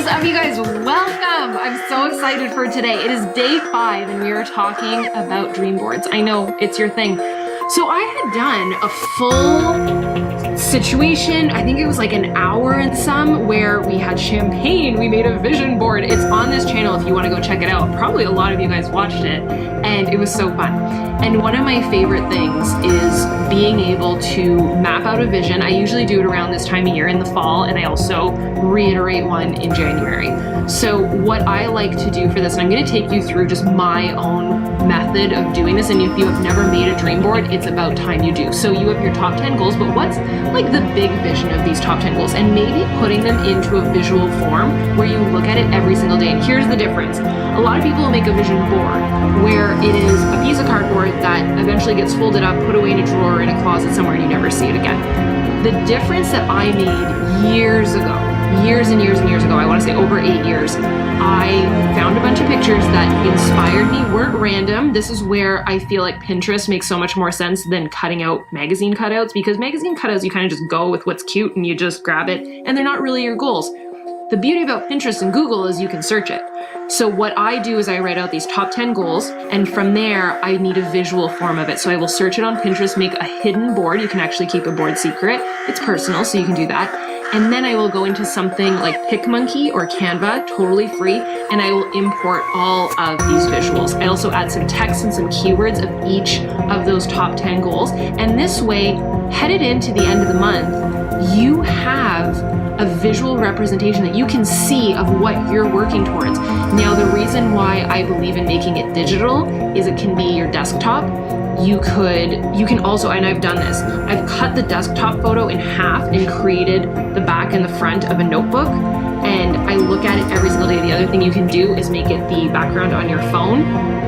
up, you guys? Welcome! I'm so excited for today. It is day 5 and we are talking about dream boards. I know it's your thing. So I had done a full situation, I think it was like an hour and some, where we had champagne, we made a vision board. It's on this channel if you want to go check it out. Probably a lot of you guys watched it and it was so fun. And one of my favorite things is being able to map out a vision. I usually do it around this time of year in the fall, and I also reiterate one in January. So what I like to do for this, and I'm going to take you through just my own method of doing this, and if you have never made a dream board, it's about time you do. So you have your top 10 goals, but what's like the big vision of these top 10 goals, and maybe putting them into a visual form where you look at it every single day. And here's the difference. A lot of people will make a vision board where it is a piece of cardboard that eventually gets folded up, put away in a drawer in a closet somewhere, and you never see it again. The difference that I made years ago, years and years and years ago, I want to say over 8 years, I found a bunch of pictures that inspired me, weren't random. This is where I feel like Pinterest makes so much more sense than cutting out magazine cutouts, because magazine cutouts, you kind of just go with what's cute and you just grab it, and they're not really your goals. The beauty about Pinterest and Google is you can search it. So what I do is I write out these top 10 goals, and from there I need a visual form of it. So I will search it on Pinterest, make a hidden board. You can actually keep a board secret. It's personal, so you can do that. And then I will go into something like PicMonkey or Canva, totally free, and I will import all of these visuals. I also add some text and some keywords of each of those top 10 goals. And this way, headed into the end of the month, you have a visual representation that you can see of what you're working towards. Now, the reason why I believe in making it digital is it can be your desktop. You can also, and I've done this, I've cut the desktop photo in half and created the back and the front of a notebook, and I look at it every single day. The other thing you can do is make it the background on your phone.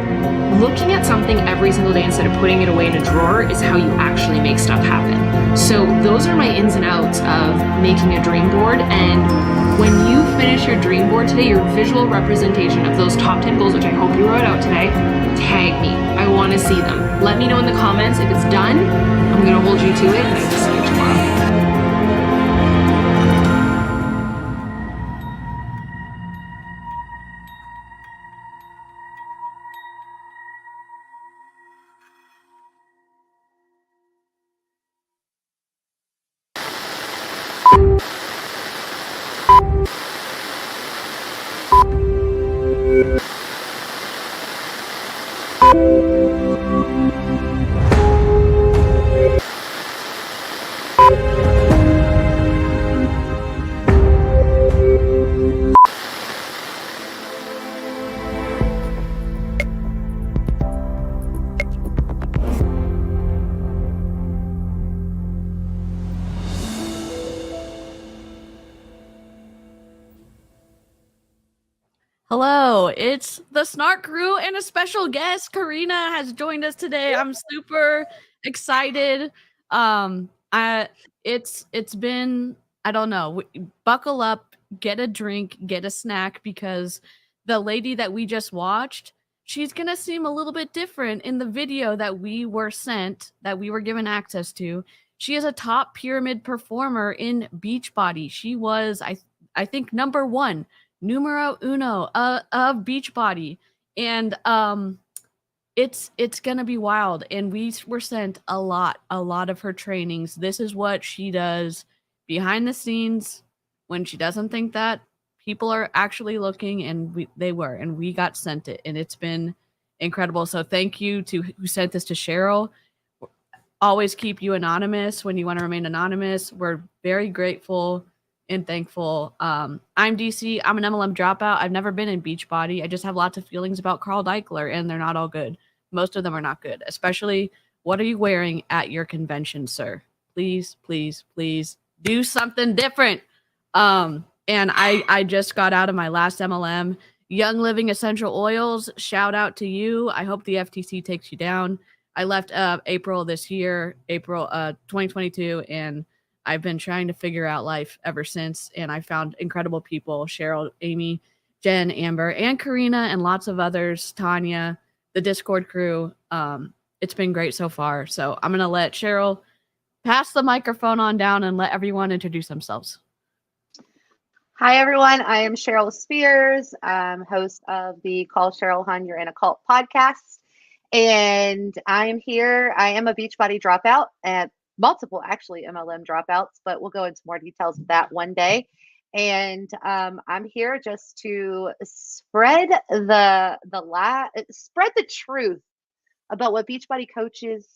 Looking at something every single day instead of putting it away in a drawer is how you actually make stuff happen. So those are my ins and outs of making a dream board. And when you finish your dream board today, your visual representation of those top 10 goals, which I hope you wrote out today, tag me. I want to see them. Let me know in the comments if it's done. I'm going to hold you to it, and I will see you tomorrow. Hello, it's the Snark crew and a special guest. Karina has joined us today. I'm super excited. It's been, I don't know, buckle up, get a drink, get a snack, because the lady that we just watched, she's gonna seem a little bit different in the video that we were sent, that we were given access to. She is a top pyramid performer in Beachbody. She was, I think, numero uno of Beachbody, and it's gonna be wild. And we were sent a lot of her trainings. This is what she does behind the scenes when she doesn't think that people are actually looking, and we got sent it, and it's been incredible. So thank you to who sent this to Cheryl. Always keep you anonymous when you want to remain anonymous. We're very grateful and thankful. I'm DeeCee. I'm an MLM dropout. I've never been in Beachbody. I just have lots of feelings about Carl Deichler, and they're not all good. Most of them are not good, especially what are you wearing at your convention, sir? Please, please, please do something different. And I just got out of my last MLM, Young Living Essential Oils. Shout out to you. I hope the FTC takes you down. I left April this year, April 2022, and I've been trying to figure out life ever since, and I found incredible people: Cheryl, Amy, Jen, Amber, and Karina, and lots of others, Tanya, the Discord crew. It's been great so far. So I'm going to let Cheryl pass the microphone on down and let everyone introduce themselves. Hi, everyone. I am Cheryl Spears, host of the Call Cheryl Hun, You're in a Cult podcast. And I am here. I am a Beachbody dropout and multiple, actually, MLM dropouts, but we'll go into more details of that one day. And I'm here just to spread spread the truth about what Beachbody coaches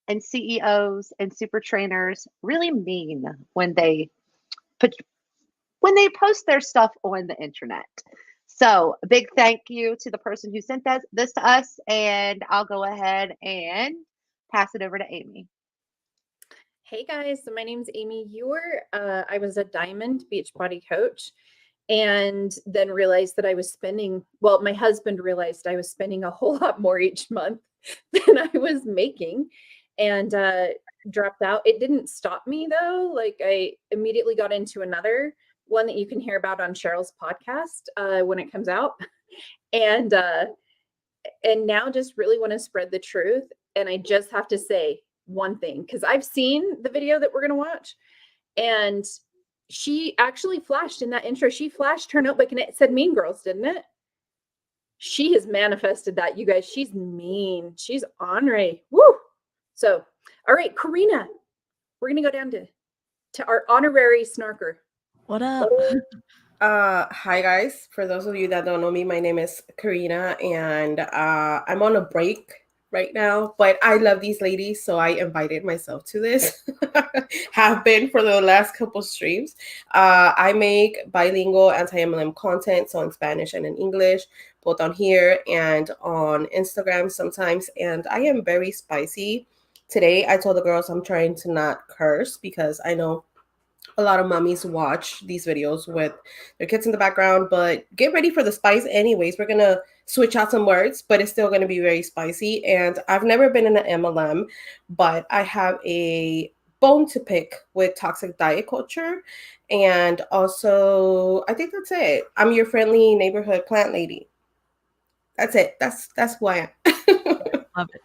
and CEOs and super trainers really mean when they put post their stuff on the internet. So a big thank you to the person who sent this to us, and I'll go ahead and pass it over to Amy. Hey guys, so my name's Amy Ewer. I was a Diamond Beachbody coach and then realized that I was my husband realized I was spending a whole lot more each month than I was making and dropped out. It didn't stop me though. Like I immediately got into another one that you can hear about on Cheryl's podcast when it comes out. And now just really want to spread the truth. And I just have to say one thing, because I've seen the video that we're going to watch, and she actually flashed in that intro. She flashed her notebook and it said Mean Girls, didn't it? She has manifested that, you guys. She's mean. She's ornery. Woo! So, all right, Karina, we're going to go down to our honorary snarker. What up? Hi guys. For those of you that don't know me, my name is Karina, and I'm on a break right now, but I love these ladies, so I invited myself to this. Have been for the last couple streams. I make bilingual anti-MLM content, so in Spanish and in English, both on here and on Instagram sometimes, and I am very spicy. Today, I told the girls I'm trying to not curse because I know a lot of mommies watch these videos with their kids in the background, but get ready for the spice anyways. We're going to switch out some words, but it's still going to be very spicy. And I've never been in an MLM, but I have a bone to pick with toxic diet culture. And also, I think that's it. I'm your friendly neighborhood plant lady. That's it. That's who I am. Love it.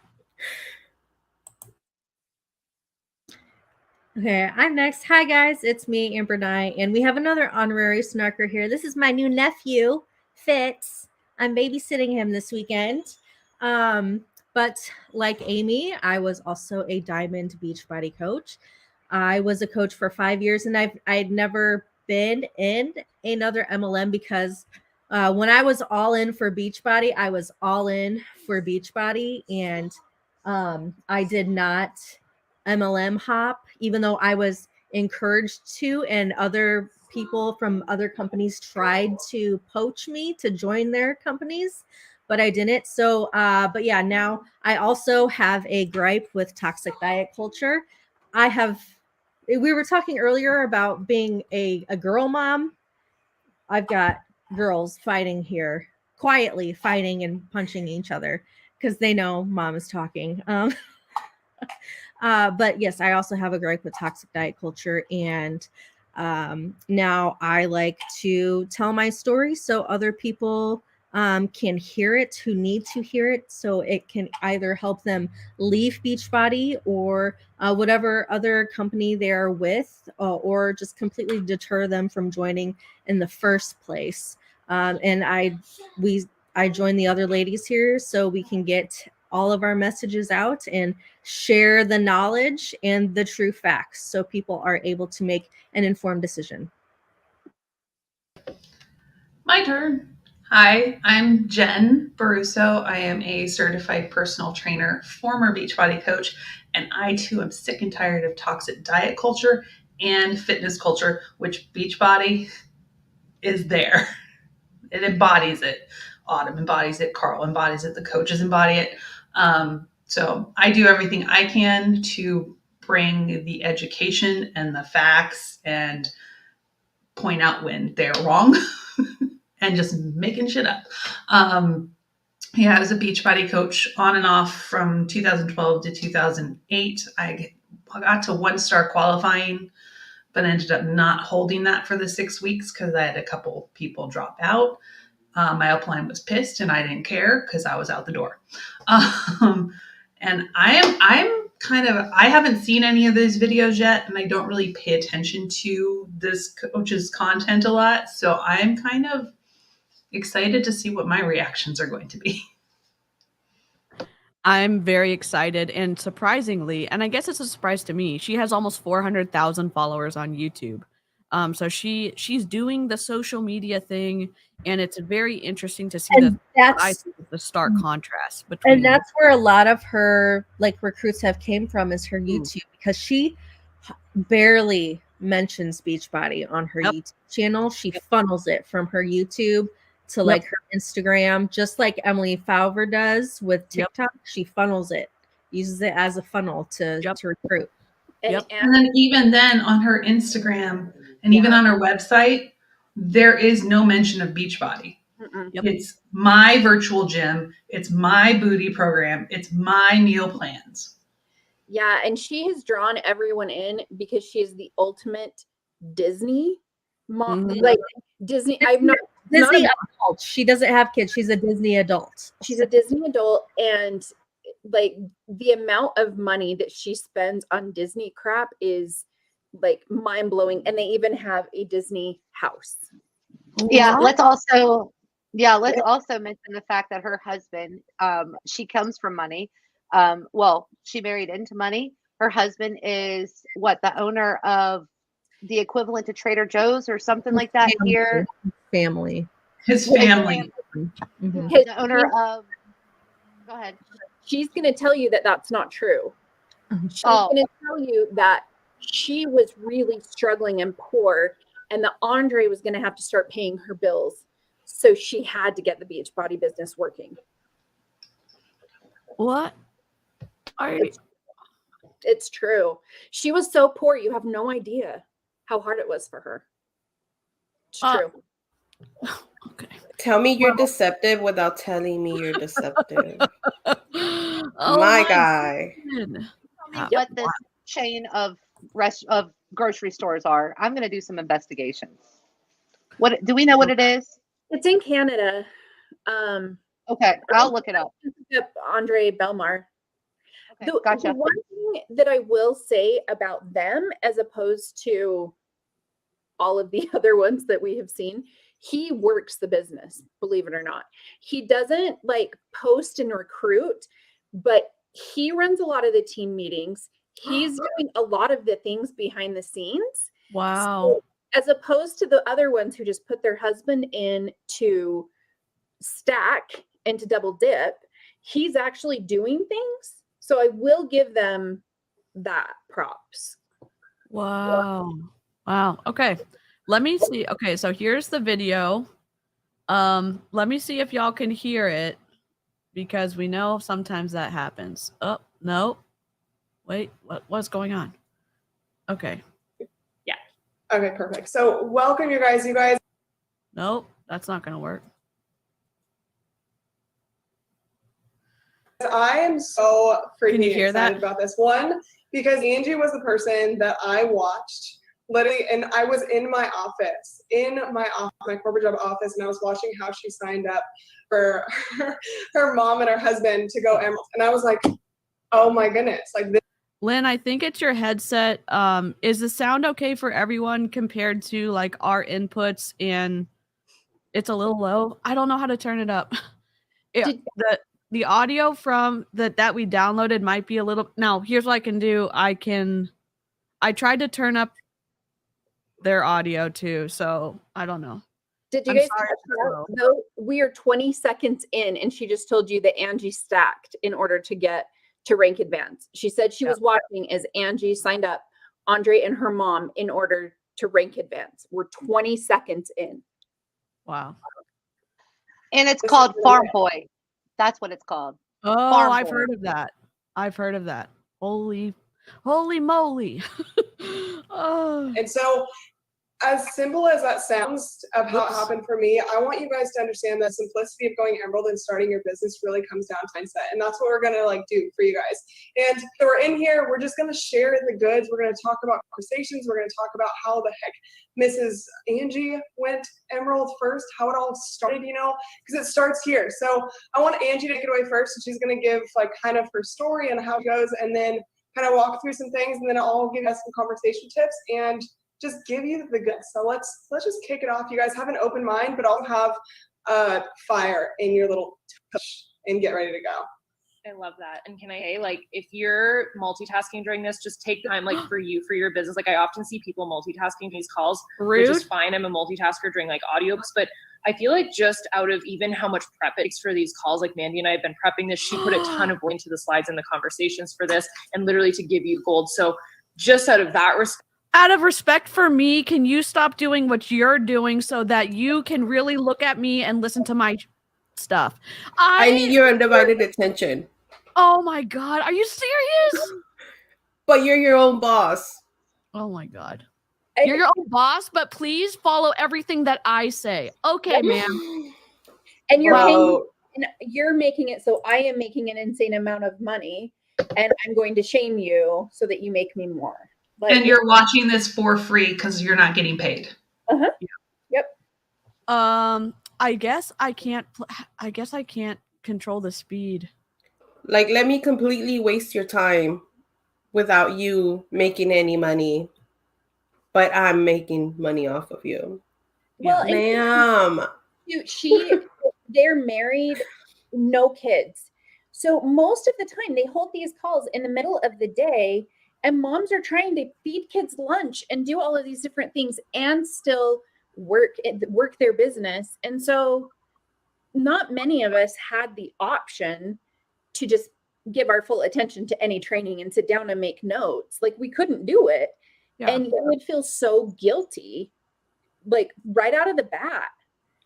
Okay, I'm next. Hi guys, it's me, Amber Nye, and we have another honorary snarker here. This is my new nephew, Fitz. I'm babysitting him this weekend. But like Amy, I was also a Diamond Beachbody coach. I was a coach for 5 years, and I'd never been in another MLM because when I was all in for Beachbody, I was all in for Beachbody, and I did not MLM hop, even though I was encouraged to, and other people from other companies tried to poach me to join their companies, but I didn't. So, but yeah, now I also have a gripe with toxic diet culture. We were talking earlier about being a girl mom. I've got girls fighting here, quietly fighting and punching each other because they know mom is talking. But yes, I also have a gripe with toxic diet culture, and now I like to tell my story so other people can hear it who need to hear it, so it can either help them leave Beachbody or whatever other company they're with, or just completely deter them from joining in the first place. And I joined the other ladies here so we can get all of our messages out and share the knowledge and the true facts so people are able to make an informed decision. My turn. Hi, I'm Jen Baruso. I am a certified personal trainer, former Beachbody coach, and I too am sick and tired of toxic diet culture and fitness culture, which Beachbody is there. It embodies it. Autumn embodies it. Carl embodies it. The coaches embody it. So I do everything I can to bring the education and the facts and point out when they're wrong and just making shit up. Yeah, I was a Beachbody coach on and off from 2012 to 2008. I got to 1-star qualifying, but ended up not holding that for the 6 weeks because I had a couple people drop out. My upline was pissed and I didn't care because I was out the door. And I'm I haven't seen any of those videos yet, and I don't really pay attention to this coach's content a lot. So I'm kind of excited to see what my reactions are going to be. I'm very excited, and surprisingly, and I guess it's a surprise to me, she has almost 400,000 followers on YouTube. So she's doing the social media thing, and it's very interesting to see And the stark contrast between. And that's where a lot of her like recruits have came from, is her YouTube, because she barely mentions Beachbody on her YouTube channel. She funnels it from her YouTube to like her Instagram, just like 𝐓𝐇𝐎𝐒𝐃 does with TikTok. She funnels it, uses it as a funnel to recruit. And then even then on her Instagram and even on her website, there is no mention of Beachbody. It's my virtual gym. It's my booty program. It's my meal plans. Yeah, and she has drawn everyone in because she is the ultimate Disney mom. Like Disney, I'm not Disney adult. She doesn't have kids. She's a Disney adult. She's a Disney adult, and like the amount of money that she spends on Disney crap is like mind blowing. And they even have a Disney house. Yeah, let's also mention the fact that her husband, she comes from money. Well, she married into money. Her husband is the owner of the equivalent to Trader Joe's or something like that here. His family. The owner of. Go ahead. She's going to tell you that that's not true. She's going to tell you that she was really struggling and poor, and that Andre was going to have to start paying her bills. So she had to get the Beachbody business working. What? It's true. She was so poor, you have no idea how hard it was for her. It's true. Okay. Tell me you're deceptive without telling me you're deceptive. My guy. What this chain of grocery stores are. I'm going to do some investigations. What do we know what it is? It's in Canada. Okay, I'll look it up. Andre Belmar. Okay, The gotcha. one thing that I will say about them, as opposed to all of the other ones that we have seen, he works the business, believe it or not. He doesn't like post and recruit, but he runs a lot of the team meetings. He's doing a lot of the things behind the scenes. Wow. So, as opposed to the other ones who just put their husband in to stack and to double dip, he's actually doing things. So I will give them that props. Wow. Wow. Okay. Let me see. Okay, so here's the video. Let me see if y'all can hear it, because we know sometimes that happens. Oh, no. Wait, what's going on? Okay. Yeah. Okay, perfect. So welcome you guys. Nope, that's not gonna work. I am so freaking excited that? about this one, because Angie was the person that I watched literally, and I was in my corporate job office, and I was watching how she signed up for her mom and her husband to go Emerald, and I was like, oh my goodness, like this. Lynn, I think it's your headset. Is the sound okay for everyone compared to like our inputs? And it's a little low. I don't know how to turn it up. The audio from that we downloaded might be a little. Now, here's what I can do. I tried to turn up their audio too, so I don't know. Did you guys catch that? Though we are 20 seconds in, and she just told you that Angie stacked in order to get to rank advance. She said she was watching as Angie signed up Andre and her mom in order to rank advance. We're 20 seconds in. Wow. And it's called Farm Boy. That's what it's called. Oh, Farm I've Boy. heard of that. Holy moly. Oh. And so, as simple as that sounds of how it happened for me, I want you guys to understand that simplicity of going Emerald and starting your business really comes down to mindset. And that's what we're going to do for you guys. And so we're in here, we're just going to share the goods. We're going to talk about conversations. We're going to talk about how the heck Mrs. Angie went Emerald first, how it all started, because it starts here. So I want Angie to take it away first. And she's going to give kind of her story and how it goes. And then kind of walk through some things, and then I'll give you guys some conversation tips and just give you the goods. So let's just kick it off. You guys have an open mind, but also have fire in your little touch and get ready to go. I love that. And can I say, like, if you're multitasking during this, just take the time, like, for you, for your business. Like, I often see people multitasking these calls, Rude. which is fine. I'm a multitasker during, like, audiobooks, but I feel like just out of even how much prep it takes for these calls, like Mandy and I have been prepping this, she put a ton of work into the slides and the conversations for this, and literally to give you gold. So just out of that respect, Out of respect for me, can you stop doing what you're doing so that you can really look at me and listen to my stuff? I need your undivided attention. Oh my God. Are you serious? But you're your own boss. Oh my God. You're your own boss, but please follow everything that I say. Okay, ma'am. And you're Wow. paying, and you're making it so I am making an insane amount of money, and I'm going to shame you so that you make me more. Like, And you're watching this for free because you're not getting paid. Uh-huh. Yep. I guess I can't control the speed. Like, let me completely waste your time without you making any money, but I'm making money off of you. Well, and Ma'am. they're married, no kids. So most of the time they hold these calls in the middle of the day, and moms are trying to feed kids lunch and do all of these different things and still work their business. And so not many of us had the option to just give our full attention to any training and sit down and make notes. Like, we couldn't do it. Yeah. And you would feel so guilty, like, right out of the bat.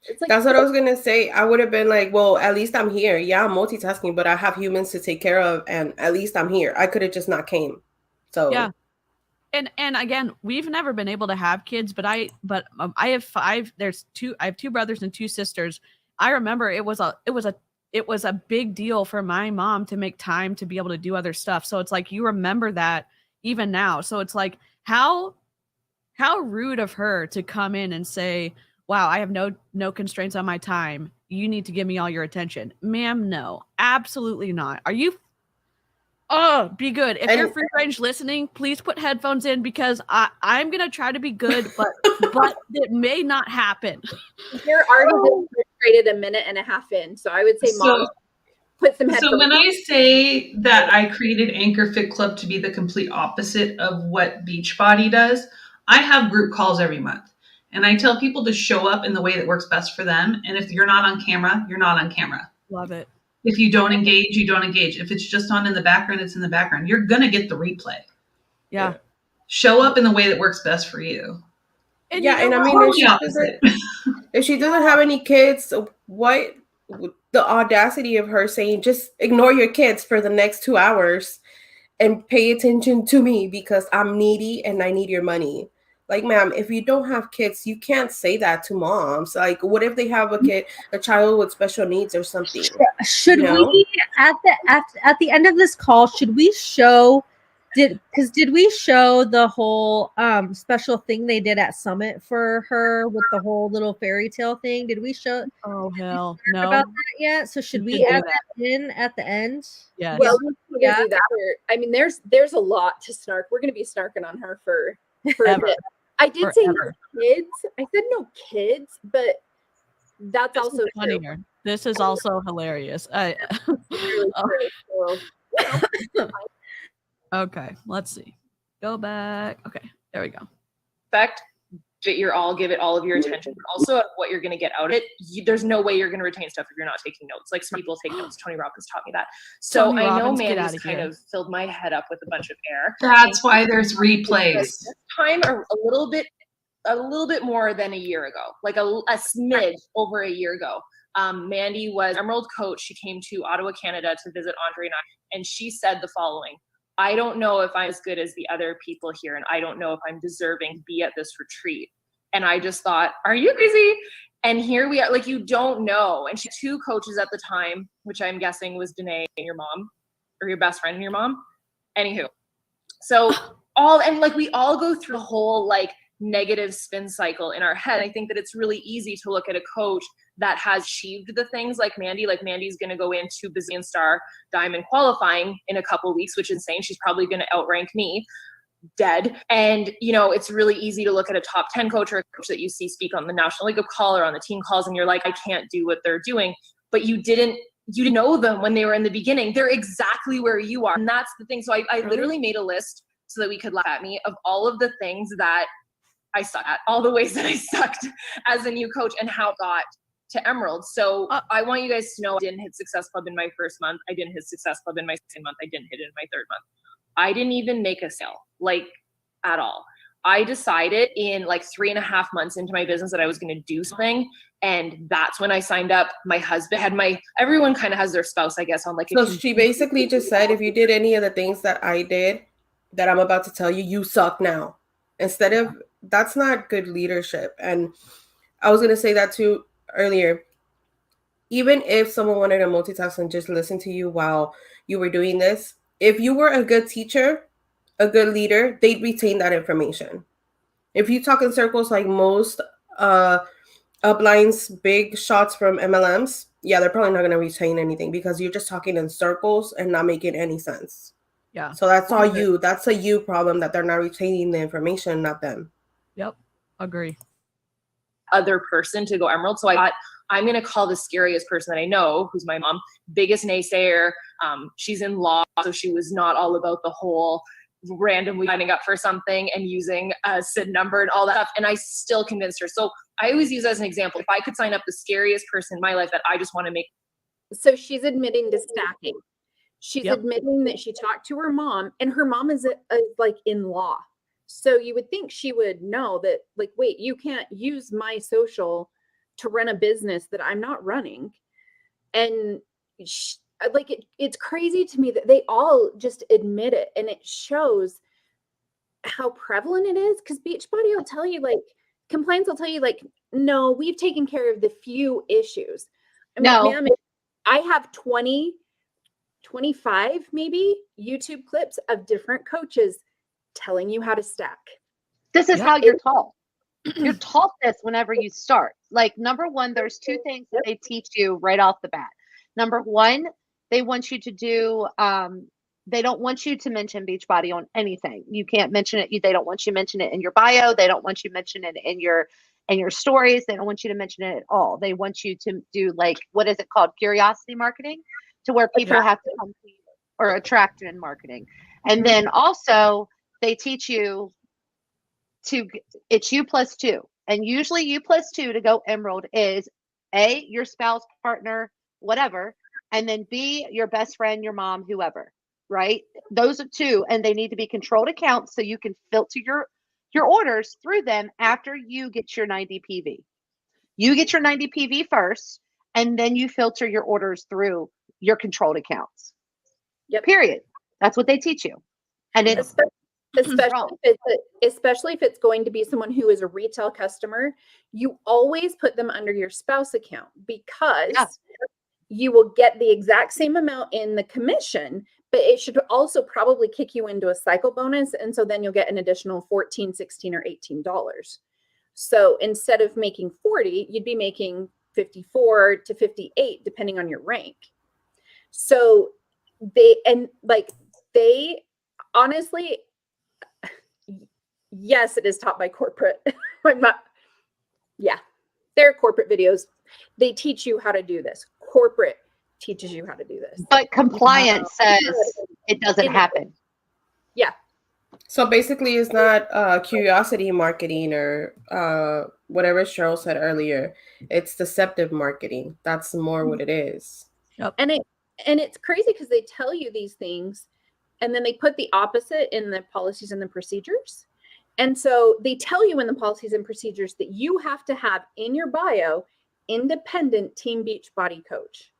It's like, That's what I was going to say. I would have been like, well, at least I'm here. Yeah, I'm multitasking, but I have humans to take care of, and at least I'm here. I could have just not came. So Yeah. And again, we've never been able to have kids, but I have 5. I have 2 brothers and 2 sisters. I remember it was a big deal for my mom to make time to be able to do other stuff. So it's like, you remember that even now. So it's like, how rude of her to come in and say, wow, I have no constraints on my time. You need to give me all your attention. Ma'am, no, absolutely not. Are you? Oh, be good. If you're free range listening, please put headphones in, because I'm going to try to be good, but it may not happen. You're already frustrated a minute and a half in. So I would say, mom, put some headphones. So when I say that I created Anchor Fit Club to be the complete opposite of what Beachbody does, I have group calls every month. And I tell people to show up in the way that works best for them. And if you're not on camera, you're not on camera. Love it. If you don't engage, you don't engage. If it's just on in the background, it's in the background. You're going to get the replay. Yeah. Show up in the way that works best for you. And yeah, and I mean, if she doesn't have any kids, what the audacity of her saying, just ignore your kids for the next 2 hours and pay attention to me because I'm needy and I need your money. Like, ma'am, if you don't have kids, you can't say that to moms. Like, what if they have a child with special needs or something? Should we at the end of this call, should we show did we show the whole special thing they did at Summit for her with the whole little fairy tale thing? Did we show? Oh hell no! About that yet? So should we add that in at the end? Yes. Well, we're gonna do that. I mean, there's a lot to snark. We're gonna be snarking on her for a bit. I did say no kids. I said no kids, but that's this also funnier. This is also hilarious. Okay, let's see. Go back. Okay, there we go. Expect that you're all give it all of your attention, but also of what you're going to get out of it. There's no way you're going to retain stuff if you're not taking notes. Like, some people take notes. Tony Robbins taught me that. So Tony I know Robbins, get Mandy's outta kind here. of filled my head up with a bunch of air. That's why there's replays. This time a little bit more than a year ago, like a smidge over a year ago. Mandy was Emerald coach. She came to Ottawa, Canada to visit Andre and I, and she said the following: I don't know if I'm as good as the other people here, and I don't know if I'm deserving to be at this retreat. And I just thought, are you crazy? And here we are, like, you don't know. And she had 2 coaches at the time, which I'm guessing was Danae and your mom, or your best friend and your mom. Anywho, so we all go through the whole, like, negative spin cycle in our head. I think that it's really easy to look at a coach that has achieved the things like Mandy's going to go into bazillion star diamond qualifying in a couple weeks, which is insane. She's probably going to outrank me dead. And, you know, it's really easy to look at a top 10 coach or a coach that you see speak on the National League of Call or on the team calls, and you're like, I can't do what they're doing. But you didn't know them when they were in the beginning. They're exactly where you are. And that's the thing. So I literally made a list so that we could laugh at me of all of the things that I suck at, all the ways that I sucked as a new coach and how it got to Emerald. So I want you guys to know I didn't hit Success Club in my first month. I didn't hit Success Club in my second month. I didn't hit it in my third month. I didn't even make a sale, like at all. I decided in like 3.5 months into my business that I was going to do something. And that's when I signed up. My husband had everyone kind of has their spouse, I guess, on like. So she basically just said, if you did any of the things that I did, that I'm about to tell you, you suck now. Instead of, that's not good leadership. And I was going to say that too earlier. Even if someone wanted to multitask and just listen to you while you were doing this, if you were a good teacher, a good leader, they'd retain that information. If you talk in circles like most uplines, big shots from MLMs, yeah, they're probably not going to retain anything because you're just talking in circles and not making any sense. Yeah. So that's all you. That's a you problem that they're not retaining the information, not them. Yep. Agree. Other person to go Emerald. So I thought, I'm going to call the scariest person that I know, who's my mom, biggest naysayer. She's in law, so she was not all about the whole randomly signing up for something and using a SID number and all that stuff. And I still convinced her. So I always use as an example, if I could sign up the scariest person in my life that I just want to make. So she's admitting to stacking. She's admitting that she talked to her mom, and her mom is like in law. So you would think she would know that, like, wait, you can't use my social to run a business that I'm not running. And it's crazy to me that they all just admit it, and it shows how prevalent it is. Because Beachbody will tell you, like, compliance will tell you, like, no, we've taken care of the few issues. I'm like, ma'am, I have 25 maybe YouTube clips of different coaches telling you how to stack. This is how you're taught. You're taught this whenever you start. Like, number one, there's two things that they teach you right off the bat. Number one, they want you to do, they don't want you to mention Beachbody on anything. You can't mention it. They don't want you to mention it in your bio. They don't want you to mention it in your stories. They don't want you to mention it at all. They want you to do, like, what is it called? Curiosity marketing, to where people have to come to you, or attraction marketing. And then also they teach you it's U+2. And usually U+2 to go Emerald is A, your spouse, partner, whatever. And then B, your best friend, your mom, whoever, right? Those are two. And they need to be controlled accounts so you can filter your orders through them after you get your 90 PV. You get your 90 PV first, and then you filter your orders through your controlled accounts. Yep. Period. That's what they teach you. And it's especially if it's going to be someone who is a retail customer, you always put them under your spouse account, because you will get the exact same amount in the commission, but it should also probably kick you into a cycle bonus. And so then you'll get an additional $14, $16, or $18. So instead of making 40, you'd be making 54 to 58, depending on your rank. So they honestly, yes, it is taught by corporate. They're corporate videos. They teach you how to do this. Corporate teaches you how to do this. But compliance says it doesn't happen. Yeah. So basically it's not curiosity marketing or whatever Cheryl said earlier. It's deceptive marketing. That's more what it is. Yep. And it's crazy because they tell you these things, and then they put the opposite in the policies and the procedures. And so they tell you in the policies and procedures that you have to have in your bio, independent Team Beachbody coach.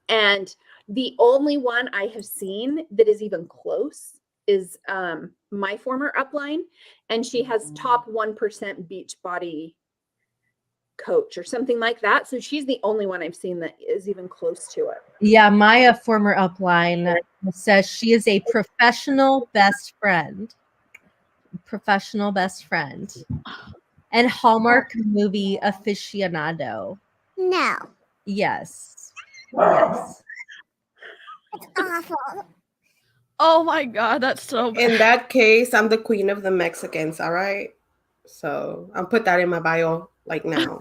And the only one I have seen that is even close is my former upline, and she has top 1% Beachbody coach or something like that. So she's the only one I've seen that is even close to it. Yeah, my former upline says she is a professional best friend. professional best friend, and Hallmark movie aficionado. No. Yes. Yes. It's awful. Oh my God, that's so bad. In that case, I'm the queen of the Mexicans, all right? So I'll put that in my bio like now.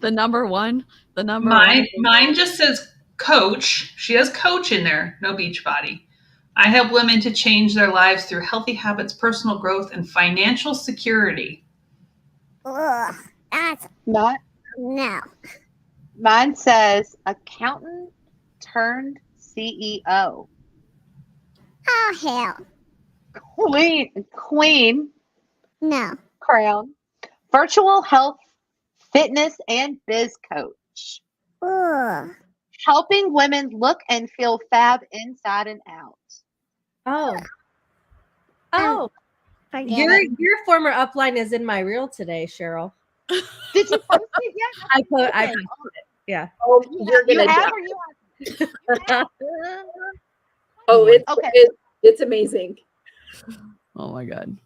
The number one. Mine just says coach. She has coach in there, no Beachbody. I help women to change their lives through healthy habits, personal growth, and financial security. Ugh, that's Not no. mine says accountant turned CEO. Oh hell. Queen No. crown. Virtual health, fitness, and biz coach. Ugh. Helping women look and feel fab inside and out. Oh, Forget it. your former upline is in my reel today, Cheryl. Did you post it yet? I posted Okay. it. Yeah. Oh, you're You gonna have die. or you have? Oh, Okay. it's amazing. Oh my God.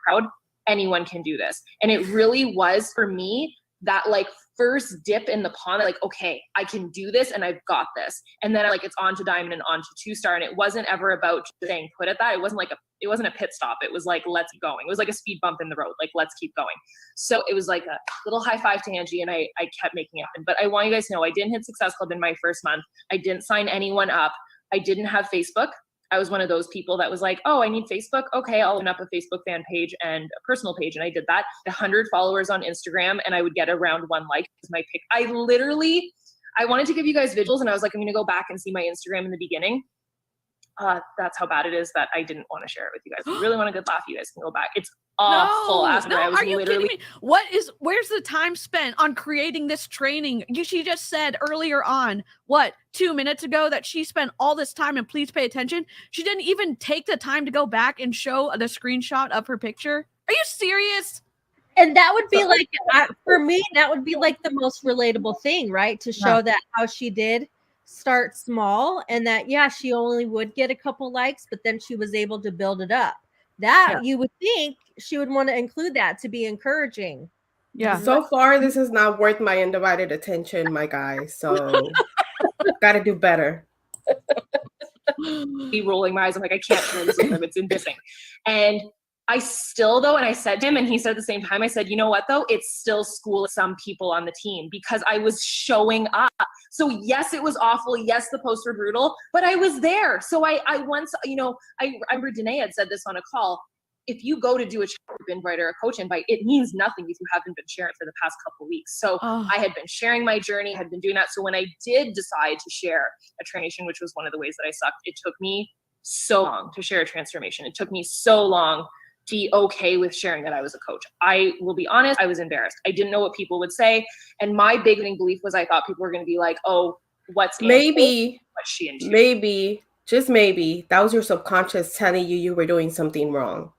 Proud. Anyone can do this. And it really was for me that like first dip in the pond, like, okay, I can do this and I've got this. And then like it's on to diamond and on to 2-star. And it wasn't ever about staying put at that. It wasn't a pit stop. It was like, let's keep going. It was like a speed bump in the road. Like, let's keep going. So it was like a little high five to Angie, and I kept making it happen. But I want you guys to know I didn't hit Success Club in my first month. I didn't sign anyone up. I didn't have Facebook. I was one of those people that was like, oh, I need Facebook. Okay, I'll open up a Facebook fan page and a personal page. And I did that. 100 followers on Instagram, and I would get around 1 like. My pick. I wanted to give you guys visuals, and I was like, I'm going to go back and see my Instagram in the beginning. That's how bad it is that I didn't want to share it with you guys. If you really want a good laugh, you guys can go back. It's awful. Are you kidding me? Where's the time spent on creating this training? She just said earlier on, 2 minutes ago, that she spent all this time, and please pay attention. She didn't even take the time to go back and show the screenshot of her picture. Are you serious? And that would be like, for me, that would be like the most relatable thing, right? To show that how she did start small, and that, yeah, she only would get a couple likes, but then she was able to build it up. You would think she would want to include that to be encouraging. Yeah. So far, this is not worth my undivided attention, my guy. So got to do better. Be rolling my eyes. I'm like, I can't share this with them. It's embarrassing. And I still, though, and I said to him, and he said at the same time, I said, you know what, though? It's still school some people on the team, because I was showing up. So yes, it was awful. Yes, the posts were brutal, but I was there. So I once, I remember Danae had said this on a call. If you go to do a group invite or a coach invite, it means nothing if you haven't been sharing for the past couple of weeks. So I had been sharing my journey, had been doing that. So when I did decide to share a transformation, which was one of the ways that I sucked, it took me so long to share a transformation. It took me so long to be okay with sharing that I was a coach. I will be honest, I was embarrassed. I didn't know what people would say. And my big belief was I thought people were going to be like, oh, what's she into? Maybe, just maybe, that was your subconscious telling you were doing something wrong.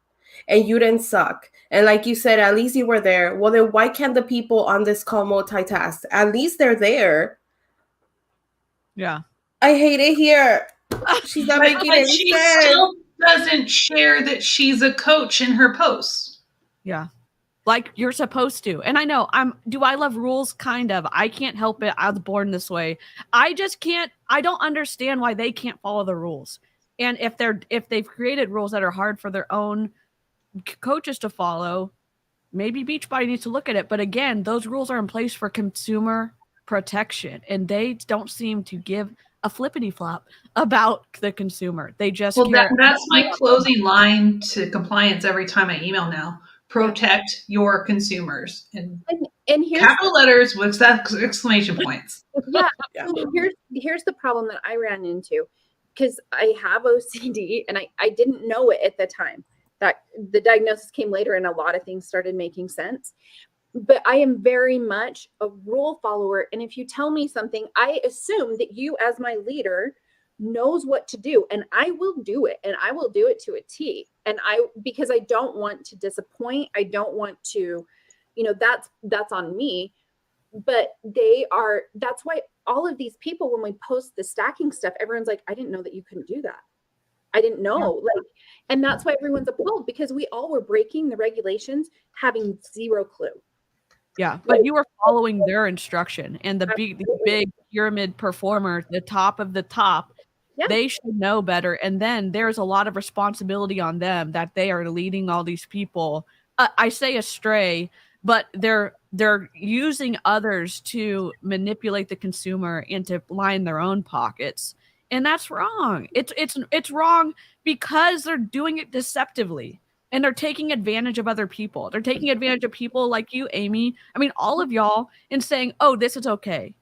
And you didn't suck. And like you said, at least you were there. Well, then why can't the people on this call multitask? At least they're there. Yeah. I hate it here. She's not making any she sense. still doesn't share that she's a coach in her posts. Yeah. Like you're supposed to. And I know do I love rules? Kind of. I can't help it. I was born this way. I just can't. I don't understand why they can't follow the rules. And if they've created rules that are hard for their own coaches to follow, maybe Beachbody needs to look at it. But again, those rules are in place for consumer protection, and they don't seem to give a flippity flop about the consumer. They just that's my closing line to compliance every time I email now. Protect your consumers. And here's capital letters with exclamation points. Yeah. So here's the problem that I ran into, because I have OCD and I didn't know it at the time. That the diagnosis came later and a lot of things started making sense. But I am very much a rule follower. And if you tell me something, I assume that you, as my leader, knows what to do, and I will do it, and I will do it to a T. And because I don't want to disappoint, I don't want to, that's on me. But that's why all of these people, when we post the stacking stuff, everyone's like, I didn't know that you couldn't do that. I didn't know. Like, and that's why everyone's appalled, because we all were breaking the regulations, having zero clue. Yeah, but you were following their instruction, and the big pyramid performer, the top of the top, they should know better. And then there's a lot of responsibility on them that they are leading all these people. I say astray, but they're using others to manipulate the consumer and to line their own pockets, and that's wrong. It's wrong because they're doing it deceptively. And they're taking advantage of other people. They're taking advantage of people like you, Amy. I mean, all of y'all, and saying, oh, this is okay.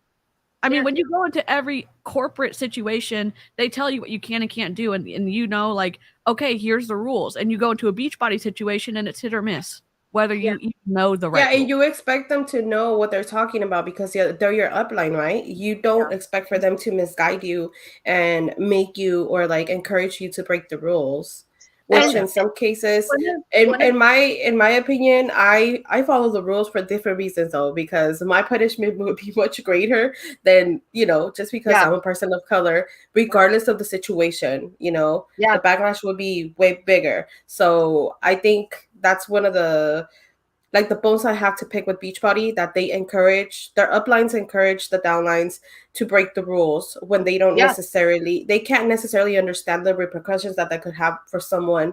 I mean, when you go into every corporate situation, they tell you what you can and can't do. And you know, like, okay, here's the rules. And you go into a Beachbody situation and it's hit or miss, whether you even know the right and you expect them to know what they're talking about because they're your upline, right? You don't expect for them to misguide you and make you or like encourage you to break the rules. Which in some cases, in my opinion, I follow the rules for different reasons though, because my punishment would be much greater than, you know, just because I'm a person of color, regardless of the situation, you know, the backlash would be way bigger. So I think that's one of the bones I have to pick with Beachbody, that they encourage, their uplines encourage the downlines to break the rules when they don't they can't necessarily understand the repercussions that could have for someone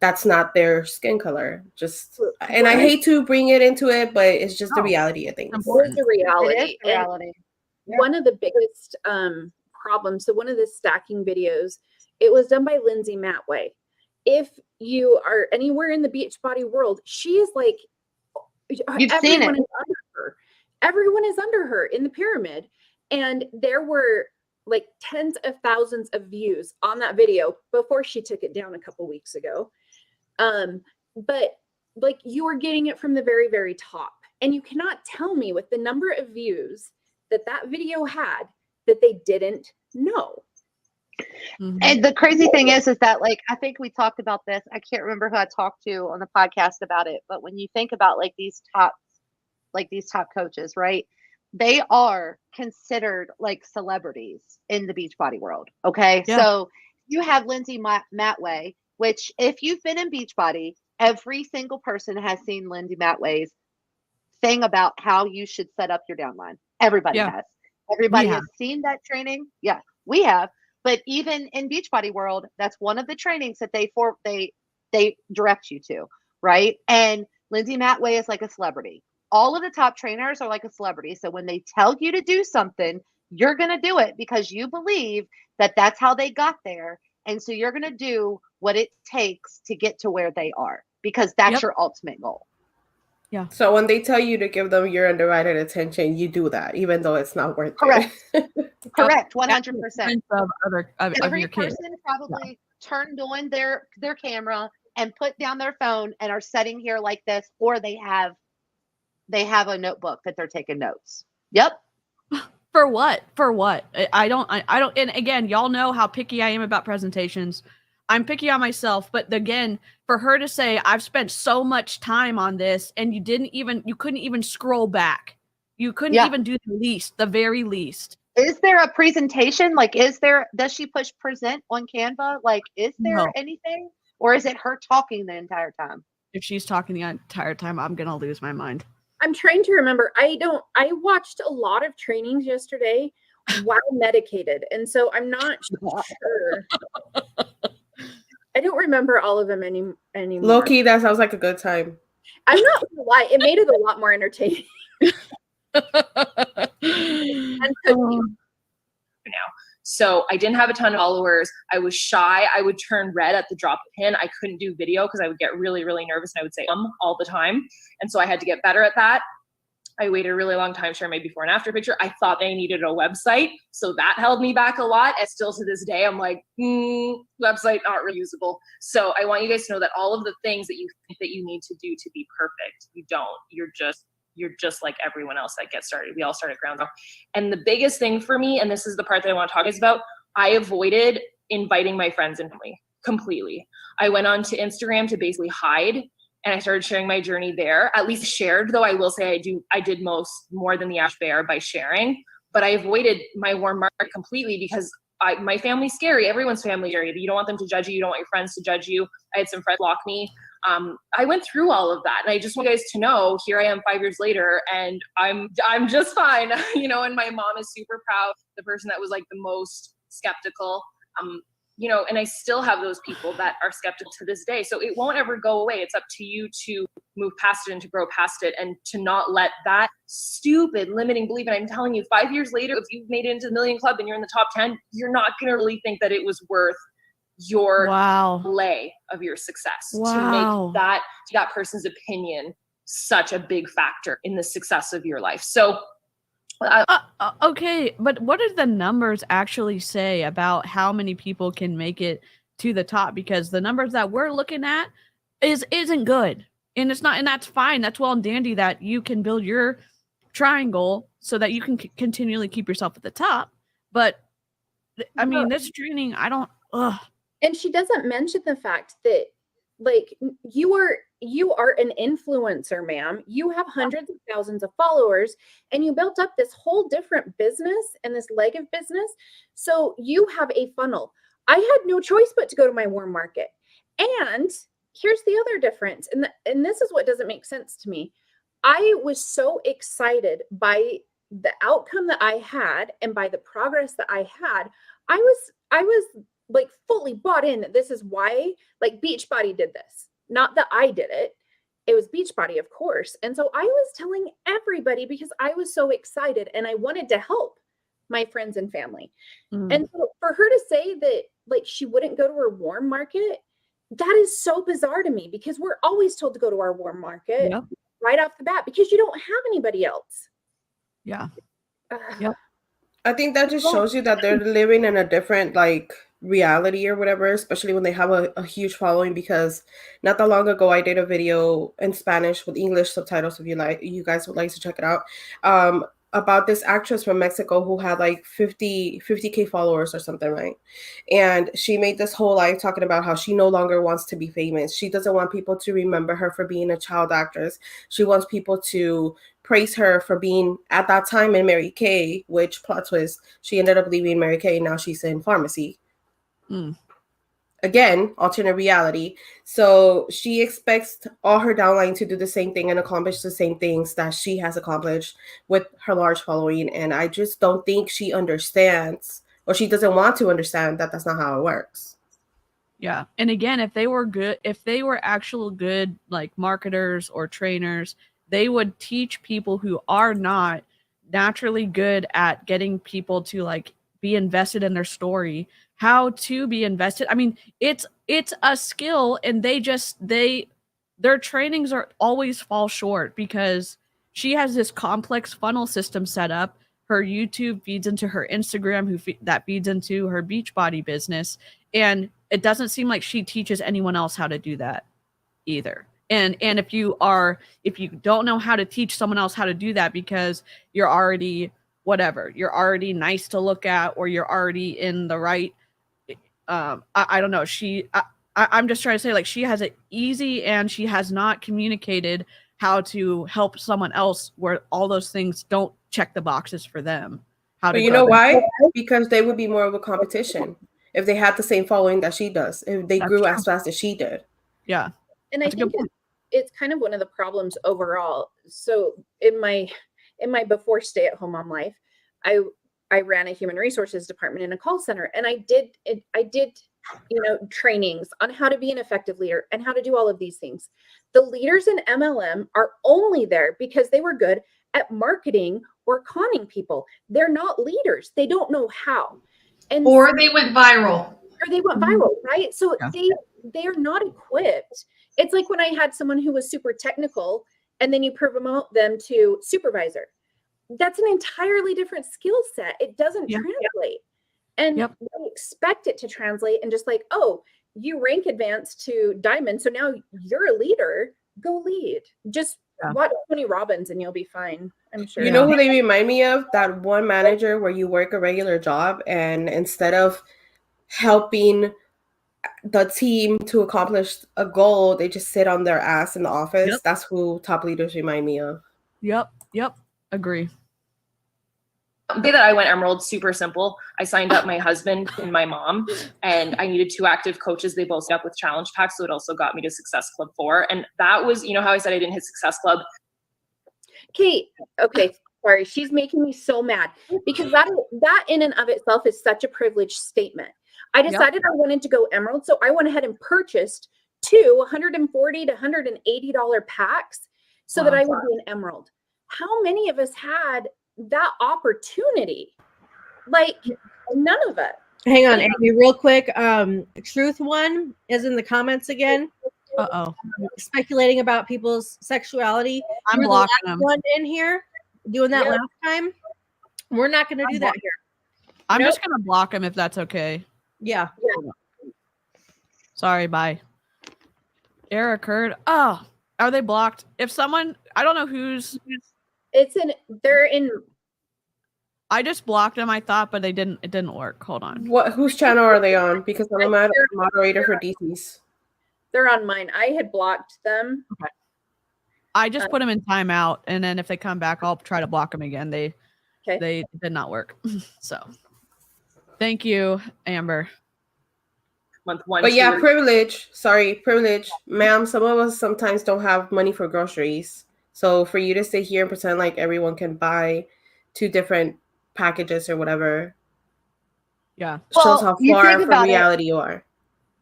that's not their skin color. And I hate to bring it into it, but it's just the reality of things. It's the reality. It is the reality. One of the biggest problems, so one of the stacking videos, it was done by Lindsay Matway. If you are anywhere in the Beachbody world, she is like, you've seen it. Everyone is under her in the pyramid. And there were like tens of thousands of views on that video before she took it down a couple weeks ago. But like, you are getting it from the very, very top. And you cannot tell me with the number of views that video had that they didn't know. And the crazy thing is that, like, I think we talked about this. I can't remember who I talked to on the podcast about it, but when you think about like these top coaches, right? They are considered like celebrities in the Beachbody world. Okay. Yeah. So you have Lindsay Matway, which if you've been in Beachbody, every single person has seen Lindsay Matway's thing about how you should set up your downline. Everybody has. Everybody has seen that training. Yeah, we have. But even in Beachbody world, that's one of the trainings that they direct you to, right? And Lindsay Matway is like a celebrity. All of the top trainers are like a celebrity. So when they tell you to do something, you're going to do it because you believe that that's how they got there. And so you're going to do what it takes to get to where they are, because that's your ultimate goal. Yeah. So when they tell you to give them your undivided attention, you do that, even though it's not worth it. Correct. 100%. Every person probably turned on their camera and put down their phone and are sitting here like this, or they have a notebook that they're taking notes. Yep. For what? I don't. And again, y'all know how picky I am about presentations. I'm picky on myself, but again, for her to say, I've spent so much time on this, and you couldn't even scroll back. You couldn't even do the very least. Is there a presentation? Like, does she push present on Canva? Like, is there anything, or is it her talking the entire time? If she's talking the entire time, I'm going to lose my mind. I'm trying to remember. I watched a lot of trainings yesterday while medicated. And so I'm not sure. I don't remember all of them anymore. Low-key, that sounds like a good time. I'm not gonna lie, it made it a lot more entertaining. So I didn't have a ton of followers. I was shy. I would turn red at the drop of pin. I couldn't do video because I would get really, really nervous and I would say all the time. And so I had to get better at that. I waited a really long time sharing my before and after picture. I thought they needed a website. So that held me back a lot. And still to this day, I'm like, website not really usable. So I want you guys to know that all of the things that you think that you need to do to be perfect, you don't. You're just like everyone else that gets started. We all start at ground zero. And the biggest thing for me, and this is the part that I want to talk about, I avoided inviting my friends and family completely. I went on to Instagram to basically hide, and I started sharing my journey there. At least shared, though I will say I did more than the average bear by sharing, but I avoided my warm market completely because my family's scary. Everyone's family scary. You don't want them to judge you. You don't want your friends to judge you. I had some friends block me. I went through all of that, and I just want you guys to know, here I am 5 years later, and I'm just fine, you know, and my mom is super proud, the person that was like the most skeptical, you know, and I still have those people that are skeptical to this day. So it won't ever go away. It's up to you to move past it and to grow past it, and to not let that stupid limiting belief. And I'm telling you, 5 years later, if you've made it into the Million Club and you're in the top 10, you're not going to really think that it was worth your delay of your success to make that person's opinion such a big factor in the success of your life. So okay, but what do the numbers actually say about how many people can make it to the top? Because the numbers that we're looking at isn't good, and it's not, and that's fine. That's well and dandy that you can build your triangle so that you can continually keep yourself at the top. But I mean, this training, I don't. And she doesn't mention the fact that, like, you are an influencer, ma'am. You have hundreds of thousands of followers, and you built up this whole different business and this leg of business. So you have a funnel. I had no choice but to go to my warm market. And here's the other difference. And this is what doesn't make sense to me. I was so excited by the outcome that I had and by the progress that I had. I was like fully bought in that this is why, like, Beachbody did this. Not that I did it. It was Beachbody, of course. And so I was telling everybody because I was so excited and I wanted to help my friends and family. And so for her to say that, like, she wouldn't go to her warm market, that is so bizarre to me, because we're always told to go to our warm market right off the bat because you don't have anybody else. I think that just shows you that they're living in a different, like, reality or whatever, especially when they have a huge following. Because not that long ago I did a video in Spanish with English subtitles, if you guys would like to check it out, about this actress from Mexico who had like 50K followers or something, right? And she made this whole life talking about how she no longer wants to be famous. She doesn't want people to remember her for being a child actress. She wants people to praise her for being, at that time, in Mary Kay, which, plot twist, she ended up leaving Mary Kay. Now she's in pharmacy. Again, alternate reality. So she expects all her downline to do the same thing and accomplish the same things that she has accomplished with her large following. And I just don't think she understands, or she doesn't want to understand, that that's not how it works. Yeah. And again, if they were actual good, like, marketers or trainers, they would teach people who are not naturally good at getting people to, like, be invested in their story, how to be invested. I mean, it's a skill, and their trainings are always fall short because she has this complex funnel system set up. Her YouTube feeds into her Instagram, that feeds into her Beachbody business. And it doesn't seem like she teaches anyone else how to do that either. And if you don't know how to teach someone else how to do that because you're already you're already nice to look at, or you're already in the right, I don't know. I'm just trying to say, like, she has it easy, and she has not communicated how to help someone else where all those things don't check the boxes for them. But you know why? Because they would be more of a competition if they had the same following that she does, if they grew as fast as she did. Yeah. And I think it's kind of one of the problems overall. So in my before stay-at-home mom life, I ran a human resources department in a call center, and I did trainings on how to be an effective leader and how to do all of these things. The leaders in MLM are only there because they were good at marketing or conning people. They're not leaders. They don't know how. Or they went viral. Right? So they are not equipped. It's like when I had someone who was super technical, and then you promote them to supervisor. That's an entirely different skill set. It doesn't translate. And we expect it to translate, and just like, oh, you rank advanced to diamond, so now you're a leader. Go lead. Just watch Tony Robbins and you'll be fine. I'm sure. You know who they remind me of? That one manager where you work a regular job, and instead of helping the team to accomplish a goal, they just sit on their ass in the office. That's who top leaders remind me of. Yep. Agree. The day that I went Emerald, super simple. I signed up my husband and my mom, and I needed 2 active coaches. They both signed up with challenge packs, so it also got me to Success Club 4. And that was, you know how I said I didn't hit Success Club? Kate, okay, sorry. She's making me so mad because that in and of itself is such a privileged statement. I decided I wanted to go Emerald, so I went ahead and purchased 2 $140 to $180 packs so that I would be an Emerald. How many of us had that opportunity? Like, none of it. Hang on, Amy, real quick. Truth one is in the comments again. Speculating about people's sexuality. I'm You're blocking the last them. one in here doing that last time. We're not going to do that here. I'm just gonna block him if that's okay. Yeah. Sorry, bye. Error occurred. Oh, are they blocked? If someone, I don't know who's. They're in. I just blocked them, I thought, but it didn't work. Hold on. Whose channel are they on? Because I'm a moderator for DeeCee's. They're on mine. I had blocked them. Okay. I just put them in timeout, and then if they come back, I'll try to block them again. They did not work. So, thank you, Amber. Month 1. But yeah, privilege. Sorry, privilege. Ma'am, some of us sometimes don't have money for groceries. So for you to sit here and pretend like everyone can buy 2 different packages or whatever. Yeah. Shows how far from reality you are.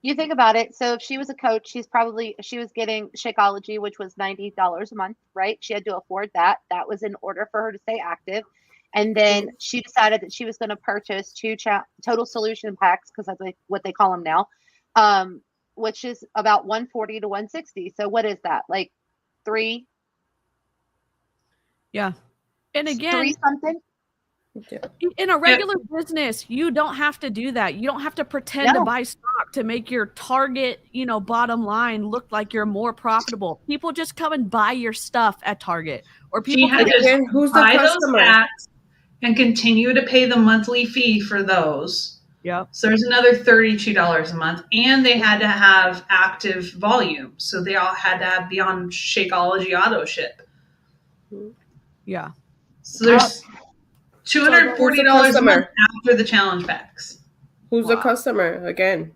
You think about it. So if she was a coach, she was getting Shakeology, which was $90 a month, right? She had to afford that. That was in order for her to stay active. And then she decided that she was going to purchase 2 total solution packs, because that's like what they call them now, which is about $140 to $160. So what is that? Like 3? Yeah. And again, 3 something? in a regular business, you don't have to do that. You don't have to pretend to buy stock to make your target, bottom line look like you're more profitable. People just come and buy your stuff at Target, or people who's buy those packs and continue to pay the monthly fee for those. Yep. So there's another $32 a month, and they had to have active volume. So they all had to be on Shakeology auto ship. Yeah. So there's $240 a month after the challenge packs. Who's the customer again?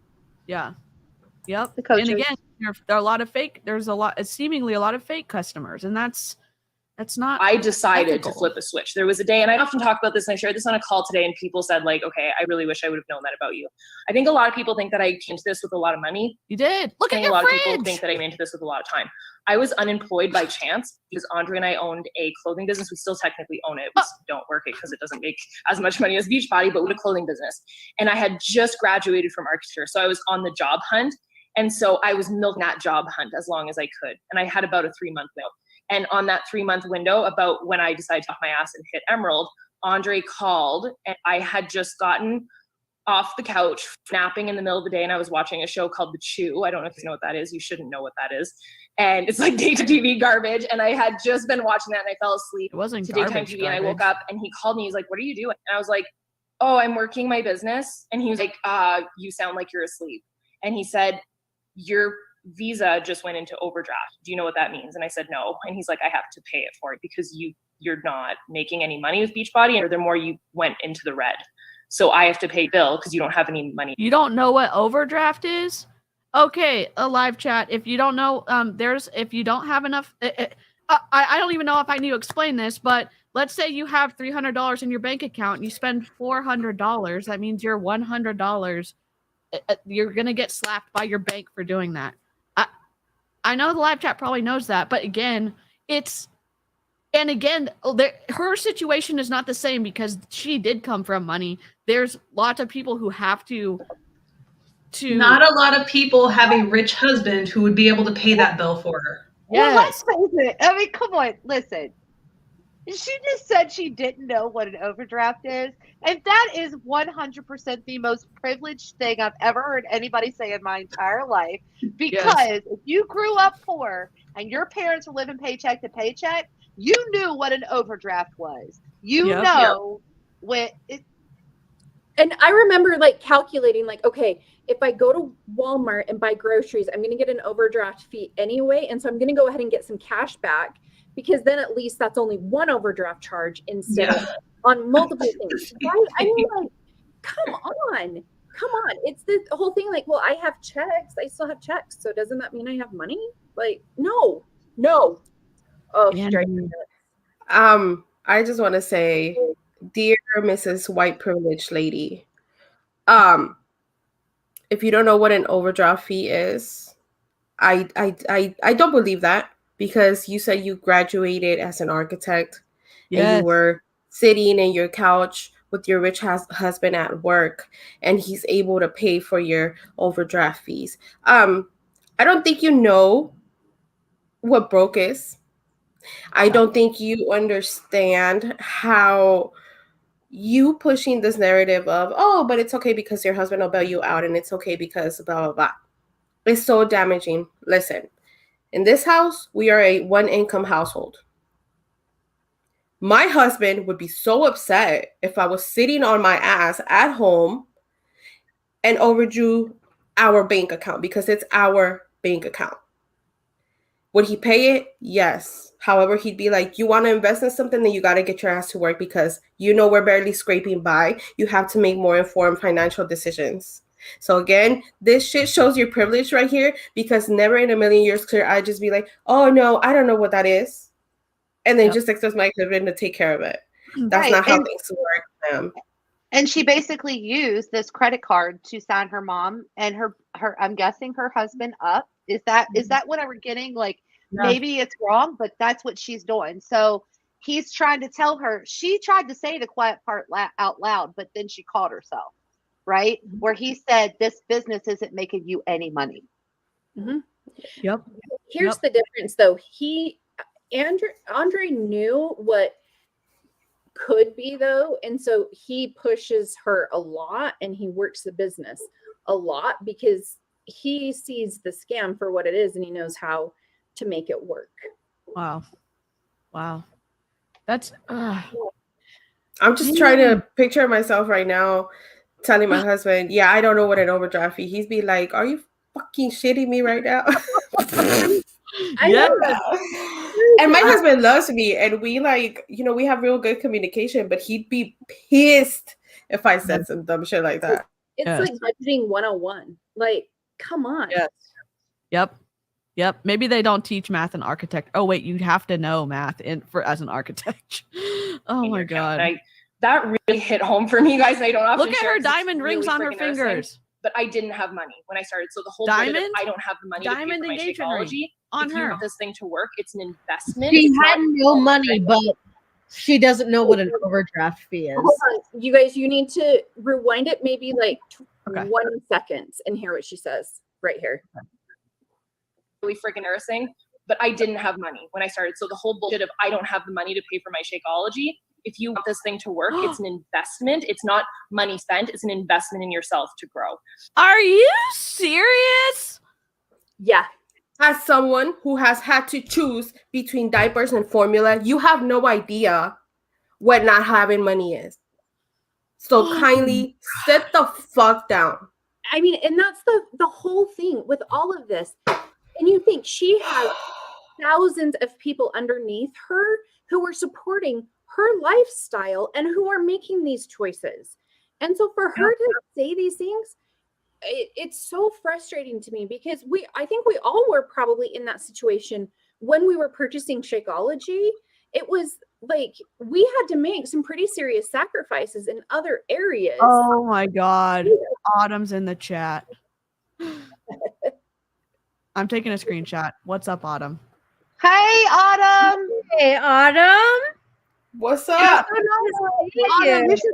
Yeah. Yep. And again, there are a lot of fake. Seemingly a lot of fake customers, and that's not. I decided ethical. to flip a switch. There was a day, and I often talk about this, and I shared this on a call today, and people said, like, okay, I really wish I would have known that about you. I think a lot of people think that I came to this with a lot of money. You did. Look at your A lot fridge. of people think that I came into this with a lot of time. I was unemployed by chance because Andre and I owned a clothing business. We still technically own it. We don't work it because it doesn't make as much money as Beachbody, but we had a clothing business. And I had just graduated from architecture, so I was on the job hunt. And so I was milking that job hunt as long as I could. And I had about a 3-month window. And on that 3-month window, about when I decided to off my ass and hit Emerald, Andre called, and I had just gotten off the couch napping in the middle of the day, and I was watching a show called 𝐔𝐒𝐄. I don't know if you know what that is. You shouldn't know what that is. And it's like daytime TV garbage. And I had just been watching that, and I fell asleep. It wasn't to daytime TV, and I woke up, and he called me. He's like, "What are you doing?" And I was like, "Oh, I'm working my business." And he was like, "You sound like you're asleep." And he said, "Your visa just went into overdraft. Do you know what that means?" And I said, "No." And he's like, "I have to pay it for it because you're not making any money with Beachbody, and furthermore, you went into the red. So I have to pay bill because you don't have any money." You don't know what overdraft is? Okay, a live chat. If you don't know, if you don't have enough, I don't even know if I need to explain this, but let's say you have $300 in your bank account and you spend $400. That means your $100, you're going to get slapped by your bank for doing that. I know the live chat probably knows that, but again, her situation is not the same because she did come from money. There's lots of people who have to. Not a lot of people have a rich husband who would be able to pay that bill for her. Well, let's face it. I mean, come on, listen. She just said she didn't know what an overdraft is. And that is 100% the most privileged thing I've ever heard anybody say in my entire life. Because if you grew up poor and your parents were living paycheck to paycheck, you knew what an overdraft was. You know what it. And I remember like calculating like, okay, if I go to Walmart and buy groceries, I'm going to get an overdraft fee anyway. And so I'm going to go ahead and get some cash back because then at least that's only one overdraft charge instead of on multiple things. Right? I mean, like, come on. It's the whole thing. Like, well, I have checks. I still have checks. So doesn't that mean I have money? Like, no. Oh, she drives me nuts. I just want to say, dear Mrs. White Privileged Lady, if you don't know what an overdraft fee is, I don't believe that, because you said you graduated as an architect and you were sitting in your couch with your rich husband at work, and he's able to pay for your overdraft fees. I don't think you know what broke is. I don't think you understand how you pushing this narrative of, oh, but it's okay because your husband will bail you out, and it's okay because blah, blah, blah. It's so damaging. Listen, in this house, we are a one-income household. My husband would be so upset if I was sitting on my ass at home and overdrew our bank account, because it's our bank account. Would he pay it? Yes. However, he'd be like, you want to invest in something, then you got to get your ass to work, because we're barely scraping by. You have to make more informed financial decisions. So again, this shit shows your privilege right here, because never in a million years could I just be like, oh no, I don't know what that is, and then just expect my husband to take care of it. That's not how things work. And she basically used this credit card to sign her mom and her I'm guessing her husband up. Is that what we're getting? Like, maybe it's wrong, but that's what she's doing. So he's trying to tell her, she tried to say the quiet part out loud, but then she caught herself, right? Where he said, this business isn't making you any money. Mm-hmm. Yep. Here's the difference, though. Andre knew what could be, though, and so he pushes her a lot, and he works the business a lot, because he sees the scam for what it is, and he knows how to make it work. Wow. That's I'm just trying to picture myself right now telling my husband, yeah, I don't know what an overdraft fee. He's be like, are you fucking shitting me right now? Yeah. And my husband loves me, and we we have real good communication, but he'd be pissed if I said some dumb shit like that. It's like budgeting 101. Like, come on. Yes. Yep. Maybe they don't teach math in architect. Oh wait, you have to know math as an architect. Oh my god. That really hit home for me, guys. I don't often look at her diamond rings on her fingers. But I didn't have money when I started. So the whole diamond, I don't have the money diamond to pay for my engagement ring on her. You want this thing to work, it's an investment. She had no money, but she doesn't know what an overdraft fee is. Hold on. You guys, you need to rewind it maybe like 1 second and hear what she says right here. Really freaking embarrassing, but I didn't have money when I started. So the whole bullshit of I don't have the money to pay for my Shakeology. If you want this thing to work, it's an investment. It's not money spent. It's an investment in yourself to grow. Are you serious? Yeah. As someone who has had to choose between diapers and formula, you have no idea what not having money is. So kindly sit the fuck down. I mean, and that's the whole thing with all of this. And you think she has thousands of people underneath her who are supporting her lifestyle and who are making these choices. And so for her to say these things, it's so frustrating to me, because I think we all were probably in that situation when we were purchasing Shakeology. It was like we had to make some pretty serious sacrifices in other areas. Oh my god. Autumn's in the chat. I'm taking a screenshot. What's up, Autumn? Hey, Autumn. Hey, Autumn. What's up? Autumn, you should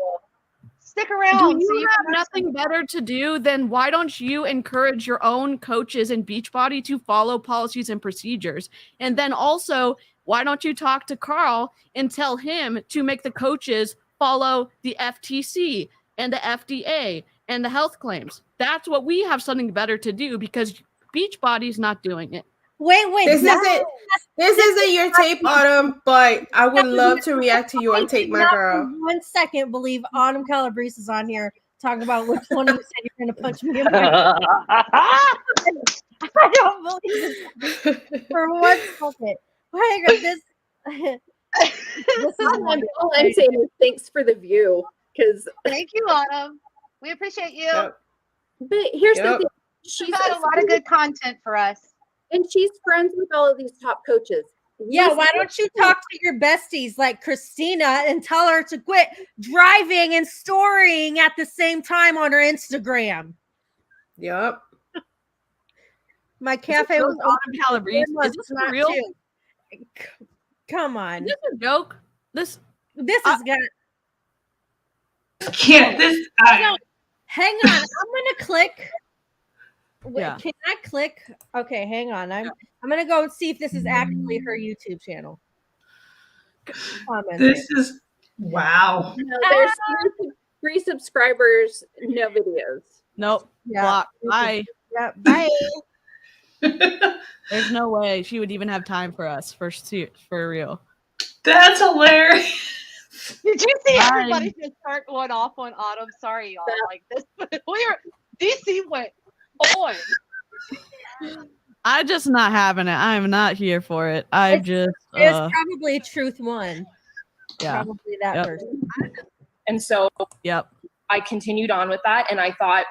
stick around. Do you have nothing better to do? Then why don't you encourage your own coaches in Beachbody to follow policies and procedures? And then also, why don't you talk to Carl and tell him to make the coaches follow the FTC and the FDA and the health claims? That's what we have something better to do, because Beachbody's not doing it. Wait. This isn't your tape, Autumn, but I would love to react to your tape, my girl. 1 second, believe Autumn Calabrese is on here talking about which one of you said you're going to punch me in my I don't believe it for 1 second. All I'm saying is thanks for the view, because Thank you, Autumn. We appreciate you. Yep. but here's the Yep. thing. She's got a lot of good content for us. and she's friends with all of these top coaches. Yeah, Listen why don't you talk to your besties like Christina and tell her to quit driving and storying at the same time on her Instagram? Yep. My cafe was Autumn Calabrese. Is this not real? too. Come on. Is this a joke? This is gonna Can't this? hang on. I'm gonna click. Wait, Yeah. Can I click? Okay, hang on. I'm gonna go and see if this is actually her YouTube channel. Comment This is wow. No, there's 3 subscribers, no videos. Nope. Yeah. Block. Bye. Yeah, bye. There's no way she would even have time for us for real. That's hilarious. Did you see Bye. everybody just start going off on Autumn? Sorry, y'all. Like this, DeeCee went on. I'm just not having it. I'm not here for it. I just It's probably Truth One. yeah. Probably that Yep. person. And so Yep. I continued on with that, and I thought,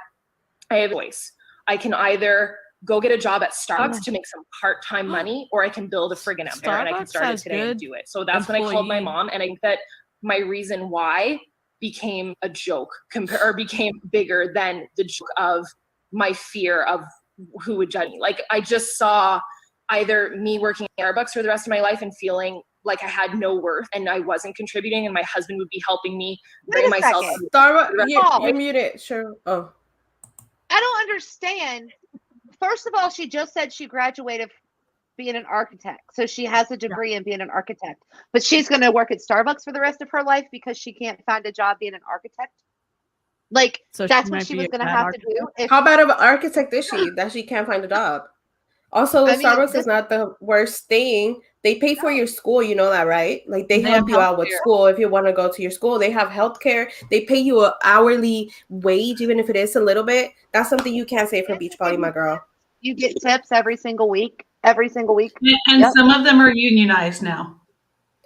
I have a choice. I can either go get a job at Starbucks to make some part-time money, or I can build a friggin' empire, and I can Starbucks start it has today and good do it. So that's when I called my employee. mom, and I think that my reason why became a joke, or became bigger than the joke of my fear of who would judge me. Like, I just saw either me working at Starbucks for the rest of my life and feeling like I had no worth and I wasn't contributing, and my husband would be helping me bring Wait a myself. second. Starbucks, Oh. you're muted. Sure. Oh. I don't understand. First of all, she just said she graduated being an architect. So she has a degree in being an architect. But she's going to work at Starbucks for the rest of her life because she can't find a job being an architect. Like, So that's she what might she be was a going to bad have architect. to do. If, How bad of an architect is she that she can't find a job? Also, I mean, Starbucks this- is not the worst thing. They pay for your school, you know that, right? Like they They help have you out with healthcare. school if you want to go to your school. They have healthcare. They pay you an hourly wage, even if it is a little bit. That's something you can't say for Beachbody, my girl. you get tips every single week. Every single week. And Yep. some of them are unionized now.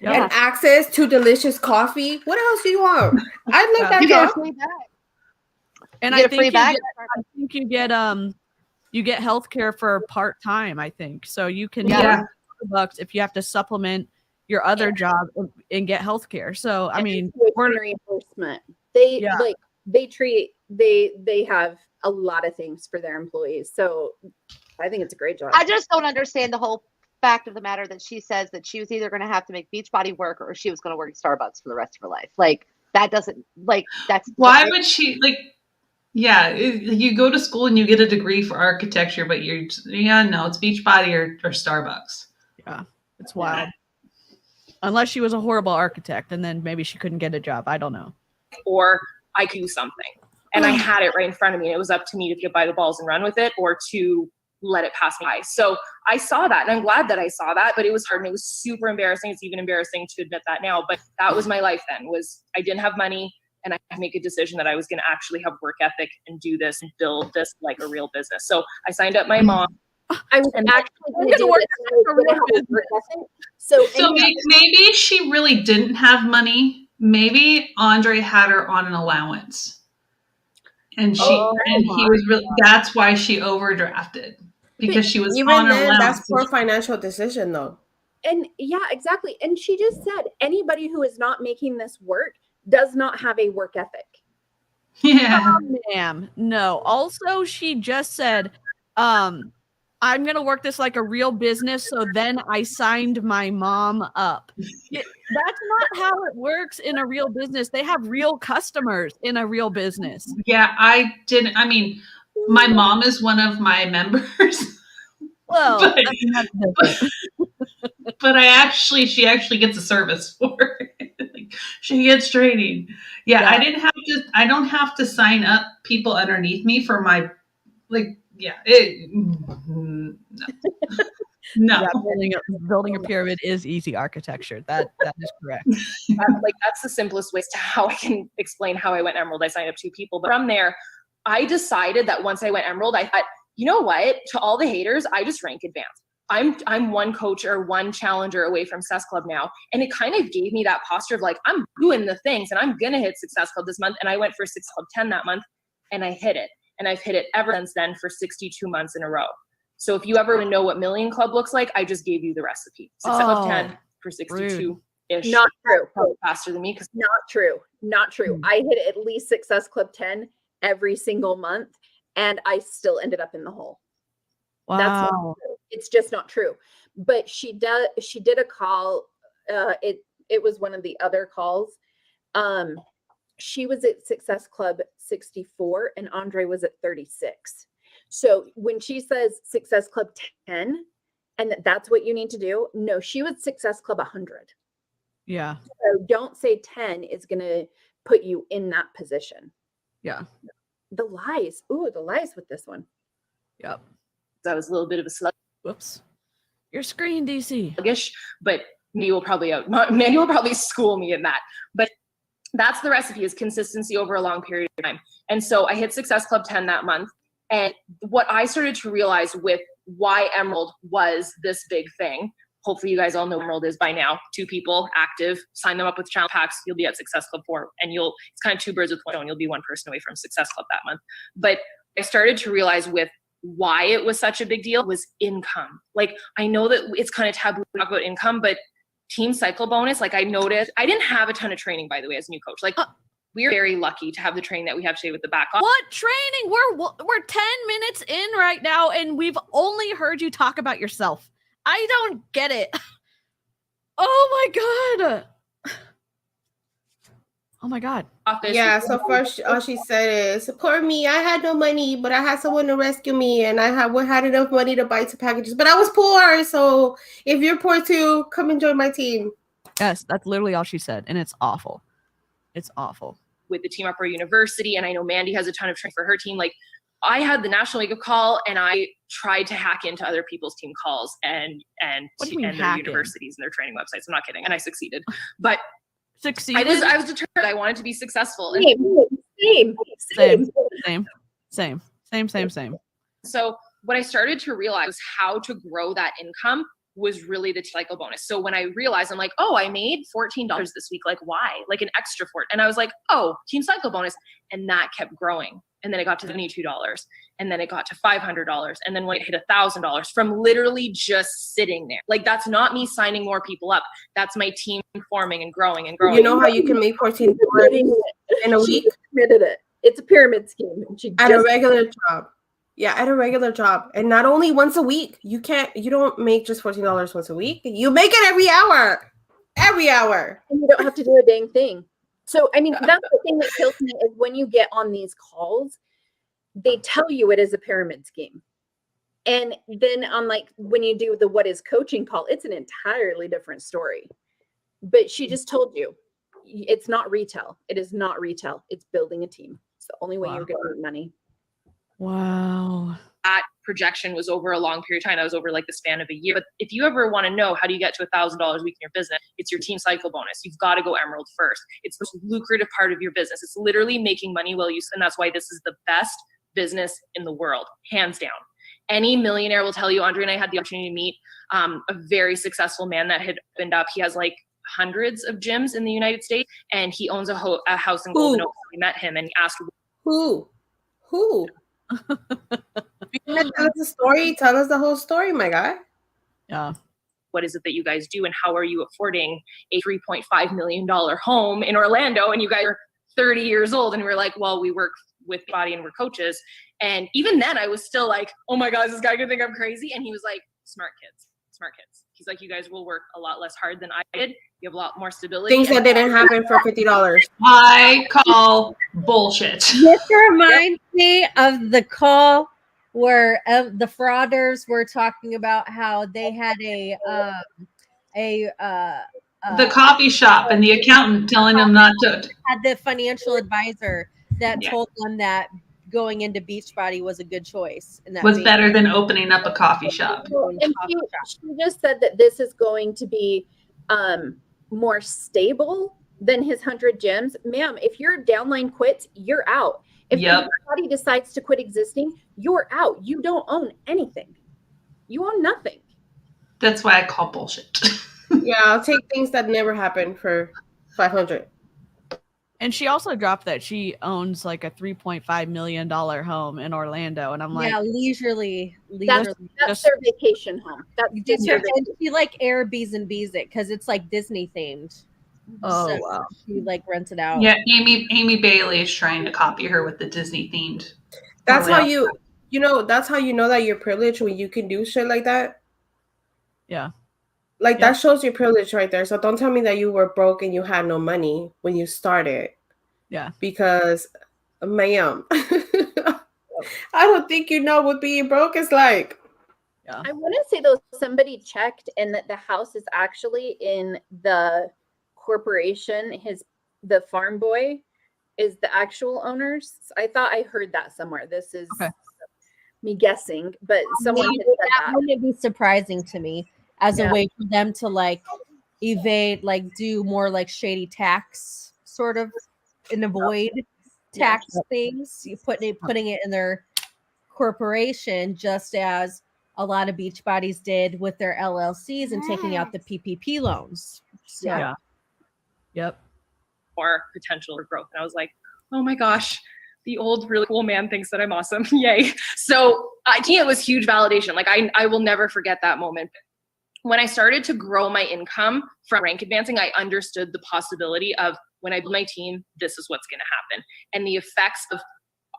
Yep. Yeah. And access to delicious coffee. What else do you want? I love that You get a job. free bag. And You I get a think free you bag. get healthcare for part time. I think so. You can Yeah. get $100 if you have to supplement your other job and get healthcare. So I mean, tuition reimbursement. They Yeah. like they have a lot of things for their employees. So I think it's a great job. I just don't understand the whole fact of the matter that she says that she was either going to have to make Beachbody work or she was going to work at Starbucks for the rest of her life. Like, that doesn't, like, that's. Why would she like? Yeah, you go to school and you get a degree for architecture, but no, it's Beachbody or Starbucks. it's wild. Unless she was a horrible architect, and then maybe she couldn't get a job. I don't know. Or I could do something. And I had it right in front of me. And it was up to me to get by the balls and run with it, or to let it pass me by. So I saw that, and I'm glad that I saw that, but it was hard and it was super embarrassing. It's even embarrassing to admit that now, but that was my life then. Was I didn't have money, and I had to make a decision that I was going to actually have work ethic and do this and build this like a real business. So I signed up my mom. I was And actually going gonna to do work this, and I was for real gonna have a business. work ethic. So So maybe she really didn't have money. Maybe Andre had her on an allowance, and he was really. That's why she overdrafted, because she was Even on an then, allowance. that's poor financial decision, though. And yeah, exactly. And she just said anybody who is not making this work does not have a work ethic. Yeah. Ma'am, no. Also, she just said, I'm going to work this like a real business. So then I signed my mom up. That's not how it works in a real business. They have real customers in a real business. Yeah, I didn't. I mean, my mom is one of my members. Well, But- I mean, that's different. But she actually gets a service for it. Like, she gets training. Yeah, I don't have to sign up people underneath me for my, like, no. Yeah, building a pyramid is easy architecture. That is correct. That's the simplest way to how I can explain how I went Emerald. I signed up 2 people, but from there, I decided that once I went Emerald, I thought, you know what? To all the haters, I just rank advanced. I'm one coach or one challenger away from Success Club now. And it kind of gave me that posture of like, I'm doing the things and I'm going to hit Success Club this month. And I went for Success Club 10 that month and I hit it. And I've hit it ever since then for 62 months in a row. So if you ever want to know what Million Club looks like, I just gave you the recipe. Success Club 10 for 62-ish. Not true. Probably faster than me. Not true. Not true. I hit at least Success Club 10 every single month, and I still ended up in the hole. Wow. That's not true. It's just not true. But she did a call. It was one of the other calls. She was at Success Club 64 and Andre was at 36. So when she says Success Club 10 and that's what you need to do, no, she was Success Club 100. Yeah. So don't say 10 is going to put you in that position. Yeah. The lies. Ooh, the lies with this one. Yep. That was a little bit of a slug. Whoops. Your screen, DeeCee. Sluggish, but Mandy will probably school me in that. But that's the recipe, is consistency over a long period of time. And so I hit Success Club 10 that month. And what I started to realize with why Emerald was this big thing, hopefully you guys all know what Emerald is by now. 2 people active, sign them up with challenge packs, you'll be at Success Club 4. And it's kind of 2 birds with one stone. You'll be one person away from Success Club that month. But I started to realize with why it was such a big deal was income. Like, I know that it's kind of taboo to talk about income, but team cycle bonus, like I noticed, I didn't have a ton of training, by the way, as a new coach. Like, we're very lucky to have the training that we have today with the back office. What training? We're 10 minutes in right now, and we've only heard you talk about yourself. I don't get it. Oh my God. Oh my God. Yeah, so first all she said is, poor me, I had no money, but I had someone to rescue me, and I had enough money to buy 2 packages, but I was poor, so if you're poor too, come and join my team. Yes, that's literally all she said, and it's awful. It's awful. With the team up our university, and I know Mandy has a ton of training for her team. Like, I had the national wake-up call, and I tried to hack into other people's team calls and their universities and their training websites. I'm not kidding, and I succeeded. But succeeded. I was determined. I wanted to be successful. Same. So what I started to realize was how to grow that income was really the cycle bonus. So when I realized, I'm like, oh, I made $14 this week. Like, why? Like an extra $4. And I was like, oh, team cycle bonus. And that kept growing. And then it got to $72. And then it got to $500. And then when it hit $1,000 from literally just sitting there. Like, that's not me signing more people up. That's my team forming and growing and growing. You know how you can make $14 in a week? Admitted it. It's a pyramid scheme. At a regular job. Yeah, at a regular job. And not only once a week. You don't make just $14 once a week. You make it every hour. Every hour. And you don't have to do a dang thing. So, I mean, that's the thing that kills me is when you get on these calls, they tell you it is a pyramid scheme. And then on like when you do the what is coaching call, it's an entirely different story. But she just told you it's not retail. It is not retail. It's building a team. It's the only way you're going to make money. Wow. That projection was over a long period of time. That was over like the span of a year. But if you ever want to know how do you get to $1,000 a week in your business, it's your team cycle bonus. You've got to go Emerald first. It's the most lucrative part of your business. It's literally making money while and that's why this is the best business in the world, hands down. Any millionaire will tell you. Andre and I had the opportunity to meet a very successful man that had opened up. He has like hundreds of gyms in the United States, and he owns a house in Golden Oaks. We met him and he asked, Who? Tell us the story. Tell us the whole story, my guy. Yeah. What is it that you guys do, and how are you affording a $3.5 million home in Orlando? And you guys are 30 years old. And we're like, well, we work with body and we're coaches. And even then I was still like, oh my God, is this guy gonna think I'm crazy? And he was like, smart kids. He's like, you guys will work a lot less hard than I did. You have a lot more stability. Things that didn't happen for $50. I call bullshit. This reminds me of the call where the frauders were talking about how they had the coffee shop and the accountant telling them not to. Had the financial advisor that told them that going into Beachbody was a good choice. And that was better than opening up a coffee shop. And she just said that this is going to be more stable than his 100 gyms. Ma'am, if your downline quits, you're out. If somebody decides to quit existing, you're out. You don't own anything. You own nothing. That's why I call bullshit. Yeah, I'll take things that never happened for 500. And she also dropped that she owns like a $3.5 million home in Orlando, and I'm like, Yeah, leisurely. That's just- their vacation home. That's just their And she like Airbnbs it because it's like Disney themed. oh So wow. she like rents it out. Yeah, Amy Bailey is trying to copy her with the Disney themed. That's how Orlando. that's how you know that you're privileged, when you can do shit like that. Yeah. Like, Yep. that shows your privilege right there. So don't tell me that you were broke and you had no money when you started. Yeah. Because, ma'am, I don't think you know what being broke is like. Yeah. I want to say though, somebody checked and that the house is actually in the corporation. The farm boy is the actual owners. I thought I heard that somewhere. This is Okay. me guessing, but someone had said that. Wouldn't it be surprising to me as Yeah. a way for them to like evade, like do more like shady tax sort of and avoid tax things? You putting it in their corporation, just as a lot of beach bodies did with their LLCs and taking out the PPP loans. So Yeah. Yep. More potential for growth. And I was like, oh my gosh, the old really cool man thinks that I'm awesome. Yay. So I think it was huge validation. Like I will never forget that moment. When I started to grow my income from rank advancing, I understood the possibility of, when I build my team, this is what's going to happen. And the effects of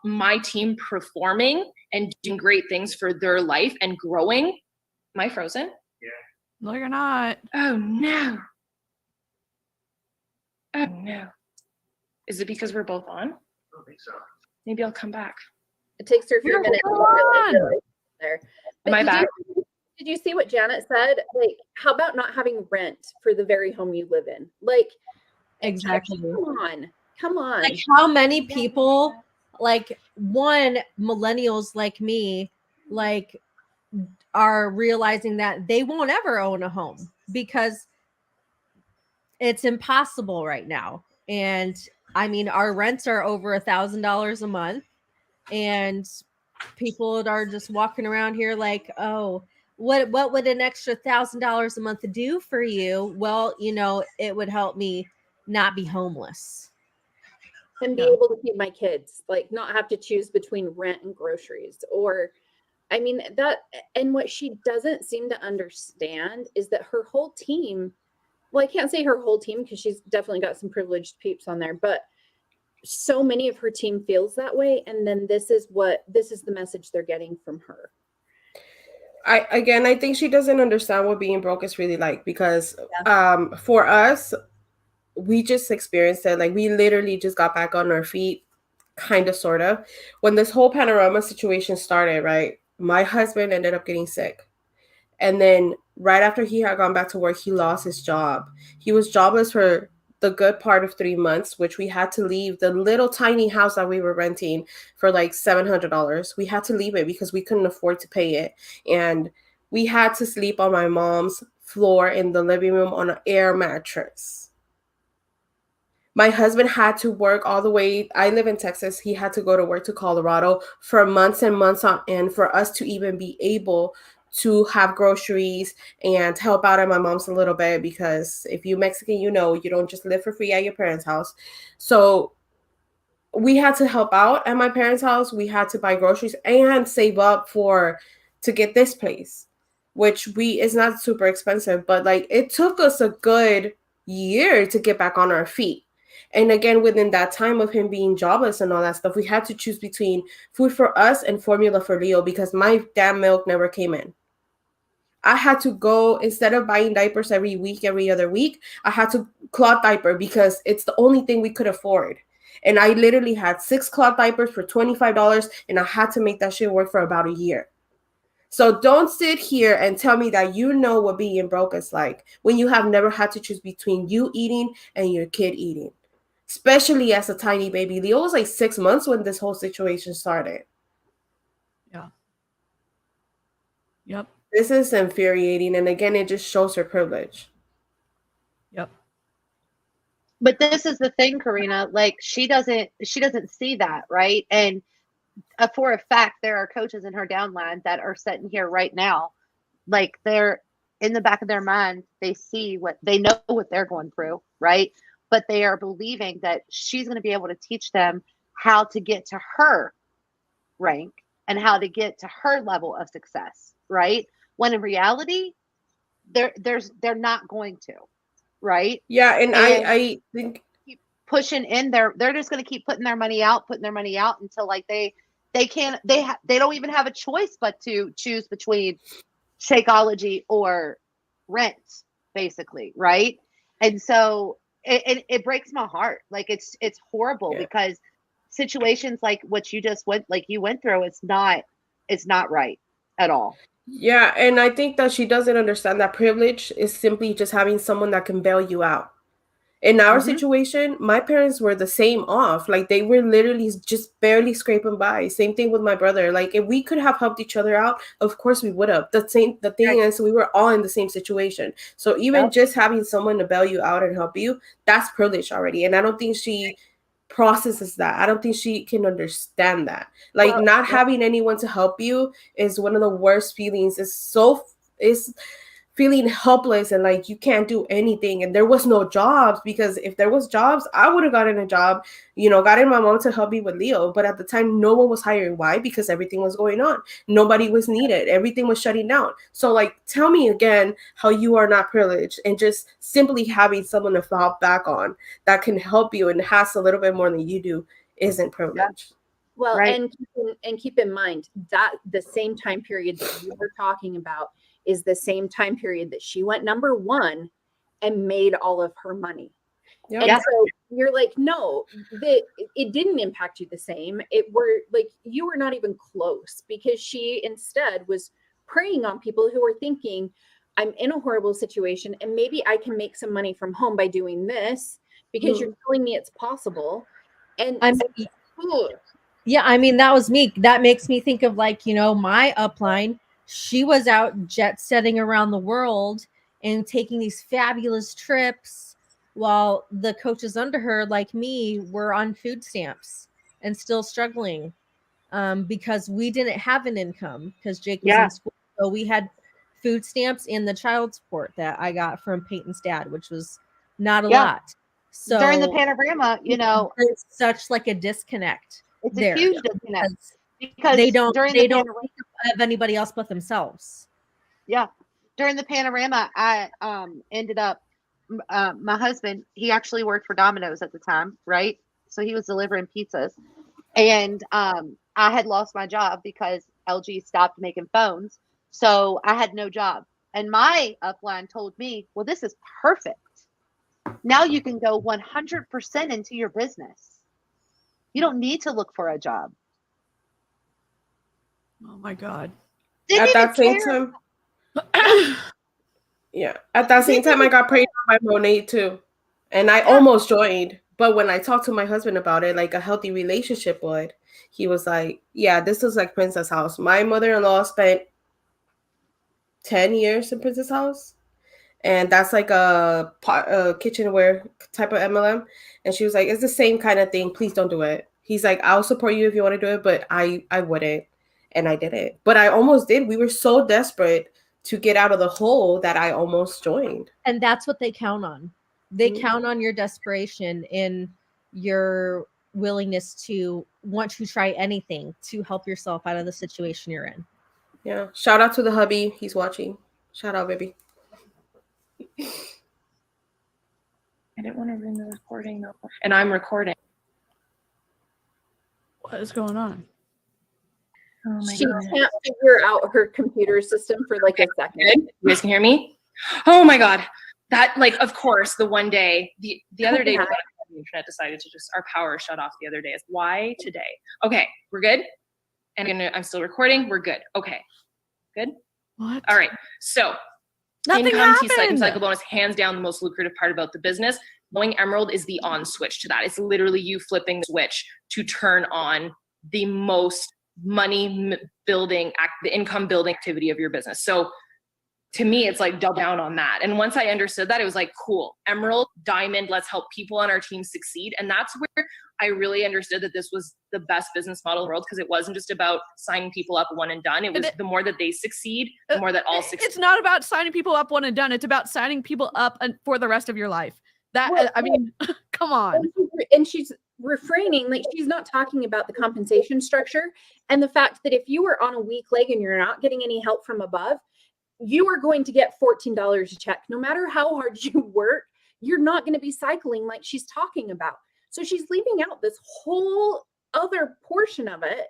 my team performing and doing great things for their life and growing. Am I frozen? No, you're not. Oh no. Oh no. Is it because we're both on? I don't think so. Maybe I'll come back. It takes her a few minutes to realize there. Am I back? Did you see what Janet said? Like, how about not having rent for the very home you live in? Like, exactly. Come on. Like, how many people, like, millennials like me, like, are realizing that they won't ever own a home because it's impossible right now. And I mean, our rents are over $1,000 a month, and people are just walking around here like, oh, what would an extra $1,000 a month do for you? Well, it would help me not be homeless and be able to feed my kids, like not have to choose between rent and groceries. Or, I mean, that, and what she doesn't seem to understand is that her whole team, well, I can't say her whole team because she's definitely got some privileged peeps on there, but so many of her team feels that way. And then this is the message they're getting from her. I think she doesn't understand what being broke is really like, because for us, we just experienced it. Like, we literally just got back on our feet, kind of, sort of. When this whole panorama situation started, right, my husband ended up getting sick. And then right after he had gone back to work, he lost his job. He was jobless for the good part of 3 months, which we had to leave the little tiny house that we were renting for like $700. We had to leave it because we couldn't afford to pay it. And we had to sleep on my mom's floor in the living room on an air mattress. My husband had to work all the way. I live in Texas. He had to go to work to Colorado for months and months on end for us to even be able to have groceries and help out at my mom's a little bit, because if you're Mexican, you don't just live for free at your parents' house. So we had to help out at my parents' house. We had to buy groceries and save up to get this place, which is not super expensive, but like it took us a good year to get back on our feet. And again, within that time of him being jobless and all that stuff, we had to choose between food for us and formula for Leo, because my damn milk never came in. I had to go, instead of buying diapers every other week, I had to cloth diaper because it's the only thing we could afford. And I literally had 6 cloth diapers for $25, and I had to make that shit work for about a year. So don't sit here and tell me that you know what being broke is like when you have never had to choose between you eating and your kid eating, especially as a tiny baby. Leo was like 6 months when this whole situation started. Yeah. Yep. This is infuriating. And again, it just shows her privilege. Yep. But this is the thing, Karina, like she doesn't see that, right? And for a fact, there are coaches in her downline that are sitting here right now. Like they're in the back of their mind, they know what they're going through, right? But they are believing that she's going to be able to teach them how to get to her rank and how to get to her level of success, right? When in reality, they're not going to, right? Yeah, and I think keep pushing in there. They're just going to keep putting their money out until like they don't even have a choice but to choose between Shakeology or rent, basically, right? And so it breaks my heart. Like it's horrible because situations like what you just went through, it's not right at all. Yeah, and I think that she doesn't understand that privilege is simply just having someone that can bail you out. In our situation, my parents were the same off. Like they were literally just barely scraping by. Same thing with my brother. Like if we could have helped each other out, of course we would have. The thing is we were all in the same situation. So even just having someone to bail you out and help you, that's privilege already. And I don't think she processes that. I don't think she can understand that. Like not having anyone to help you is one of the worst feelings. It's feeling helpless and like you can't do anything. And there was no jobs, because if there was jobs, I would have gotten a job, gotten my mom to help me with Leo. But at the time, no one was hiring. Why? Because everything was going on. Nobody was needed. Everything was shutting down. So like, tell me again how you are not privileged, and just simply having someone to fall back on that can help you and has a little bit more than you do isn't privilege. Well, and keep in mind that the same time period that you were talking about is the same time period that she went number one and made all of her money. Yep. And so you're like, no, it didn't impact you the same. You were not even close, because she instead was preying on people who were thinking, I'm in a horrible situation and maybe I can make some money from home by doing this, because you're telling me it's possible. And yeah, I mean, that was me. That makes me think of like, my upline. She was out jet setting around the world and taking these fabulous trips, while the coaches under her, like me, were on food stamps and still struggling because we didn't have an income, because Jake was in school. So we had food stamps and the child support that I got from Peyton's dad, which was not a lot. So during the panorama, it's such like a disconnect. It's a huge disconnect. Because they don't think of anybody else but themselves. Yeah. During the panorama, I ended up, my husband, he actually worked for Domino's at the time, right? So he was delivering pizzas. And I had lost my job because LG stopped making phones. So I had no job. And my upline told me, well, this is perfect. Now you can go 100% into your business. You don't need to look for a job. Oh my God. At that same time, I got preyed on by Monet too. And I almost joined. But when I talked to my husband about it, like a healthy relationship would, he was like, yeah, this is like Princess House. My mother-in-law spent 10 years in Princess House. And that's like a kitchenware type of MLM. And she was like, it's the same kind of thing. Please don't do it. He's like, I'll support you if you want to do it, but I wouldn't. And I did it. But I almost did. We were so desperate to get out of the hole that I almost joined. And that's what they count on. They count on your desperation and your willingness to want to try anything to help yourself out of the situation you're in. Yeah. Shout out to the hubby. He's watching. Shout out, baby. I didn't want to ruin the recording though. And I'm recording. What is going on? Oh my she God. can't figure out her computer system for like a second. You guys can hear me? Oh my God. That, like, of course, the one day, the other day, the internet decided to just, our power shut off the other day. Why today? Okay, we're good. And I'm still recording. We're good. Okay, good. What? All right. So Nothing income, happened. cycle bonus, hands down the most lucrative part about the business. Knowing Emerald is the on switch to that. It's literally you flipping the switch to turn on the most money building, the income building activity of your business. So to me, it's like double down on that. And once I understood that, it was like, cool, emerald, diamond, let's help people on our team succeed. And that's where I really understood that this was the best business model in the world, because it wasn't just about signing people up one and done. It was the more that they succeed, the more that all succeed. It's not about signing people up one and done. It's about signing people up for the rest of your life. That, Well, I mean, come on. And she's refraining, like she's not talking about the compensation structure and the fact that if you were on a weak leg and you're not getting any help from above, you are going to get $14 a check. No matter how hard you work, you're not going to be cycling like she's talking about. So she's leaving out this whole other portion of it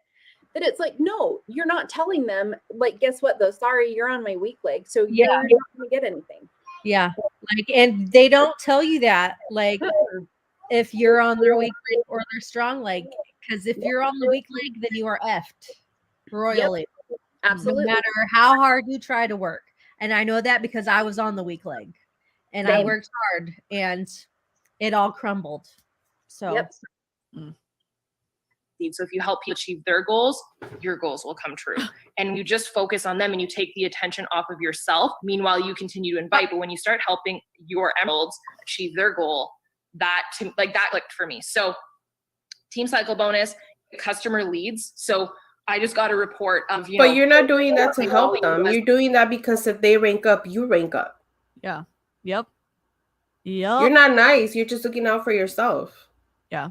that it's like, no, you're not telling them, like, guess what though? Sorry, you're on my weak leg. So you're not going to get anything. Yeah. Like, and they don't tell you that, like, if you're on their weak leg or their strong leg. Because if you're on the weak leg, then you are effed royally. Yep. Absolutely. No matter how hard you try to work. And I know that because I was on the weak leg and I worked hard and it all crumbled. So, So if you help people achieve their goals, your goals will come true. And you just focus on them and you take the attention off of yourself. Meanwhile, you continue to invite. But when you start helping your emeralds achieve their goal, that clicked for me. So team cycle bonus, customer leads. So I just got a report of, but you're not doing that to help them. You're doing that because if they rank up, you rank up. Yeah. Yep. You're not nice. You're just looking out for yourself. Yeah.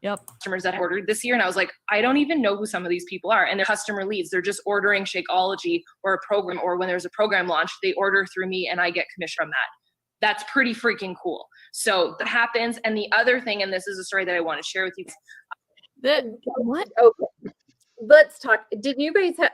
Yep. Customers that ordered this year, and I was like, I don't even know who some of these people are. And they're customer leads. They're just ordering Shakeology or a program, or when there's a program launch, they order through me and I get commission from that. That's pretty freaking cool. So that happens. And the other thing, and this is a story that I want to share with you. What? Okay. Let's talk. Did you guys have,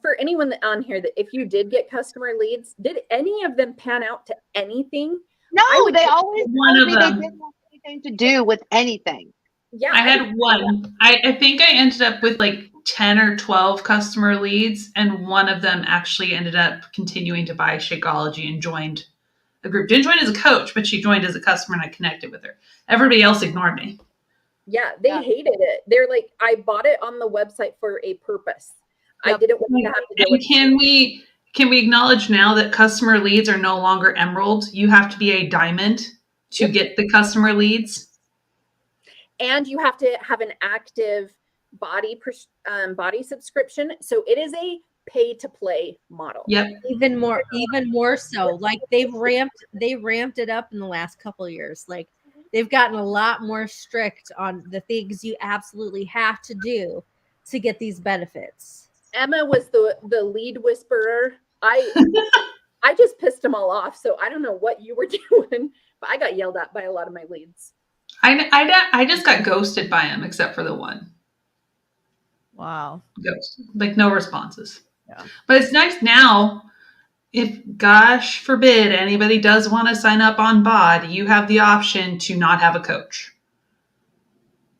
for anyone on here, that if you did get customer leads, did any of them pan out to anything? No, they always one told of me they them. didn't have anything to do with anything. Yeah. I had one. I think I ended up with like 10 or 12 customer leads, and one of them actually ended up continuing to buy Shakeology and joined a group. Didn't join as a coach, but she joined as a customer and I connected with her. Everybody else ignored me. Yeah, they hated it. They're like, I bought it on the website for a purpose. Yep. I didn't want to have to deal And with can we acknowledge now that customer leads are no longer emerald? You have to be a diamond to get the customer leads. And you have to have an active body subscription. So it is a pay to play model. Yep. even more so, like they ramped it up in the last couple of years. Like they've gotten a lot more strict on the things you absolutely have to do to get these benefits. Emma was the lead whisperer. I just pissed them all off. So I don't know what you were doing, but I got yelled at by a lot of my leads. I just got ghosted by him, except for the one. Wow. Ghost. Like no responses. Yeah. But it's nice now. If, gosh forbid, anybody does want to sign up on BOD, you have the option to not have a coach.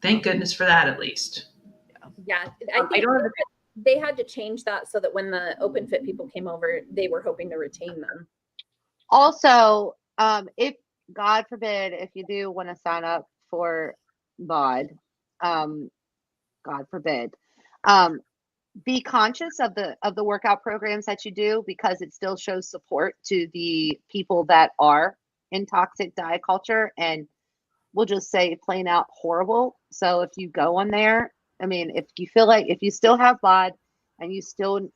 Thank goodness for that, at least. Yeah. I think they had to change that so that when the open fit people came over, they were hoping to retain them. Also, if God forbid, if you do want to sign up for BOD, God forbid, be conscious of the workout programs that you do, because it still shows support to the people that are in toxic diet culture, and we'll just say plain out horrible. So if you go on there, I mean, if you feel like, if you still have BOD and you still,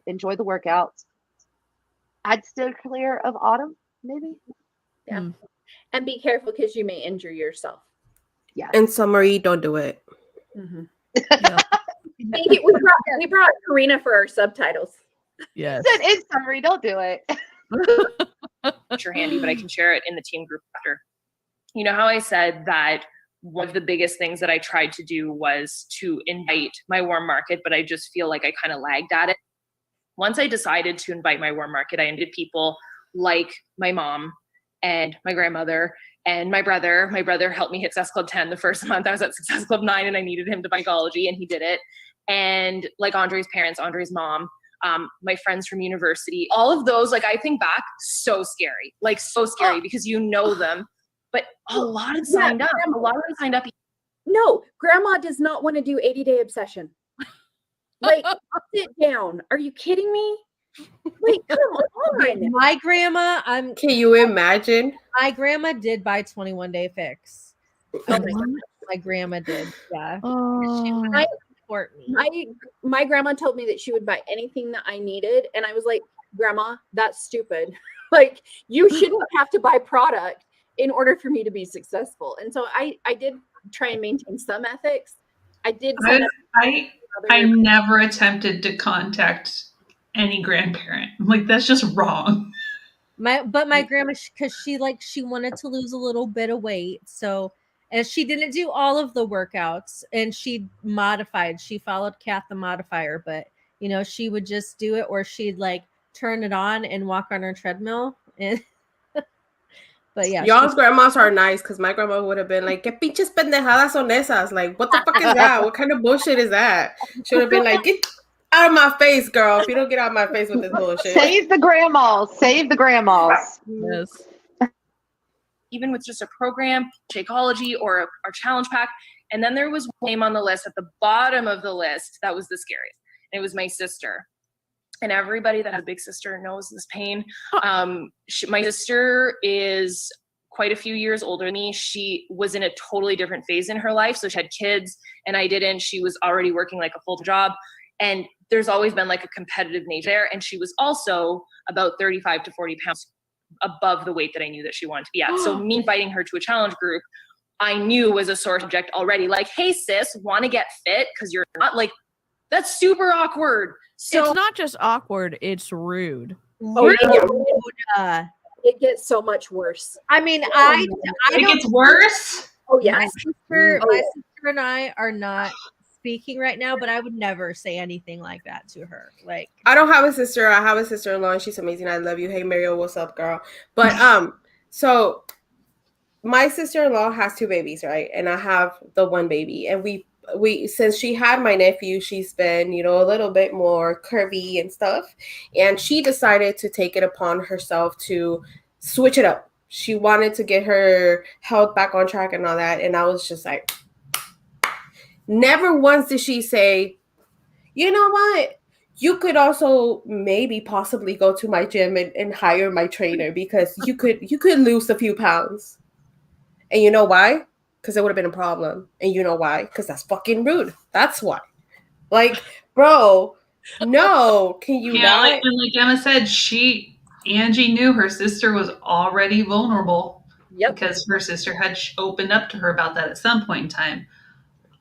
enjoy the workouts, I'd steer clear of autumn, maybe. Yeah. And be careful because you may injure yourself. Yeah. In summary, don't do it. Mm-hmm. Yeah. Thank you. We brought Karina for our subtitles. Yes. In summary, don't do it. Picture handy, but I can share it in the team group after. You know how I said that one of the biggest things that I tried to do was to invite my warm market, but I just feel like I kind of lagged at it. Once I decided to invite my warm market, I invited people like my mom and my grandmother and my brother. My brother helped me hit Success Club 10 the first month. I was at Success Club 9 and I needed him to buy Psychology, and he did it. And like Andre's parents, Andre's mom, my friends from university, all of those, like I think back, so scary, because you know them. But a lot of signed up. A lot of them signed up. No, grandma does not want to do 80-day obsession. Like, sit down. Are you kidding me? Like, come on. My grandma, Can you imagine? my grandma did buy 21-day fix. Oh my God. My grandma did. Yeah. She Oh. would I- support me. My grandma told me that she would buy anything that I needed, and I was like, Grandma, that's stupid. Like, you shouldn't have to buy product in order for me to be successful. And so I did try and maintain some ethics. I did. I never attempted to contact any grandparent. I'm like, that's just wrong. My grandma, because she wanted to lose a little bit of weight, so, and she didn't do all of the workouts, and she modified. She followed Kath the modifier, but you know, she would just do it, or she'd like turn it on and walk on her treadmill. And but yeah, Y'all's grandmas are nice, because my grandma would have been like, "¿Qué pinches pendejadas son esas?" Like, what the fuck is that? What kind of bullshit is that? She would have been like, "Get out of my face, girl. If you don't get out of my face with this bullshit." Save the grandmas. Save the grandmas. Yes. Even with just a program, Shakeology or a challenge pack. And then there was one name on the list at the bottom of the list that was the scariest. And it was my sister. And everybody that has a big sister knows this pain. My sister is quite a few years older than me. She was in a totally different phase in her life. So she had kids and I didn't. She was already working like a full job. And there's always been like a competitive nature there. And she was also about 35 to 40 pounds above the weight that I knew that she wanted to be at. So me inviting her to a challenge group, I knew was a sore subject already. Like, hey sis, want to get fit? Because you're not, like, that's super awkward. So It's not just awkward, it's rude. Oh, Uh, it gets so much worse. I mean, I It don't. gets worse. Oh My yes. sister and I are not speaking right now, but I would never say anything like that to her. Like, I don't have a sister. I have a sister-in-law, and she's amazing. I love you. Hey, Mario, what's up, girl? But so my sister-in-law has 2 babies, right? And I have the 1 baby. And we since she had my nephew, she's been, you know, a little bit more curvy and stuff. And she decided to take it upon herself to switch it up. She wanted to get her health back on track and all that. And I was just like, never once did she say, you know what? You could also maybe possibly go to my gym and hire my trainer, because you could lose a few pounds. And you know why? Because it would have been a problem. And you know why? Because that's fucking rude. That's why. Like, bro, no, can you not? And like Emma said, Angie knew her sister was already vulnerable. Yep. Because her sister had opened up to her about that at some point in time.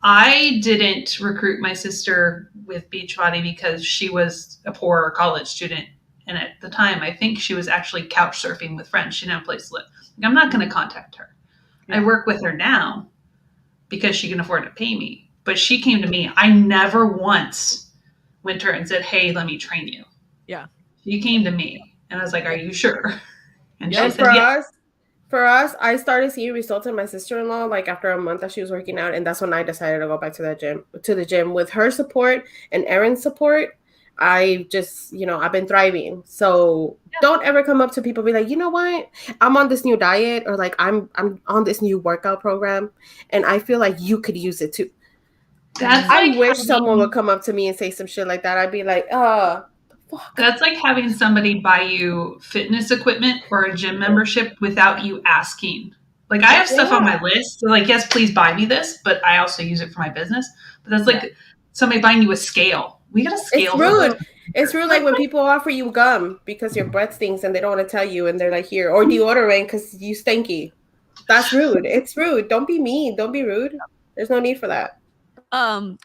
I didn't recruit my sister with Beachbody because she was a poor college student. And at the time, I think she was actually couch surfing with friends. She didn't have a place to live. I'm not going to contact her. I work with her now because she can afford to pay me. But she came to me. I never once went to her and said, hey, let me train you. Yeah. She came to me. And I was like, are you sure? And she And said, yeah. For us, I started seeing results in my sister-in-law like after a month that she was working out, and that's when I decided to go back to the gym with her support and Erin's support. I just, you know, I've been thriving. So don't ever come up to people and be like, you know what? I'm on this new diet, or like I'm on this new workout program, and I feel like you could use it too. I wish someone would come up to me and say some shit like that. I'd be like, that's like having somebody buy you fitness equipment or a gym membership without you asking. Like, I have stuff on my list. So like, yes, please buy me this, but I also use it for my business. But that's like somebody buying you a scale. We got a scale. It's rude. It's rude, like when people offer you gum because your breath stinks and they don't want to tell you, and they're like, here, or deodorant because you stinky. That's rude. It's rude. Don't be mean. Don't be rude. There's no need for that.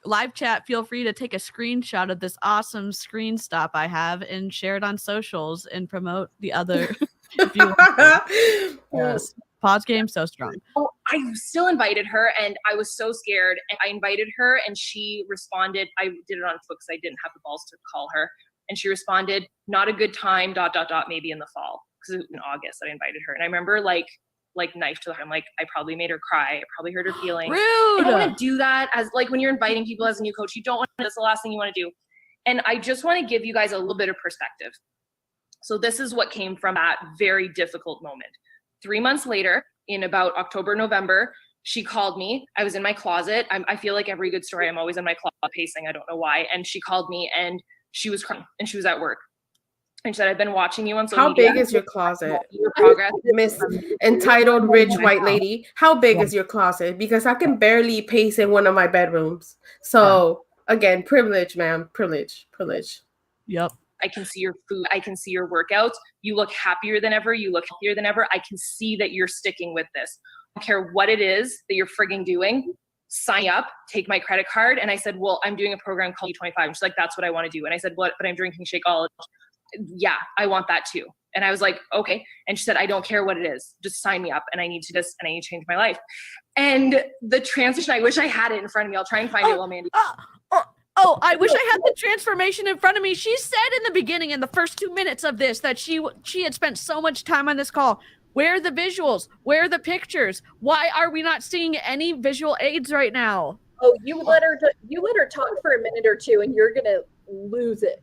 Live chat, feel free to take a screenshot of this awesome screen stop I have and share it on socials and promote the other. If you want. Yes. Pause game so strong. Oh, I still invited her, and I was so scared. And I invited her, and she responded. I did it on foot because I didn't have the balls to call her. And she responded, "Not a good time. ... Maybe in the fall." Because in August I invited her, and I remember like knife to her. I'm like, I probably made her cry. I probably hurt her feelings. Rude. I don't want to do that. As like when you're inviting people as a new coach, you don't want. That's the last thing you want to do. And I just want to give you guys a little bit of perspective. So this is what came from that very difficult moment. 3 months later, in about October, November, she called me. I was in my closet. I feel like every good story, I'm always in my closet pacing. I don't know why. And she called me, and she was crying, and she was at work. And she said, I've been watching you on social How media. big is your closet? Your progress. Miss entitled rich white lady. How big is your closet? Because I can barely pace in one of my bedrooms. So again, privilege, ma'am. Privilege. Yep. I can see your food. I can see your workouts. You look happier than ever. You look healthier than ever. I can see that you're sticking with this. I don't care what it is that you're frigging doing. Sign up, take my credit card. And I said, well, I'm doing a program called E25. And she's like, that's what I want to do. And I said, what? But I'm drinking Shakeology. Yeah, I want that too. And I was like, okay. And she said, I don't care what it is. Just sign me up. And I need to change my life. And the transition, I wish I had it in front of me. I'll try and find it while Mandy. I wish I had the transformation in front of me. She said in the beginning, in the first 2 minutes of this, that she had spent so much time on this call. Where are the visuals? Where are the pictures? Why are we not seeing any visual aids right now? Oh, you let her talk for a minute or two, and you're gonna lose it.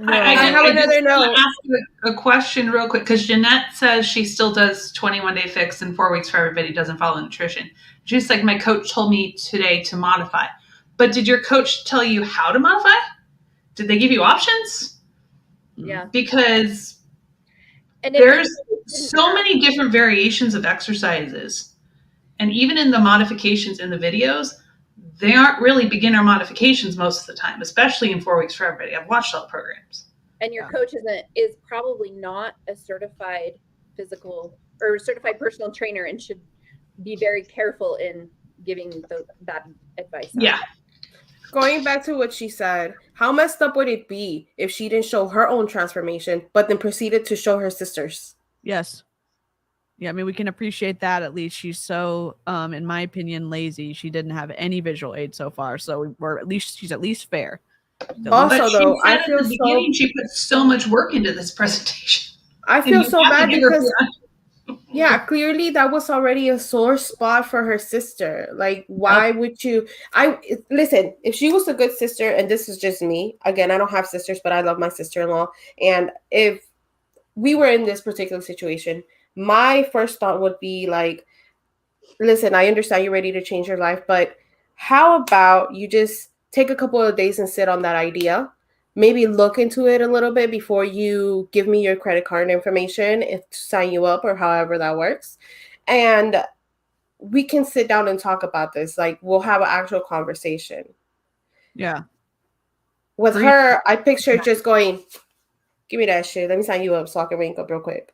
I have another note. Ask you a question real quick, because Jeanette says she still does 21-day fix and 4 weeks for everybody, doesn't follow nutrition. She's like, my coach told me today to modify. But did your coach tell you how to modify? Did they give you options? Yeah. Because there's so many different variations of exercises. And even in the modifications in the videos, they aren't really beginner modifications most of the time, especially in 4 weeks for everybody. I've watched all the programs. And your coach is probably not a certified physical or certified personal trainer, and should be very careful in giving that advice. Yeah. Going back to what she said, how messed up would it be if she didn't show her own transformation, but then proceeded to show her sisters? Yes. Yeah, I mean, we can appreciate that. At least she's so, in my opinion, lazy. She didn't have any visual aid so far, so she's at least fair. Also, though, I feel she put so much work into this presentation. I feel so bad because, yeah, clearly that was already a sore spot for her sister. Like, why would you? Listen, if she was a good sister, and this is just me, again, I don't have sisters, but I love my sister-in-law. And if we were in this particular situation, my first thought would be like, listen, I understand you're ready to change your life, but how about you just take a couple of days and sit on that idea? Maybe look into it a little bit before you give me your credit card information to sign you up, or however that works. And we can sit down and talk about this. Like, we'll have an actual conversation. Yeah. With her, I picture just going, give me that shit. Let me sign you up so I can rank up real quick.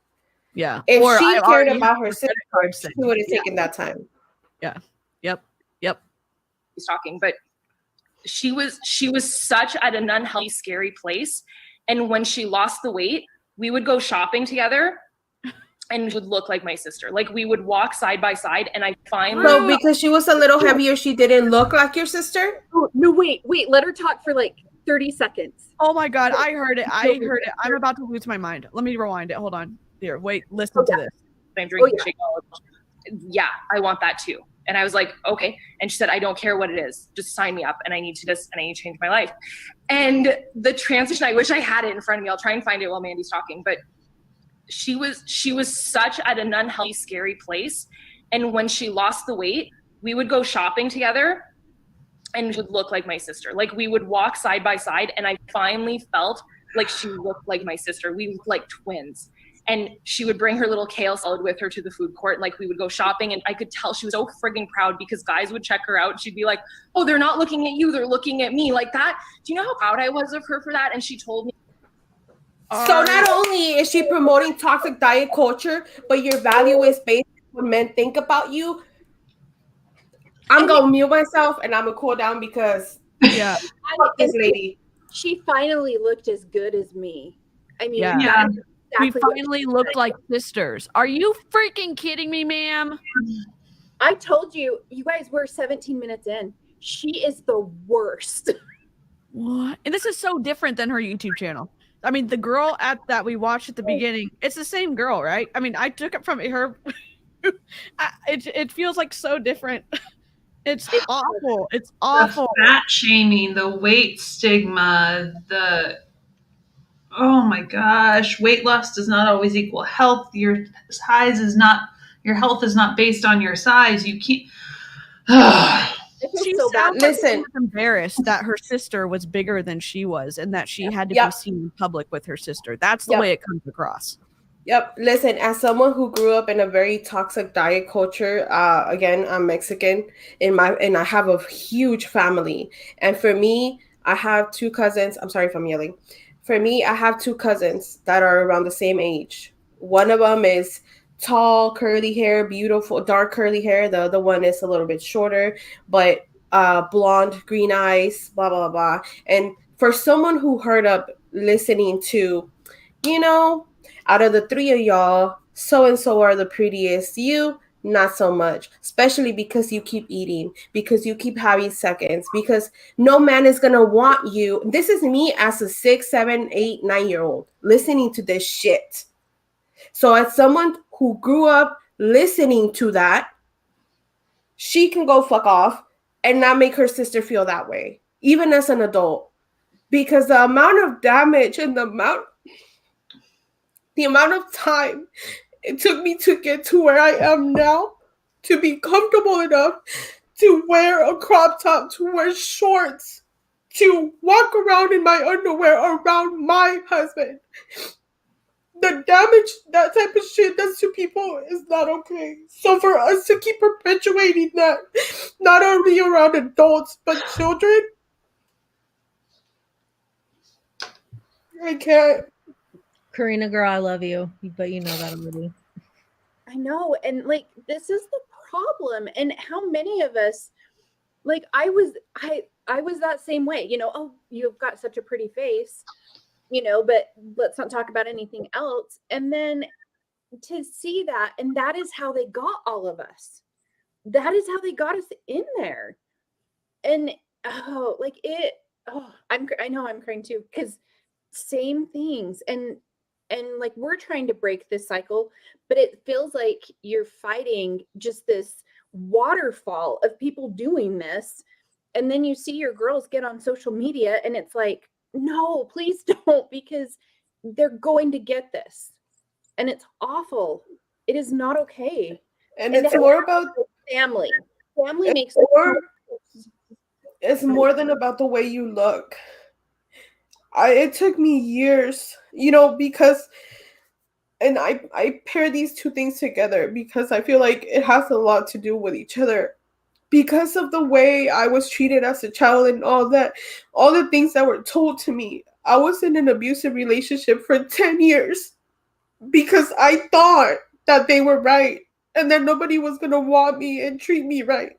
Yeah. If she cared about her sister, she would have taken that time. Yeah. Yep. He's talking, but she was such at an unhealthy, scary place. And when she lost the weight, we would go shopping together and would look like my sister. Like, we would walk side by side, and I finally... So because she was a little heavier, she didn't look like your sister? Oh, no, wait. Let her talk for like 30 seconds. Oh my God, I heard it. I'm about to lose my mind. Let me rewind it. Hold on. Here, wait, listen to this. I'm drinking Shakeology. Yeah, I want that too. And I was like, okay. And she said, I don't care what it is. Just sign me up, and I need to change my life. And the transition, I wish I had it in front of me. I'll try and find it while Mandy's talking. But she was such at an unhealthy, scary place. And when she lost the weight, we would go shopping together and would look like my sister. Like, we would walk side by side, and I finally felt like she looked like my sister. We looked like twins. And she would bring her little kale salad with her to the food court. And like, we would go shopping, and I could tell she was so frigging proud because guys would check her out. She'd be like, oh, they're not looking at you, they're looking at me, like that. Do you know how proud I was of her for that? And she told me. So not only is she promoting toxic diet culture, but your value is based on what men think about you. I'm going to mute myself, and I'm going to cool down because fuck this lady. She finally looked as good as me. I mean, we finally looked like sisters. Are you freaking kidding me, ma'am? I told you, you guys were 17 minutes in. She is the worst. What? And this is so different than her YouTube channel. I mean, the girl that we watched at the beginning, it's the same girl, right? I mean, I took it from her. It feels like so different. It's awful. It's awful. The fat shaming, the weight stigma, oh my gosh, weight loss does not always equal health. Your health is not based on your size. You can't. She so bad. sounds like she Listen. was embarrassed that her sister was bigger than she was and that she had to be Yep. seen in public with her sister. That's the Yep. way it comes across. Yep. Listen, as someone who grew up in a very toxic diet culture, again, I'm Mexican and I have a huge family. And for me, I have two cousins. I'm sorry if I'm yelling. For me, I have two cousins that are around the same age. One of them is tall, curly hair, beautiful, dark curly hair. The other one is a little bit shorter, but blonde, green eyes, blah, blah, blah. And for someone who heard up listening to, out of the three of y'all, so-and-so are the prettiest. You, not so much, especially because you keep eating, because you keep having seconds, because no man is going to want you. This is me as a 6, 7, 8, 9-year-old listening to this shit. So as someone who grew up listening to that, she can go fuck off and not make her sister feel that way, even as an adult. Because the amount of damage and the amount of time it took me to get to where I am now, to be comfortable enough to wear a crop top, to wear shorts, to walk around in my underwear around my husband. The damage that type of shit does to people is not okay. So for us to keep perpetuating that, not only around adults, but children, I can't. Karina, girl, I love you, but you know that already. I know. And like, this is the problem. And how many of us, like I was that same way, oh, you've got such a pretty face, but let's not talk about anything else. And then to see that, and that is how they got all of us. That is how they got us in there. And I know I'm crying too, because same things. And like, we're trying to break this cycle, but it feels like you're fighting just this waterfall of people doing this. And then you see your girls get on social media and it's like, no, please don't, because they're going to get this. And it's awful. It is not okay. And it's more about family. Family makes it's more than about the way you look. It took me years, because, and I pair these two things together because I feel like it has a lot to do with each other. Because of the way I was treated as a child and all that, all the things that were told to me. I was in an abusive relationship for 10 years because I thought that they were right and that nobody was going to want me and treat me right.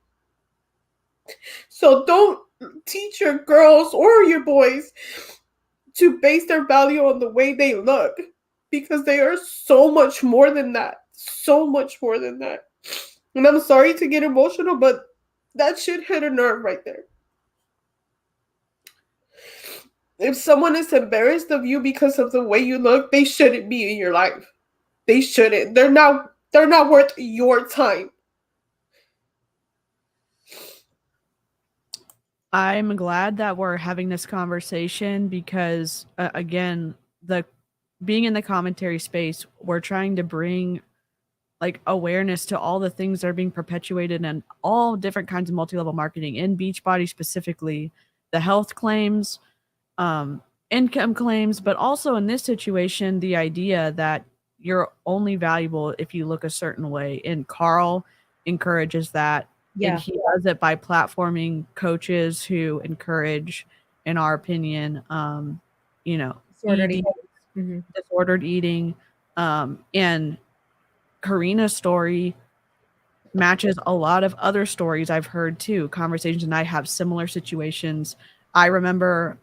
So don't teach your girls or your boys to base their value on the way they look, because they are so much more than that. So much more than that. And I'm sorry to get emotional, but that shit hit a nerve right there. If someone is embarrassed of you because of the way you look, they shouldn't be in your life. They shouldn't. They're not worth your time. I'm glad that we're having this conversation because, again, being in the commentary space, we're trying to bring like awareness to all the things that are being perpetuated and all different kinds of multi-level marketing in Beachbody, specifically the health claims, income claims, but also in this situation, the idea that you're only valuable if you look a certain way. And Carl encourages that. Yeah. And he does it by platforming coaches who encourage, in our opinion, disordered eating. And Karina's story matches a lot of other stories I've heard too. Conversations, and I have similar situations. I remember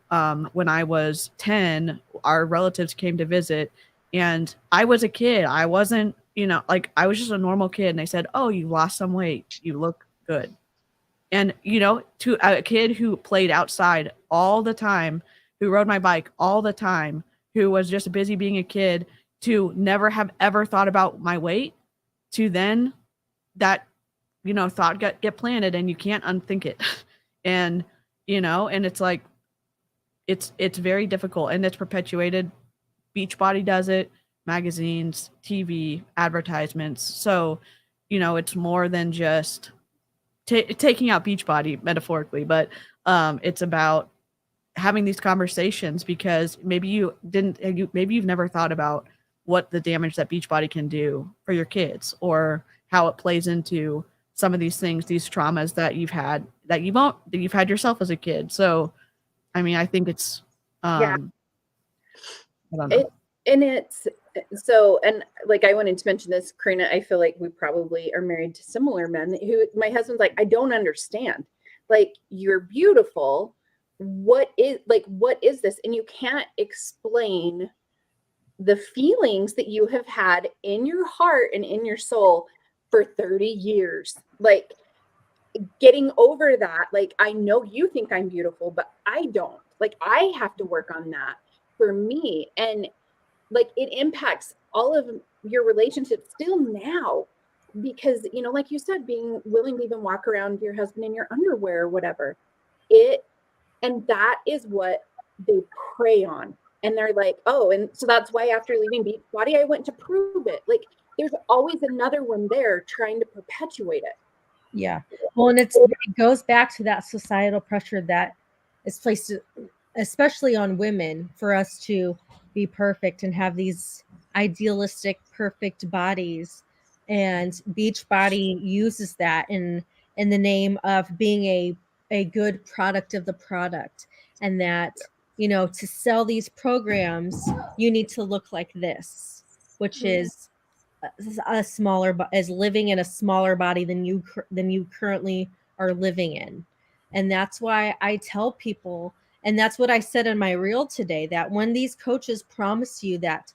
when I was 10, our relatives came to visit, and I was a kid. I wasn't, I was just a normal kid. And they said, "Oh, you lost some weight. You look good." And, to a kid who played outside all the time, who rode my bike all the time, who was just busy being a kid, to never have ever thought about my weight, to then that, thought get planted and you can't unthink it. And, and it's like, it's very difficult and it's perpetuated. Beachbody does it, magazines, TV, advertisements. So, it's more than just taking out Beachbody metaphorically, but it's about having these conversations, because maybe you've never thought about what the damage that Beachbody can do for your kids, or how it plays into some of these things, these traumas that you've had yourself as a kid. So, I mean, I think it's, I don't know. And like, I wanted to mention this, Karina, I feel like we probably are married to similar men who, my husband's like, I don't understand. Like, you're beautiful. What is this? And you can't explain the feelings that you have had in your heart and in your soul for 30 years. Like, getting over that. Like, I know you think I'm beautiful, but I don't. Like, I have to work on that for me. And like, it impacts all of your relationships still now, because, you know, like you said, being willing to even walk around your husband in your underwear or whatever, and that is what they prey on. And they're like, oh, and so that's why after leaving Beachbody, I went to prove it. Like, there's always another one there trying to perpetuate it. Yeah. Well, and it goes back to that societal pressure that is placed, especially on women, for us to be perfect and have these idealistic, perfect bodies. And Beachbody uses that in the name of being a good product of the product. And that, you know, to sell these programs, you need to look like this, which is a smaller, as living in a smaller body than you currently are living in. And that's why I tell people, and that's what I said in my reel today, that when these coaches promise you that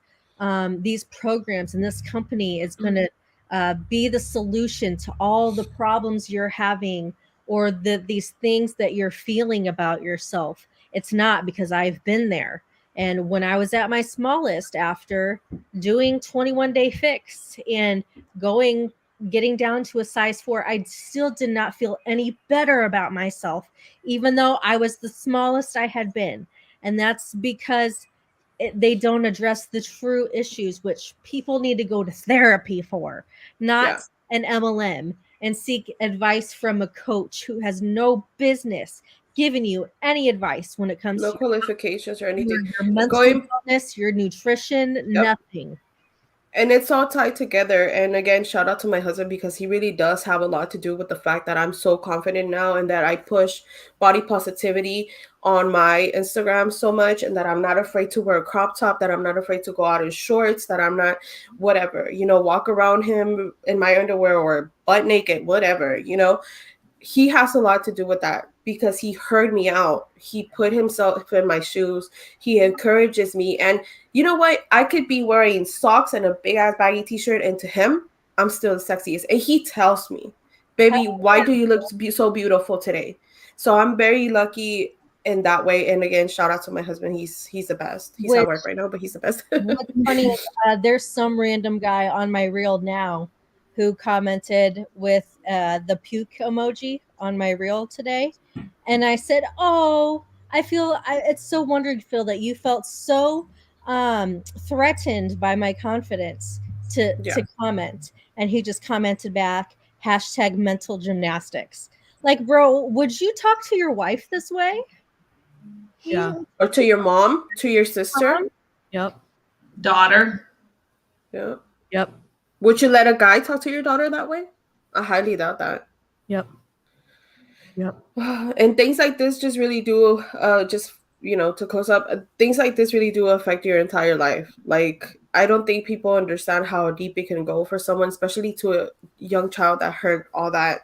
these programs and this company is going to be the solution to all the problems you're having, or these things that you're feeling about yourself, it's not, because I've been there. And when I was at my smallest, after doing 21-day fix and getting down to a size 4, I still did not feel any better about myself, even though I was the smallest I had been. And that's because they don't address the true issues, which people need to go to therapy for, not an MLM, and seek advice from a coach who has no business giving you any advice when it comes to qualifications or anything. Your mental wellness, your nutrition, nothing. And it's all tied together. And again, shout out to my husband, because he really does have a lot to do with the fact that I'm so confident now, and that I push body positivity on my Instagram so much, and that I'm not afraid to wear a crop top, that I'm not afraid to go out in shorts, that I'm not whatever, you know, walk around him in my underwear or butt naked, whatever, you know. He has a lot to do with that, because he heard me out. He put himself in my shoes. He encourages me. And you know what? I could be wearing socks and a big ass baggy t-shirt, and to him, I'm still the sexiest. And he tells me, baby, why do you look so beautiful today? So I'm very lucky in that way. And again, shout out to my husband. He's the best. He's at work right now, but he's the best. What's funny is there's some random guy on my reel now who commented with the puke emoji on my reel today. And I said, oh, it's so wonderful that you felt so threatened by my confidence to comment. And he just commented back, #mental gymnastics. Like, bro, would you talk to your wife this way? Yeah. Or to your mom, to your sister? Yep. Daughter. Yep. Would you let a guy talk to your daughter that way? I highly doubt that. Yep. And things like this just really do, just, you know, to close up, things like this really do affect your entire life. Like, I don't think people understand how deep it can go for someone, especially to a young child that heard all that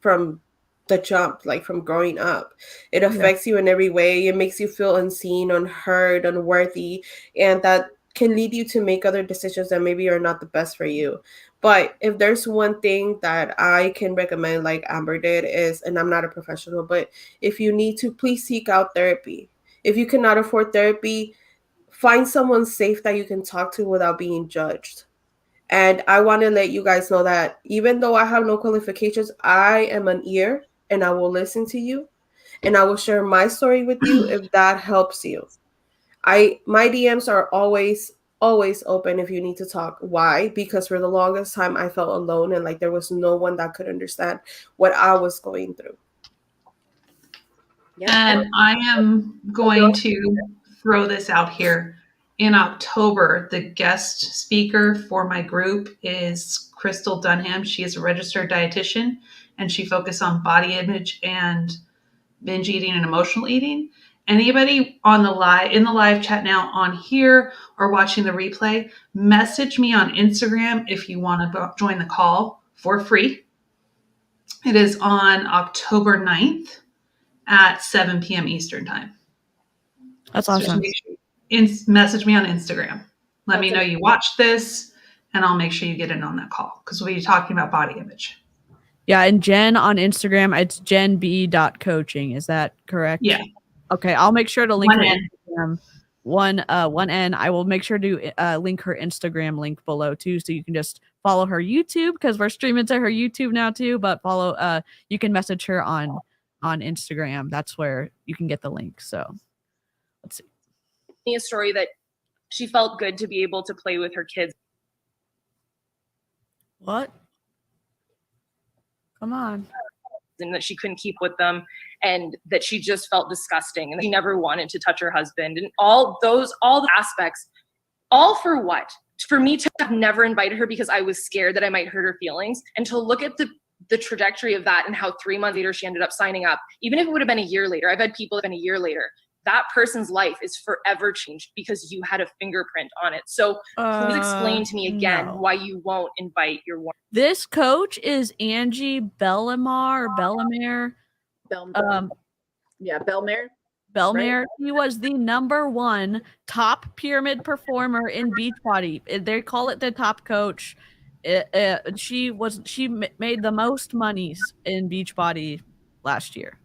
from the jump, like from growing up. It affects you in every way. It makes you feel unseen, unheard, unworthy, and that can lead you to make other decisions that maybe are not the best for you. But if there's one thing that I can recommend, like Amber did, is, and I'm not a professional, but if you need to, please seek out therapy. If you cannot afford therapy, find someone safe that you can talk to without being judged. And I want to let you guys know that even though I have no qualifications, I am an ear, and I will listen to you, and I will share my story with you if that helps you. My DMs are always always open if you need to talk. Why? Because for the longest time I felt alone and like there was no one that could understand what I was going through. And I am going to throw this out here. In October, the guest speaker for my group is Crystal Dunham. She is a registered dietitian, and she focuses on body image and binge eating and emotional eating. Anybody on in the live chat now on here or watching the replay, message me on Instagram if you want to join the call for free. It is on October 9th at 7 p.m. Eastern time. That's awesome. So message me on Instagram. Let me know you watched this, and I'll make sure you get in on that call because we'll be talking about body image. Yeah, and Jen on Instagram, it's jenb.coaching. Is that correct? Yeah. Okay, I'll make sure to link One her N. Instagram. One N. I will make sure to link her Instagram link below too, so you can just follow her YouTube because we're streaming to her YouTube now too. But follow. You can message her on Instagram. That's where you can get the link. So let's see. A story that she felt good to be able to play with her kids. What? Come on. And that she couldn't keep with them, and that she just felt disgusting, and she never wanted to touch her husband, and all the aspects, all for what? For me to have never invited her because I was scared that I might hurt her feelings, and to look at the trajectory of that and how 3 months later she ended up signing up. Even if it would have been a year later, I've had people that have been a year later, that person's life is forever changed because you had a fingerprint on it. So please explain to me again why you won't invite your one. This coach is Angie Bellemare or Bellemare. Bellemare. Bellemare. He was the #1 top pyramid performer in Beachbody. They call it the top coach. She made the most monies in Beachbody last year.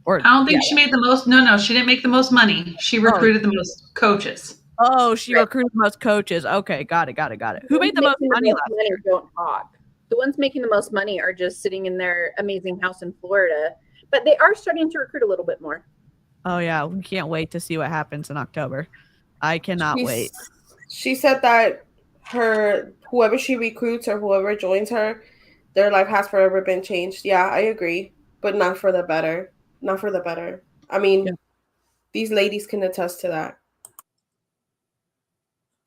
Or, I don't think she made the most. No, she didn't make the most money. She recruited the most coaches. Oh, she recruited the most coaches. Okay, got it. Who made the most money last year? Don't talk. The ones making the most money are just sitting in their amazing house in Florida, but they are starting to recruit a little bit more. Oh yeah, we can't wait to see what happens in October. I cannot wait. She said that whoever she recruits or whoever joins her, their life has forever been changed. Yeah, I agree, but not for the better. Not for the better. I mean, these ladies can attest to that.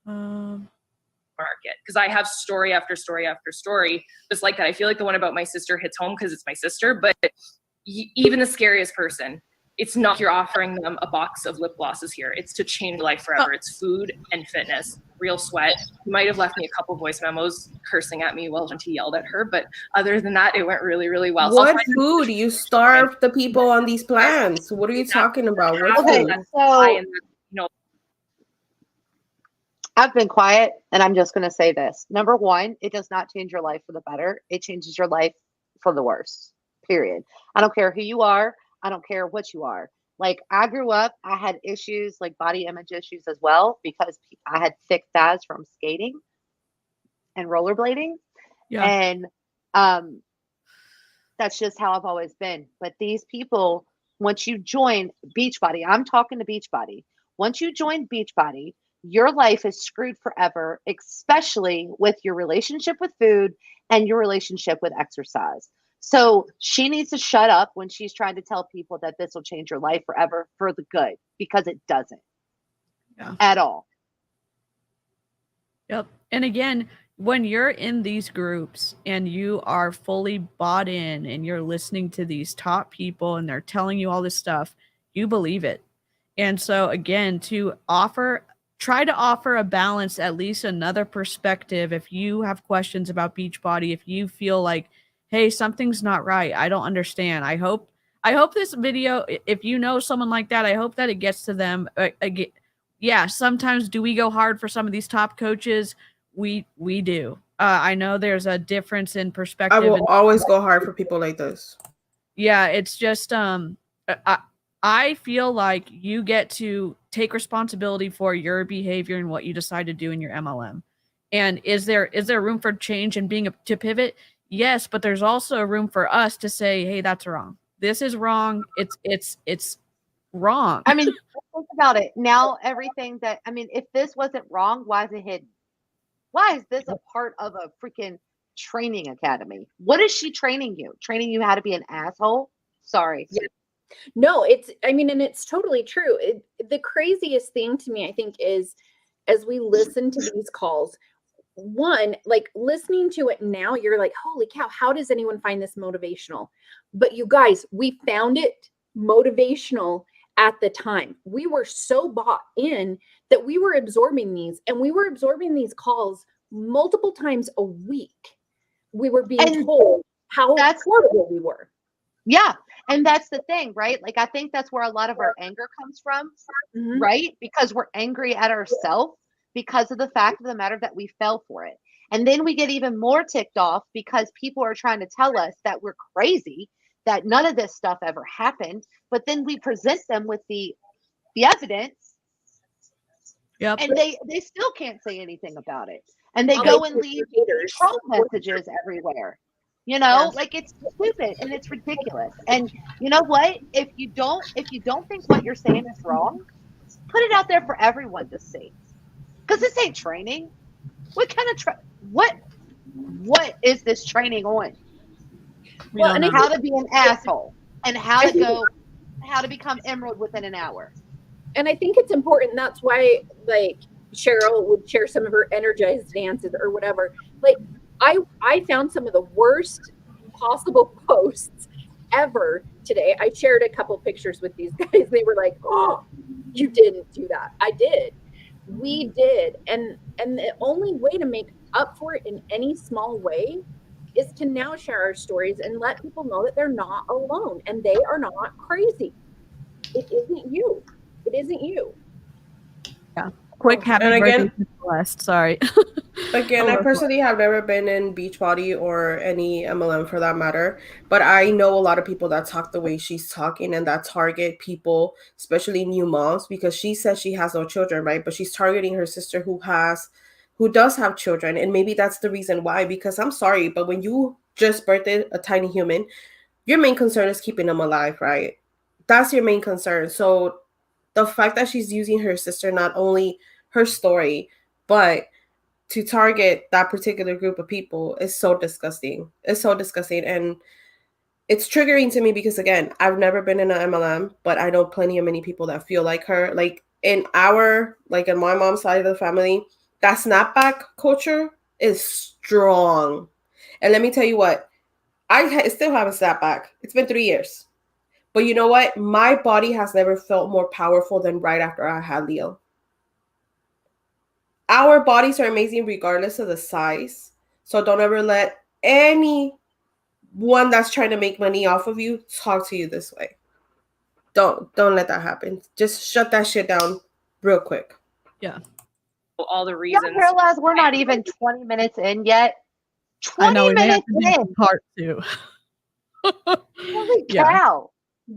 Market, because I have story after story after story just like that. I feel like the one about my sister hits home because it's my sister, but even the scariest person, it's not you're offering them a box of lip glosses here. It's to change life forever. It's food and fitness, real sweat. You might have left me a couple voice memos cursing at me while she yelled at her, but other than that, it went really, really well. What food? You starve the people on these plans. What are you talking about? What food? So I've been quiet, and I'm just going to say this. Number one, it does not change your life for the better. It changes your life for the worse, period. I don't care who you are. I don't care what you are. Like, I grew up, I had issues, like body image issues as well, because I had thick thighs from skating and rollerblading. Yeah. And that's just how I've always been. But these people, once you join Beachbody, I'm talking to Beachbody. Once you join Beachbody, your life is screwed forever, especially with your relationship with food and your relationship with exercise. So she needs to shut up when she's trying to tell people that this will change your life forever for the good, because it doesn't at all. Yep. And again, when you're in these groups and you are fully bought in and you're listening to these top people and they're telling you all this stuff, you believe it. And so again, try to offer a balance, at least another perspective. If you have questions about Beachbody, if you feel like, hey, something's not right, I don't understand. I hope this video, if you know someone like that, I hope that it gets to them. Yeah, sometimes do we go hard for some of these top coaches? We do. I know there's a difference in perspective. I will always go hard for people like this. Yeah, it's just I feel like you get to take responsibility for your behavior and what you decide to do in your MLM. And is there room for change and to pivot? Yes, but there's also room for us to say, hey, that's wrong. This is wrong. It's wrong. I mean, think about it. Now everything that, I mean, if this wasn't wrong, why is it hidden? Why is this a part of a freaking training academy? What is she training you? Training you how to be an asshole? Sorry. Yeah. No, I mean, and it's totally true. The craziest thing to me, I think, is as we listen to these calls, one, like listening to it now, you're like, holy cow, how does anyone find this motivational? But you guys, we found it motivational at the time. We were so bought in that we were absorbing these, and we were absorbing these calls multiple times a week. We were being told how horrible we were. Yeah. And that's the thing, right? Like, I think that's where a lot of our anger comes from, right? Because we're angry at ourselves because of the fact of the matter that we fell for it. And then we get even more ticked off because people are trying to tell us that we're crazy, that none of this stuff ever happened. But then we present them with the evidence. Yep. And they still can't say anything about it. And they go and leave troll messages everywhere. You know, like, it's stupid and it's ridiculous. And you know what? If you don't think what you're saying is wrong, put it out there for everyone to see. Because this ain't training. What kind of what is this training on? Well, and how to be an asshole and how to become emerald within an hour. And I think it's important. That's why, like, Cheryl would share some of her energized dances or whatever. Like, I found some of the worst possible posts ever today. I shared a couple pictures with these guys. They were like, oh, you didn't do that. I did. We did. And the only way to make up for it in any small way is to now share our stories and let people know that they're not alone and they are not crazy. It isn't you. It isn't you. Yeah. Quick happy birthday to Celeste. Sorry. Again, I personally have never been in Beachbody or any MLM for that matter, but I know a lot of people that talk the way she's talking and that target people, especially new moms, because she says she has no children, right? But she's targeting her sister who does have children. And maybe that's the reason why, because I'm sorry, but when you just birthed a tiny human, your main concern is keeping them alive, right? That's your main concern. So the fact that she's using her sister, not only her story, but to target that particular group of people is so disgusting. It's so disgusting. And it's triggering to me because, again, I've never been in an MLM, but I know plenty of many people that feel like her. Like in my mom's side of the family, that snapback culture is strong. And let me tell you what, I still have a snapback. It's been 3 years. But you know what? My body has never felt more powerful than right after I had Leo. Our bodies are amazing regardless of the size. So don't ever let anyone that's trying to make money off of you talk to you this way. Don't let that happen. Just shut that shit down real quick. Yeah. All the reasons. You realize we're not even 20 minutes in yet. 20 minutes in. Part 2. Holy cow.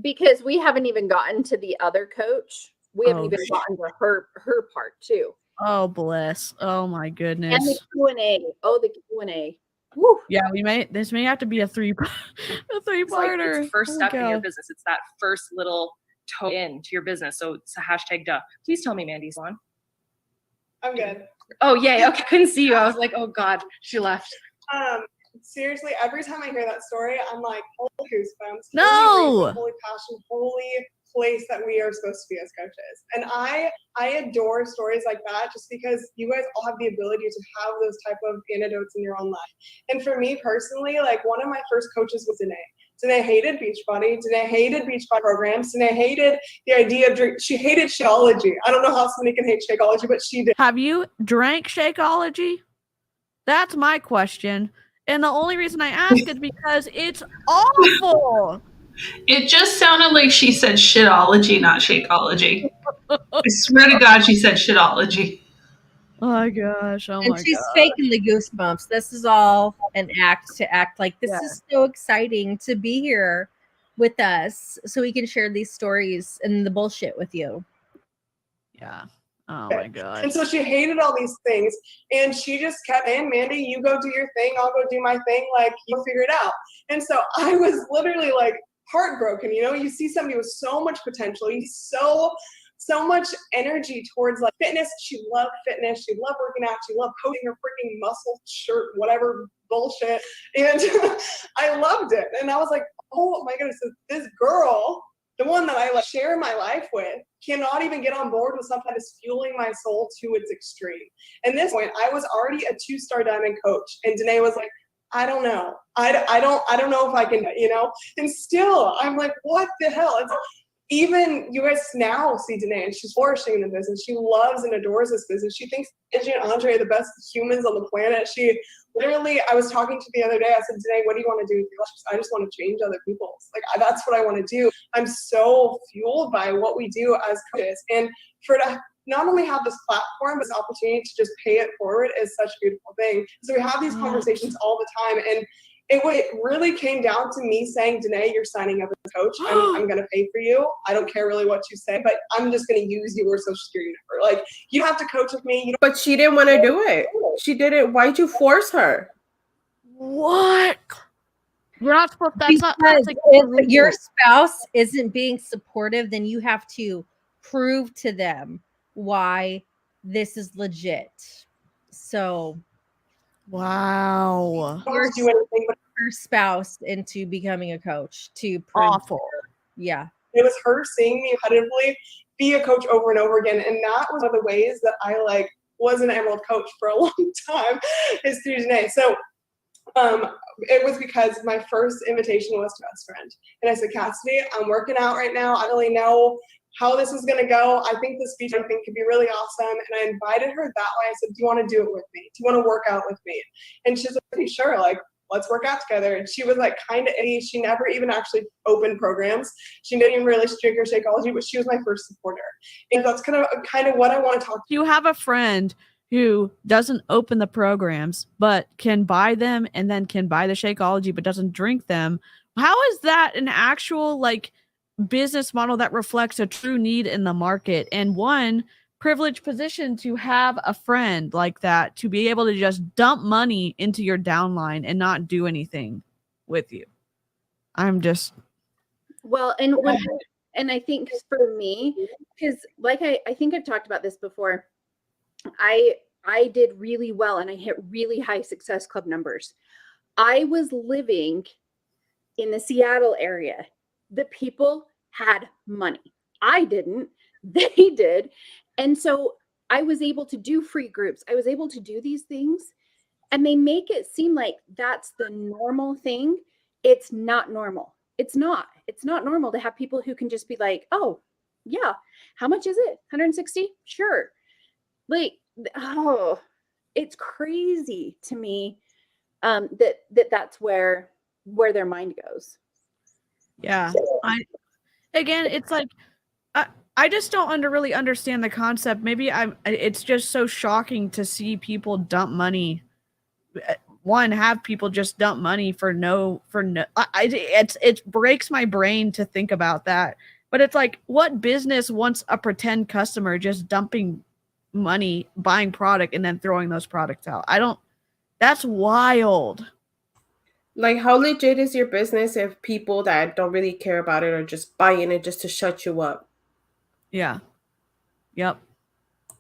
Because we haven't even gotten to the other coach. We haven't even gotten to her part too. Oh, bless. Oh my goodness. And the Q&A. Oh, the Q&A. Woo. Yeah, this may have to be a three-parter. It's the first step in your business. It's that first little toe into your business. So it's a hashtag duh. Please tell me Mandy's on. I'm good. Oh, yay. Okay. Couldn't see you. I was like, oh God, she left. Seriously, every time I hear that story, I'm like, holy goosebumps. No. Holy reason, holy passion, holy place that we are supposed to be as coaches. And I adore stories like that just because you guys all have the ability to have those type of antidotes in your own life. And for me personally, like, one of my first coaches was Danae. Danae hated Beachbody. Danae hated Beachbody programs. Danae hated the idea of drink. She hated Shakeology. I don't know how somebody can hate Shakeology, but she did. Have you drank Shakeology? That's my question. And the only reason I ask is because it's awful. It just sounded like she said shitology, not Shakeology. I swear to God, she said shitology. Oh my gosh. Oh and my she's God. faking the goosebumps. This is all an act to act like this is so exciting to be here with us so we can share these stories and the bullshit with you. Yeah. Oh my God. And so she hated all these things. And she just kept saying, Mandy, you go do your thing. I'll go do my thing. Like, you'll figure it out. And so I was literally like heartbroken. You know, you see somebody with so much potential, you see so much energy towards like fitness. She loved fitness. She loved working out. She loved posting her freaking muscle shirt, whatever bullshit. And I loved it. And I was like, oh my goodness, this girl, the one that I like share my life with, cannot even get on board with something that is fueling my soul to its extreme. And this point, I was already a 2-star diamond coach. And Danae was like, I don't know. I don't know if I can, you know, and still I'm like, what the hell? It's, even you guys now see Danae, and she's flourishing in the business. She loves and adores this business. She thinks Angie and Andre are the best humans on the planet. She literally, I was talking to the other day, I said, Danae, what do you want to do? I just want to change other people's. Like, that's what I want to do. I'm so fueled by what we do as coaches. And for to not only have this platform, but this opportunity to just pay it forward is such a beautiful thing. So we have these conversations all the time. And it really came down to me saying, Danae, you're signing up as a coach. I'm going to pay for you. I don't care really what you say, but I'm just going to use your social security number. Like, you have to coach with me. But she didn't want to do it. She didn't. Why'd you force her? What? You're not supposed. Because like if your spouse isn't being supportive, then you have to prove to them why this is legit. So, wow, Or do anything but her spouse into becoming a coach to prove awful. Yeah. it was her seeing me repetitively be a coach over and over again. And that was one of the ways that I like was an Emerald coach for a long time is through Danae. So it was because my first invitation was to best friend. And I said, Cassidy, I'm working out right now. I don't really know how this is going to go. I think this speech, I think, could be really awesome. And I invited her that way. I said, do you want to do it with me? Do you want to work out with me? And she's like, sure, like, let's work out together. And she was like kind of iffy. She never even actually opened programs. She didn't even really drink her Shakeology, but she was my first supporter. And that's kind of what I want to talk to. You have a friend who doesn't open the programs, but can buy them and then can buy the Shakeology, but doesn't drink them. How is that an actual like business model that reflects a true need in the market? And one privileged position to have a friend like that, to be able to just dump money into your downline and not do anything with you. I'm just Well, and I think for me, because like I think I've talked about this before, I did really well and I hit really high success club numbers. I was living in the Seattle area. The people had money. I didn't. They did. And so I was able to do free groups. I was able to do these things, and they make it seem like that's the normal thing. It's not normal. It's not normal to have people who can just be like, oh yeah, how much is it? 160? Sure. Like, oh, it's crazy to me that's where their mind goes. yeah. It's like I just don't really understand the concept. Maybe it's just so shocking to see people dump money. Have people just dump money for no. It breaks my brain to think about that. But it's like, what business wants a pretend customer just dumping money, buying product, and then throwing those products out? That's wild. Like, how legit is your business if people that don't really care about it are just buying it just to shut you up? Yeah. Yep.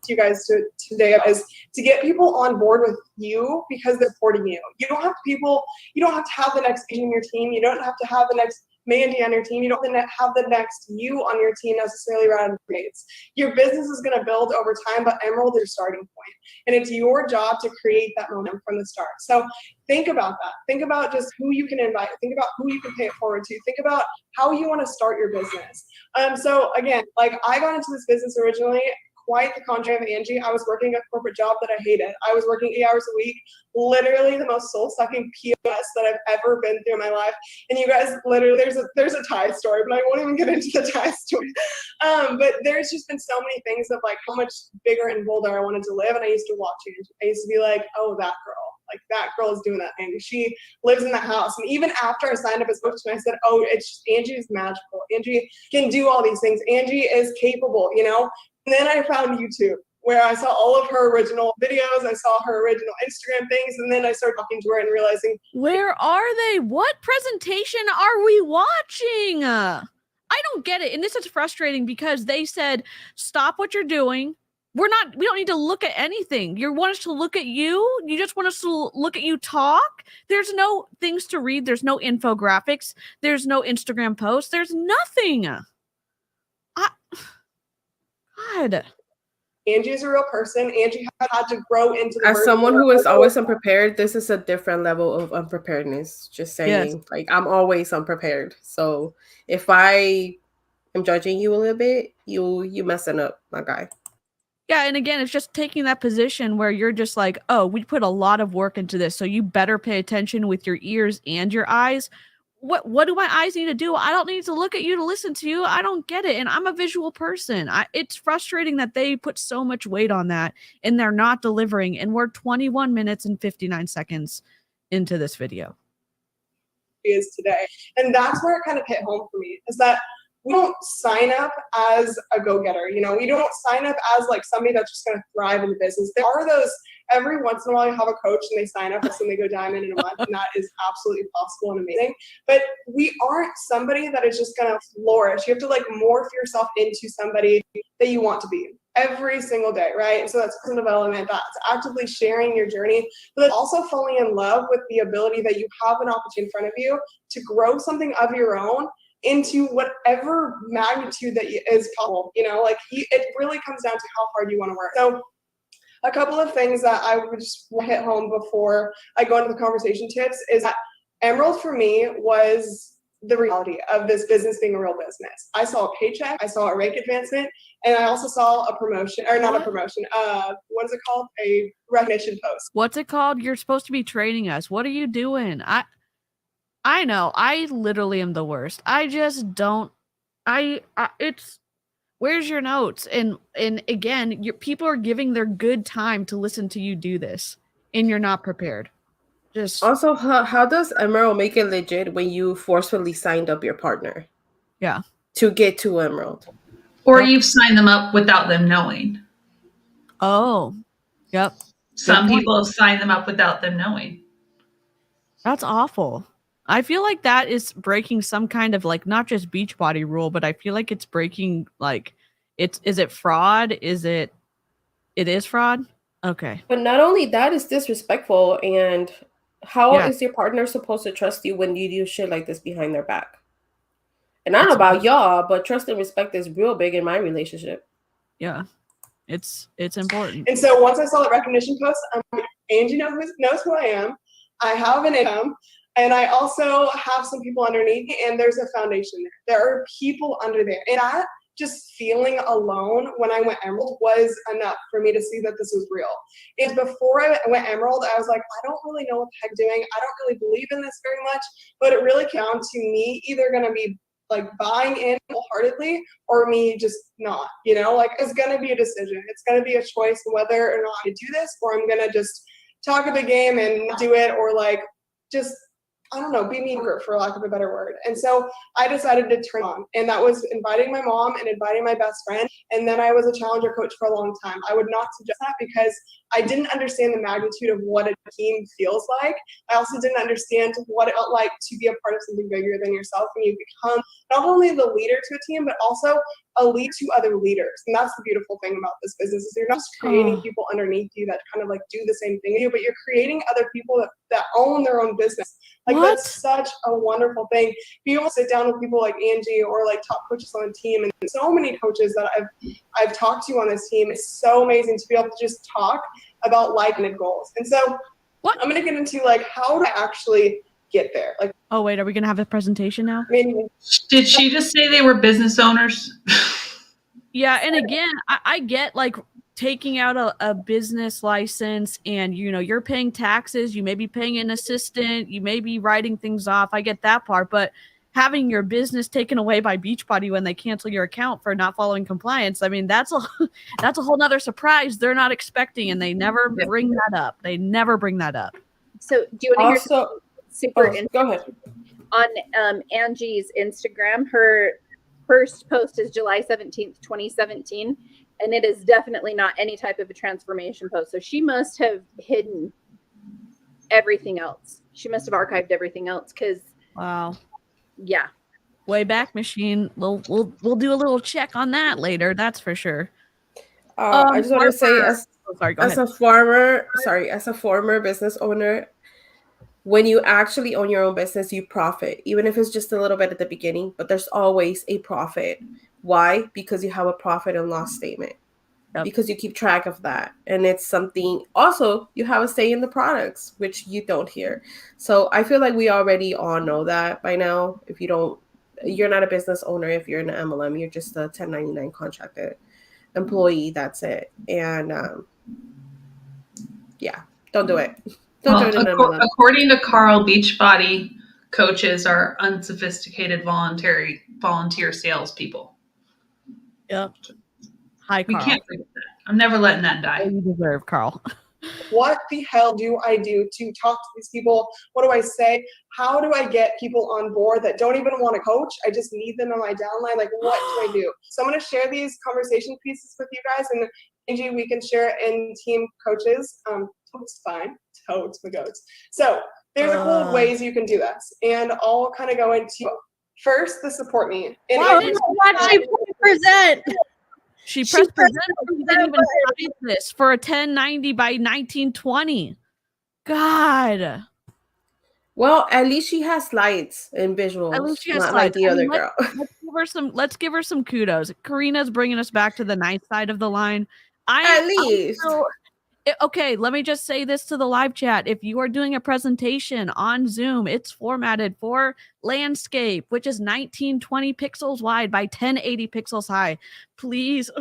You guys today is to get people on board with you because they're supporting you. You don't have to have the next agent in your team. You don't have to have the next Mandy on your team. You don't have the next you on your team necessarily right out of the gates. Your business is going to build over time, but Emerald is your starting point. And it's your job to create that momentum from the start. So think about that. Think about just who you can invite. Think about who you can pay it forward to. Think about how you want to start your business. So again, like, I got into this business originally quite the contrary of Angie. I was working a corporate job that I hated. I was working 8 hours a week, literally the most soul-sucking POS that I've ever been through in my life. And you guys, literally, there's a tie story, but I won't even get into the tie story. But there's just been so many things of like how much bigger and bolder I wanted to live. And I used to watch Angie. I used to be like, oh, that girl. Like, that girl is doing that thing. She lives in the house. And even after I signed up as coach, I said, oh, Angie's magical. Angie can do all these things. Angie is capable, you know? And then I found YouTube. where I saw all of her original videos, I saw her original Instagram things, and then I started talking to her and realizing, where are they? What presentation are we watching? I don't get it. And this is frustrating because they said, stop what you're doing. We don't need to look at anything. You want us to look at you? You just want us to look at you talk? There's no things to read. There's no infographics. There's no Instagram posts. There's nothing. God. Angie is a real person. Angie had to grow into the As version someone of who is her- always unprepared, this is a different level of unpreparedness. Just saying, Yes. like, I'm always unprepared. So if I am judging you a little bit, you messing up, my guy. Yeah, and again, it's just taking that position where you're just like, oh, we put a lot of work into this, so you better pay attention with your ears and your eyes. What do my eyes need to do? I don't need to look at you to listen to you. I don't get it. And I'm a visual person. It's frustrating that they put so much weight on that and they're not delivering. And we're 21 minutes and 59 seconds into this video. is today. And that's where it kind of hit home for me, is that we don't sign up as a go-getter. You know, we don't sign up as like somebody that's just going to thrive in the business. There are those, every once in a while you have a coach and they sign up and they go diamond in a month, and that is absolutely possible and amazing. But we aren't somebody that is just going to flourish. You have to like morph yourself into somebody that you want to be every single day, right? And so that's personal development, that's actively sharing your journey, but that's also falling in love with the ability that you have an opportunity in front of you to grow something of your own into whatever magnitude that is possible. You know, like it really comes down to how hard you want to work. So a couple of things that I would just hit home before I go into the conversation tips is that Emerald for me was the reality of this business being a real business. I saw a paycheck, I saw a rank advancement, and I also saw a promotion, or not a promotion, what is it called? A recognition post. What's it called? You're supposed to be training us. What are you doing? I know. I literally am the worst. I just don't. It's. Where's your notes? And again, people are giving their good time to listen to you do this, and you're not prepared. Just Also, how does Emerald make it legit when you forcefully signed up your partner? Yeah. To get to Emerald. Or you've signed them up without them knowing. Oh, yep. Some people have signed them up without them knowing. That's awful. I feel like that is breaking some kind of like not just Beachbody rule, but I feel like it's breaking like is it fraud? It is fraud? Okay. But not only that, it's disrespectful. And how is your partner supposed to trust you when you do shit like this behind their back? And I don't know about y'all, but trust and respect is real big in my relationship. Yeah. It's important. And so once I saw that recognition post, I'm like, Angie knows who I am. I have an income. And I also have some people underneath me, and there's a foundation there. There are people under there. And that just feeling alone when I went Emerald was enough for me to see that this was real. And before I went Emerald, I was like, I don't really know what the heck I'm doing. I don't really believe in this very much. But it really came down to me either going to be like buying in wholeheartedly or me just not, you know, like it's going to be a decision. It's going to be a choice whether or not I do this, or I'm going to just talk a big game and do it, or like just, I don't know, be meaner for lack of a better word. And so I decided to turn on, and that was inviting my mom and inviting my best friend. And then I was a challenger coach for a long time. I would not suggest that because I didn't understand the magnitude of what a team feels like. I also didn't understand what it felt like to be a part of something bigger than yourself, and you become not only the leader to a team, but also a lead to other leaders. And that's the beautiful thing about this business, is you're not just creating people underneath you that kind of like do the same thing as you, but you're creating other people that own their own business. Like that's such a wonderful thing. Being able to sit down with people like Angie or like top coaches on the team, and so many coaches that I've talked to on this team, it's so amazing to be able to just talk about life and goals. And so I'm going to get into like, how do I actually get there? Like, oh wait, are we going to have a presentation now? I mean, did she just say they were business owners? Yeah. And again, I get like taking out a business license, and you know, you're paying taxes, you may be paying an assistant, you may be writing things off. I get that part, but having your business taken away by Beachbody when they cancel your account for not following compliance, I mean, that's a whole nother surprise they're not expecting, and they never bring that up. They never bring that up. So do you want to hear Also, go ahead. on Angie's Instagram? Her first post is July 17th, 2017. And it is definitely not any type of a transformation post. So she must have hidden everything else. She must have archived everything else because Wow. Yeah. Wayback Machine. We'll do a little check on that later. That's for sure. I just want to say, as a former business owner, when you actually own your own business, you profit, even if it's just a little bit at the beginning, but there's always a profit. Why? Because you have a profit and loss statement. Yep. Because you keep track of that. And it's something, also, you have a say in the products, which you don't hear. So I feel like we already all know that by now. If you don't, you're not a business owner. If you're in an MLM, you're just a 1099 contracted employee. That's it. And yeah, don't do it. Don't join an MLM. According to Carl, Beachbody coaches are unsophisticated volunteer salespeople. Yep. Hi, Carl. We can't forget that. I'm never letting that die. You deserve, Carl. What the hell do I do to talk to these people? What do I say? How do I get people on board that don't even want to coach? I just need them on my downline. Like, what do I do? So I'm going to share these conversation pieces with you guys, and Angie, we can share in team coaches. Totes fine. Totes my goats. So there's a couple of ways you can do this, and I'll kind of go into first the support me. And Why did she present? She pressed present. She didn't even type this for a 1090 by 1920. God. Well, at least she has slides and visuals. At least she has not slides. like the other girl. Let's give her some kudos. Karina's bringing us back to the nice side of the line. At least. Okay, let me just say this to the live chat. If you are doing a presentation on Zoom, it's formatted for landscape, which is 1920 pixels wide by 1080 pixels high. Please,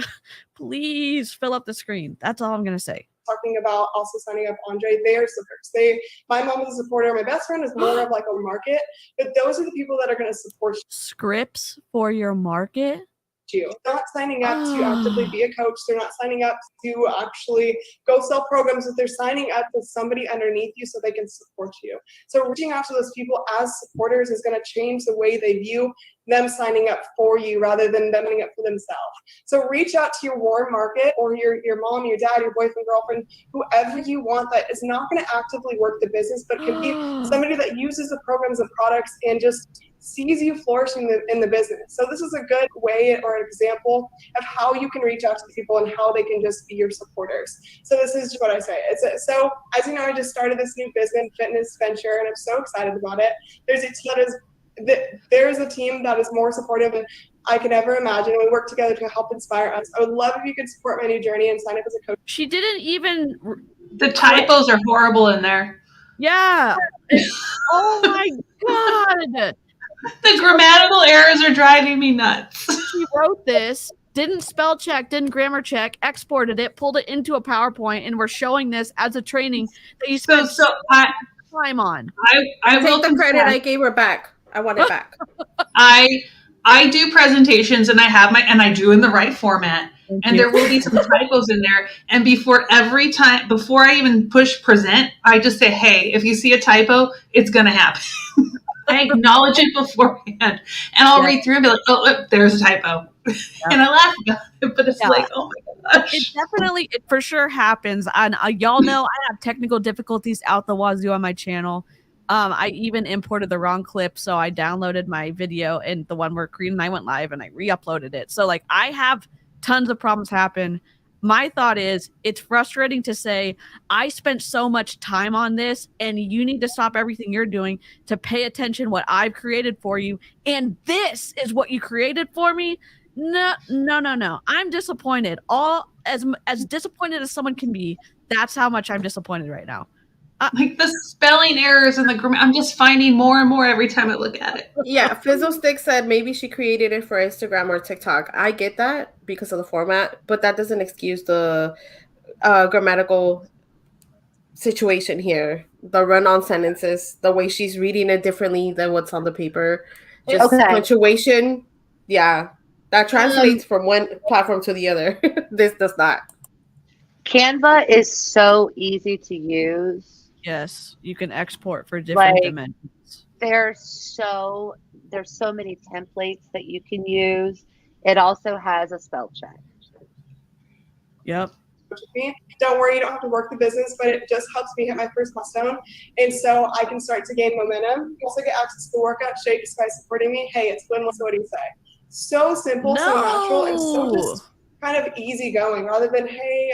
please fill up the screen. That's all I'm going to say. Talking about also signing up Andre, they are supporters. My mom is a supporter. My best friend is more of like a market, but those are the people that are going to support you. Scripts for your market? They're not signing up to actively be a coach. They're not signing up to actually go sell programs, but they're signing up with somebody underneath you so they can support you. So reaching out to those people as supporters is going to change the way they view them signing up for you rather than them signing up for themselves. So reach out to your warm market or your mom, your dad, your boyfriend, girlfriend, whoever you want that is not going to actively work the business, but can be somebody that uses the programs and products and just sees you flourishing in the business. So this is a good way or an example of how you can reach out to people and how they can just be your supporters. So this is what I say. So as you know, I just started this new business fitness venture and I'm so excited about it. There's a team that is more supportive than I could ever imagine. We work together to help inspire us. I would love if you could support my new journey and sign up as a coach. She didn't even... The typos are horrible in there. Yeah. Oh my God. The grammatical errors are driving me nuts. She wrote this, didn't spell check, didn't grammar check, exported it, pulled it into a PowerPoint, and we're showing this as a training that you spent time on. I will take the credit I gave her back. I want it back. I do presentations and I do in the right format. And there will be some typos in there. And before I even push present, I just say, hey, if you see a typo, it's going to happen. I acknowledge it beforehand. And I'll read through and be like, oh, there's a typo. And I laugh about it, but it's like, oh my gosh. It for sure happens. And y'all know I have technical difficulties out the wazoo on my channel. I even imported the wrong clip, so I downloaded my video and the one where Karina and I went live and I re-uploaded it. So like I have tons of problems happen. My thought is it's frustrating to say I spent so much time on this and you need to stop everything you're doing to pay attention what I've created for you. And this is what you created for me. No. I'm disappointed. As disappointed as someone can be, that's how much I'm disappointed right now. Like the spelling errors and the grammar, I'm just finding more and more every time I look at it. Yeah, Fizzlestick said maybe she created it for Instagram or TikTok. I get that because of the format, but that doesn't excuse the grammatical situation here. The run-on sentences, the way she's reading it differently than what's on the paper. Just punctuation. Yeah, that translates from one platform to the other. This does not. Canva is so easy to use. Yes, you can export for different dimensions. there's so many templates that you can use. It also has a spell check. Yep. With me. Don't worry, you don't have to work the business, but it just helps me hit my first milestone. And so I can start to gain momentum. You also get access to the workout shakes by supporting me. Hey, it's Gwen, so what do you say? So simple, so natural, and so just kind of easy going rather than, hey,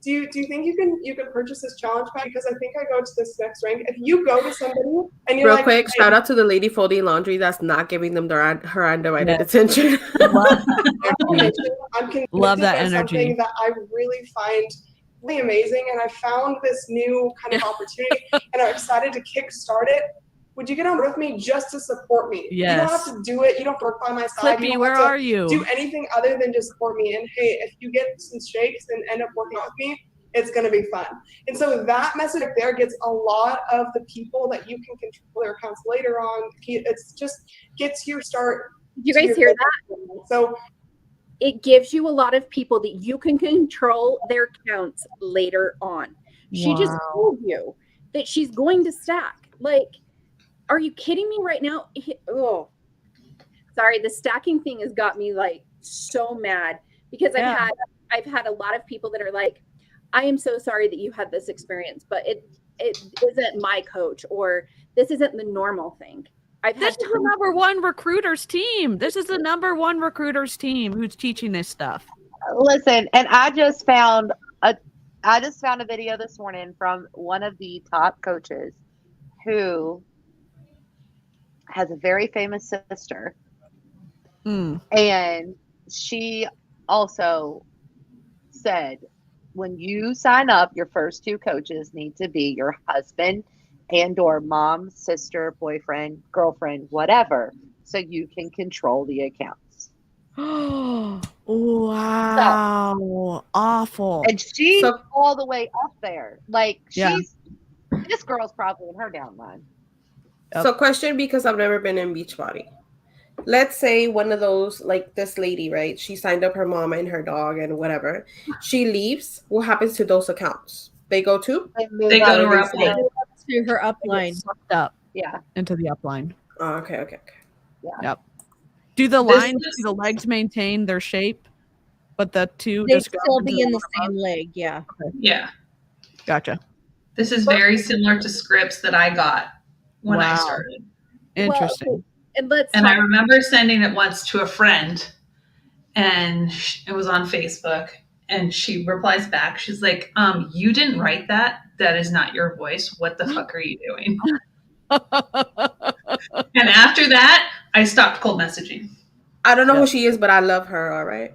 do you think you can purchase this challenge pack? Because I think I go to this next rank. If you go to somebody and you're real like, quick, hey, shout out to the lady folding laundry that's not giving them her undivided attention. I'm convicted Love that by energy. something that I really find really amazing, and I found this new kind of opportunity, and I'm excited to kickstart it. Would you get on with me just to support me? Yes. You don't have to do it. You don't work by my side. You Clippy, don't where have to are you? do anything other than just support me. And hey, if you get some shakes and end up working out with me, it's going to be fun. And so that message there gets a lot of the people that you can control their accounts later on. It's just gets you start. You guys hear that? So it gives you a lot of people that you can control their accounts later on. She just told you that she's going to stack. Like, are you kidding me right now? Oh, sorry. The stacking thing has got me like so mad because I've had a lot of people that are like, I am so sorry that you had this experience, but it isn't my coach, or this isn't the normal thing. This is the number one recruiters team. This is the number one recruiters team who's teaching this stuff. Listen, and I just found a video this morning from one of the top coaches who has a very famous sister. And she also said, when you sign up, your first two coaches need to be your husband and or mom, sister, boyfriend, girlfriend, whatever, so you can control the accounts. Wow. So, awful. And she's all the way up there. Like, this girl's probably in her downline. So question, because I've never been in Beachbody. Let's say one of those, like this lady, right? She signed up her mom and her dog and whatever. She leaves. What happens to those accounts? They go to? They go to her upline. To her upline. Sucked up. Yeah. Into the upline. Oh, okay. Yeah. Yep. Do the legs maintain their shape? But the two they just still be in the same leg, yeah. Okay. Yeah. Gotcha. This is very similar to scripts that I got when I started. Interesting. Well, and I remember sending it once to a friend, and it was on Facebook, and she replies back. She's like, you didn't write that. That is not your voice. What the fuck are you doing? And after that, I stopped cold messaging. I don't know who she is, but I love her. All right.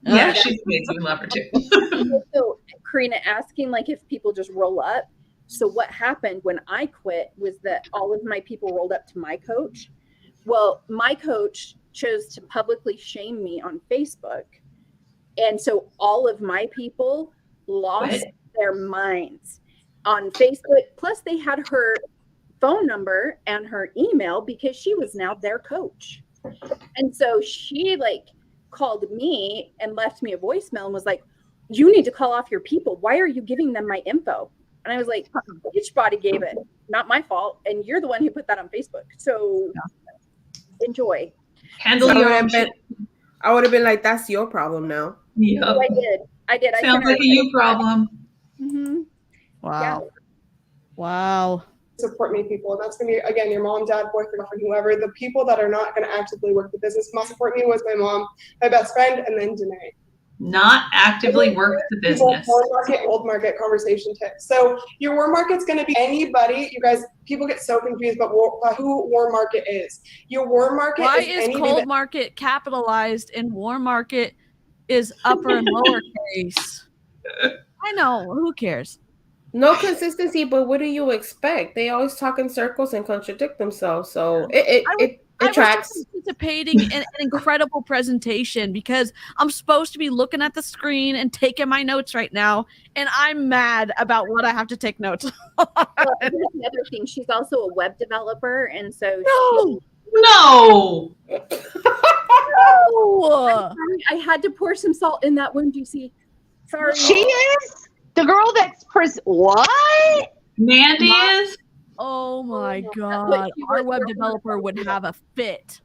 Yeah, she's amazing. Love her too. So, Karina, asking like if people just roll up. So what happened when I quit was that all of my people rolled up to my coach. Well, my coach chose to publicly shame me on Facebook. And so all of my people lost their minds on Facebook. Plus they had her phone number and her email because she was now their coach. And so she like called me and left me a voicemail and was like, you need to call off your people. Why are you giving them my info? And I was like, Beachbody gave it, not my fault. And you're the one who put that on Facebook. So enjoy. Handle your own shit. I would have been like, that's your problem now. Yeah. So I did. Sounds like a you problem. Mm-hmm. Wow. Yeah. Wow. Support me people. That's going to be, again, your mom, dad, boyfriend, girlfriend, whoever. The people that are not going to actively work the business. Mom support me was my mom, my best friend, and then Danae. Not actively work the business. Warm market, old market conversation tips. So your warm market's going to be anybody. You guys, people get so confused about who warm market is. Your warm market Why is cold market capitalized and warm market is upper and lowercase? I know. Who cares? No consistency, but what do you expect? They always talk in circles and contradict themselves. So it tracks. I was anticipating an incredible presentation because I'm supposed to be looking at the screen and taking my notes right now, and I'm mad about what I have to take notes on. Well, here's the other thing. She's also a web developer, and so No. I had to pour some salt in that wound, DeeCee. Sorry. She is the girl that's what? Mandy is? Oh my What god. you Our were web throwing developer would at have a fit.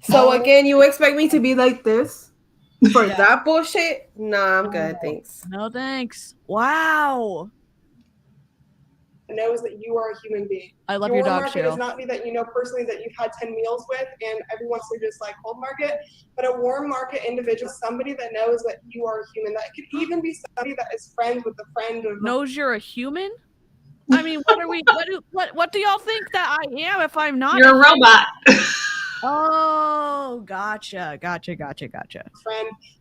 So Oh. again, you expect me to be like this for Yeah. that bullshit? Nah, I'm good, thanks. No thanks. Wow. knows that you are a human being. I love your warm dog, market is Cheryl. not me that you know personally that you've had 10 meals with and everyone's just like cold market, but a warm market individual, somebody that knows that you are a human. That could even be somebody that is friends with a friend of Knows you're a human? I mean, what do y'all think that I am if I'm not? You're a robot. Oh, gotcha. friend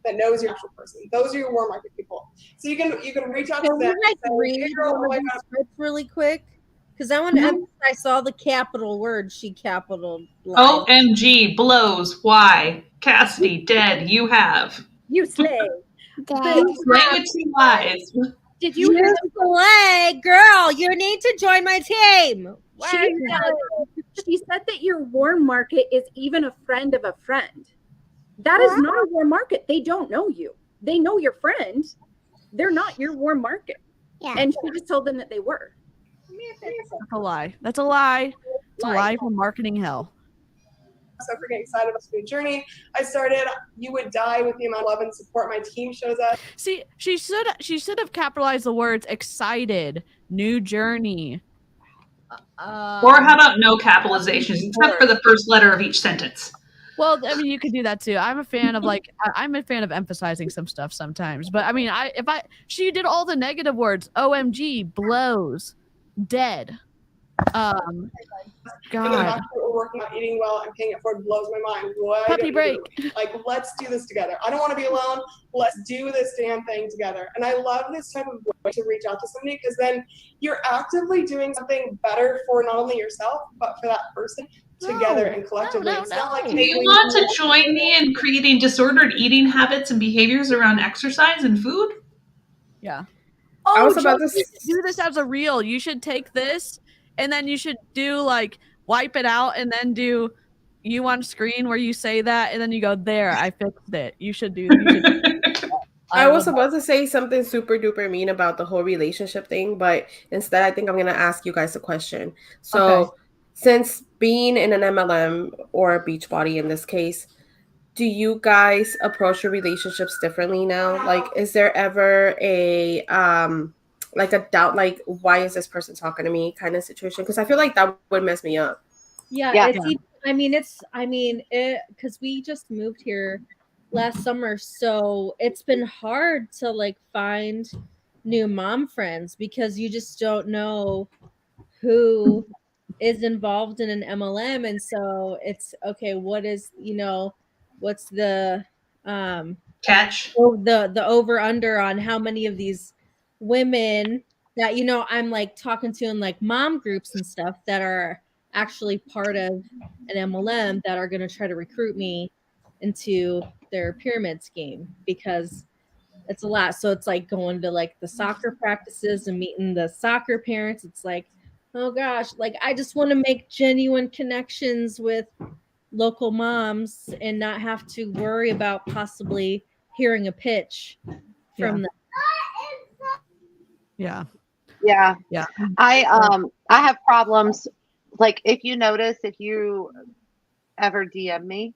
that knows you're an actual person. Those are your warm market people. So you can reach out to Can we them. like and say, read "Hey, girl, one oh my of these God." scripts really quick? Because I want to Mhm. emphasize all the capital words she capitalized. OMG, blows. Why? Cassidy, dead. You have. You slay. Dead. Slay with 2 eyes. Did you hear You slay, girl. You need to join my team. Why She are you said, she said that your warm market is even a friend of a friend. That is not a warm market. They don't know you. They know your friend. They're not your warm market. Yeah. And she just told them that they were. That's a lie. That's a lie. It's a lie from marketing hell. So for getting excited about this new journey, I started. You would die with the amount of love and support my team shows us. See, she should have capitalized the words excited, new journey. Or how about no capitalizations except for the first letter of each sentence? Well, I mean, you could do that too. I'm a fan of I'm a fan of emphasizing some stuff sometimes. But I mean, she did all the negative words. OMG, blows, dead. And the God. fact that we're working on eating well and paying it forward blows my mind. Why Puppy don't you break. do? Like, let's do this together. I don't want to be alone. Let's do this damn thing together. And I love this type of way to reach out to somebody because then you're actively doing something better for not only yourself, but for that person together and collectively. It's not like, Do you want to join me in creating disordered eating habits and behaviors around exercise and food? Yeah. I Oh, was about to do this as a reel. You should take this and then you should do like wipe it out and then do you on screen where you say that and then you go there. I fixed it. You should do. I was about to say something super duper mean about the whole relationship thing, but instead I think I'm going to ask you guys a question. So since being in an MLM or a Beachbody in this case, do you guys approach your relationships differently now? Like, is there ever a like a doubt, like, why is this person talking to me kind of situation? Because I feel like that would mess me up. Yeah. Because we just moved here last summer, so it's been hard to like find new mom friends because you just don't know who is involved in an MLM, and so it's okay. What's the catch? The over under on how many of these women that I'm like talking to in like mom groups and stuff that are actually part of an MLM that are going to try to recruit me into their pyramid scheme, because it's a lot. So it's like going to like the soccer practices and meeting the soccer parents. It's like, oh gosh, like I just want to make genuine connections with local moms and not have to worry about possibly hearing a pitch from them. Yeah. I have problems. Like, if you notice, if you ever DM me,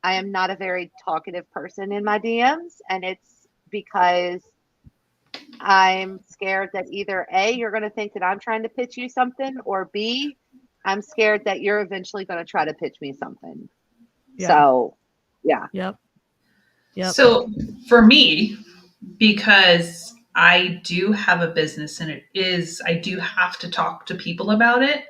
I am not a very talkative person in my DMs, and it's because I'm scared that either A, you're going to think that I'm trying to pitch you something, or B, I'm scared that you're eventually going to try to pitch me something. Yeah. So, yeah. Yep. So for me, because I do have a business and I do have to talk to people about it.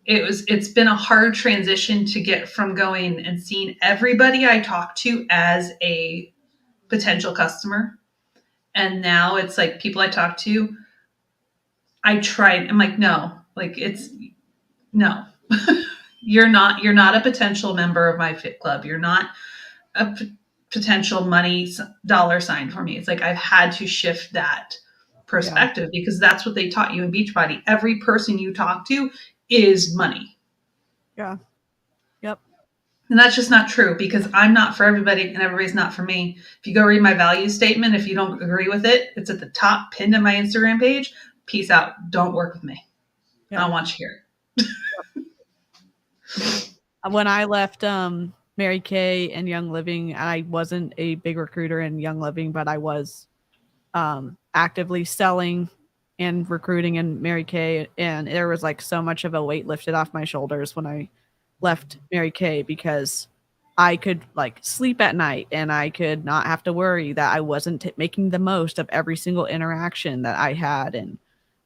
It's been a hard transition to get from going and seeing everybody I talk to as a potential customer. And now it's like people I talk to, I'm like, no, like no, you're not a potential member of my fit club. You're not a potential money dollar sign for me. It's like, I've had to shift that perspective because that's what they taught you in Beachbody. Every person you talk to is money. Yeah. Yep. And that's just not true, because I'm not for everybody and everybody's not for me. If you go read my value statement, if you don't agree with it, it's at the top pinned to my Instagram page. Peace out. Don't work with me. I don't want you here. When I left Mary Kay and Young Living, I wasn't a big recruiter in Young Living, but I was actively selling and recruiting in Mary Kay, and there was like so much of a weight lifted off my shoulders when I left Mary Kay, because I could like sleep at night and I could not have to worry that I wasn't making the most of every single interaction that I had and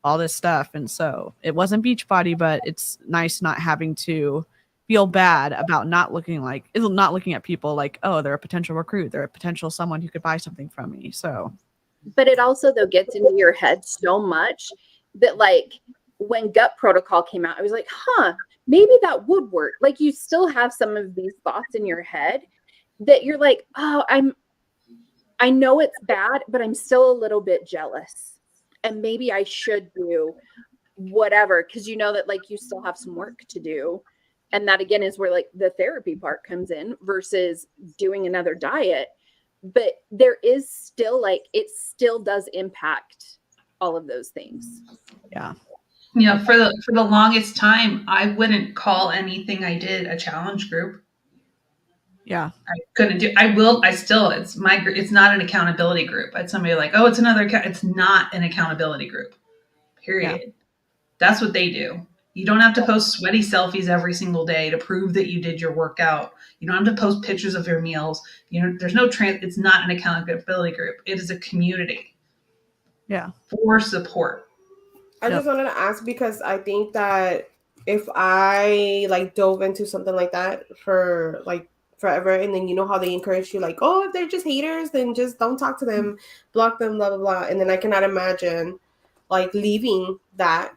all this stuff. And so it wasn't Beachbody, but it's nice not having to feel bad about not looking at people like, oh, they're a potential recruit, they're a potential someone who could buy something from me. So, but it also though gets into your head so much that like when Gut Protocol came out, I was like, maybe that would work. Like you still have some of these thoughts in your head that you're like, oh, I know it's bad, but I'm still a little bit jealous. And maybe I should do whatever, because you know that like you still have some work to do. And that again is where like the therapy part comes in versus doing another diet. But there is still like, it still does impact all of those things. Yeah. You know, for the longest time, I wouldn't call anything I did a challenge group. Yeah. I couldn't do, it's my group. It's not an accountability group. It's somebody like, oh, it's another, it's not an accountability group, period. Yeah. That's what they do. You don't have to post sweaty selfies every single day to prove that you did your workout. You don't have to post pictures of your meals. You know, there's no it's not an accountability group. It is a community. Yeah. For support. I just wanted to ask, because I think that if I like dove into something like that for like forever, and then you know how they encourage you like, oh, if they're just haters, then just don't talk to them, block them, blah, blah, blah. And then I cannot imagine like leaving that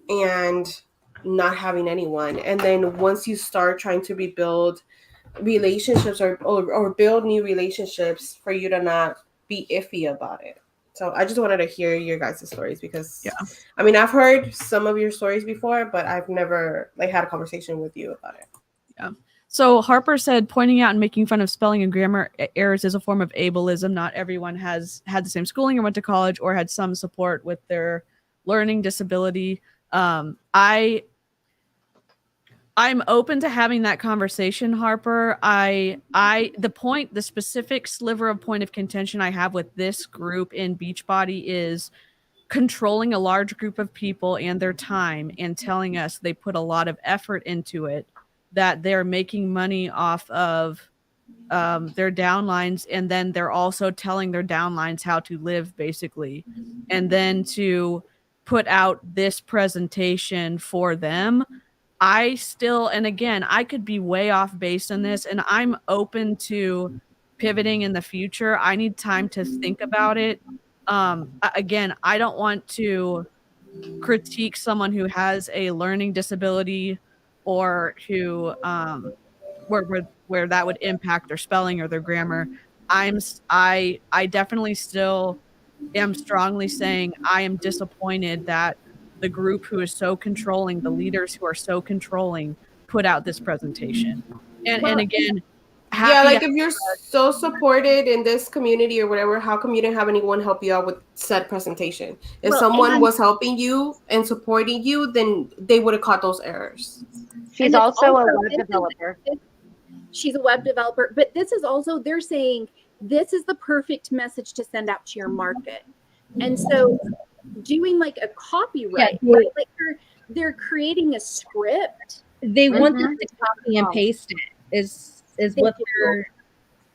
and not having anyone. And then once you start trying to rebuild relationships or build new relationships, for you to not be iffy about it. So I just wanted to hear your guys' stories, because I mean, I've heard some of your stories before, but I've never like had a conversation with you about it. Yeah. So Harper said, pointing out and making fun of spelling and grammar errors is a form of ableism. Not everyone has had the same schooling or went to college or had some support with their learning disability. I'm open to having that conversation, Harper. The specific sliver of point of contention I have with this group in Beachbody is controlling a large group of people and their time and telling us they put a lot of effort into it, that they're making money off of their downlines, and then they're also telling their downlines how to live, basically, and then to put out this presentation for them. And again, I could be way off base on this, and I'm open to pivoting in the future. I need time to think about it. Again, I don't want to critique someone who has a learning disability or who where that would impact their spelling or their grammar. I definitely still am strongly saying I am disappointed that the group who is so controlling, the leaders who are so controlling, put out this presentation. And again, if you're so supported in this community or whatever, how come you didn't have anyone help you out with said presentation? If someone was helping you and supporting you, then they would have caught those errors. She's also a web developer. She's a web developer, but this is also, they're saying this is the perfect message to send out to your market. And so doing like a copyright, right? Like they're creating a script. They want them to copy and paste it is what they're.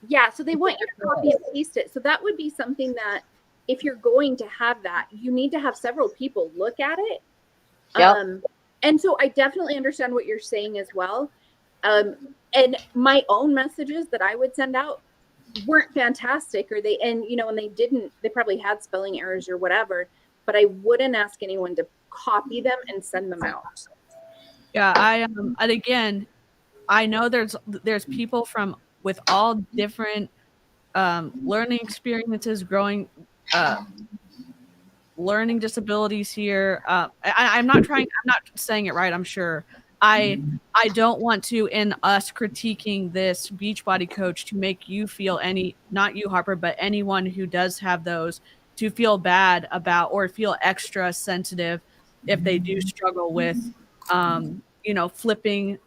Yeah, so they want you to copy and paste it. So that would be something that if you're going to have that, you need to have several people look at it. And so I definitely understand what you're saying as well. And my own messages that I would send out weren't fantastic, and they probably had spelling errors or whatever, but I wouldn't ask anyone to copy them and send them out. Yeah, and again, I know there's people with all different learning experiences, growing learning disabilities here. I'm not saying it right, I'm sure. I don't want to, in us critiquing this Beachbody coach, to make you feel not you, Harper, but anyone who does have those, to feel bad about or feel extra sensitive if they do struggle with flipping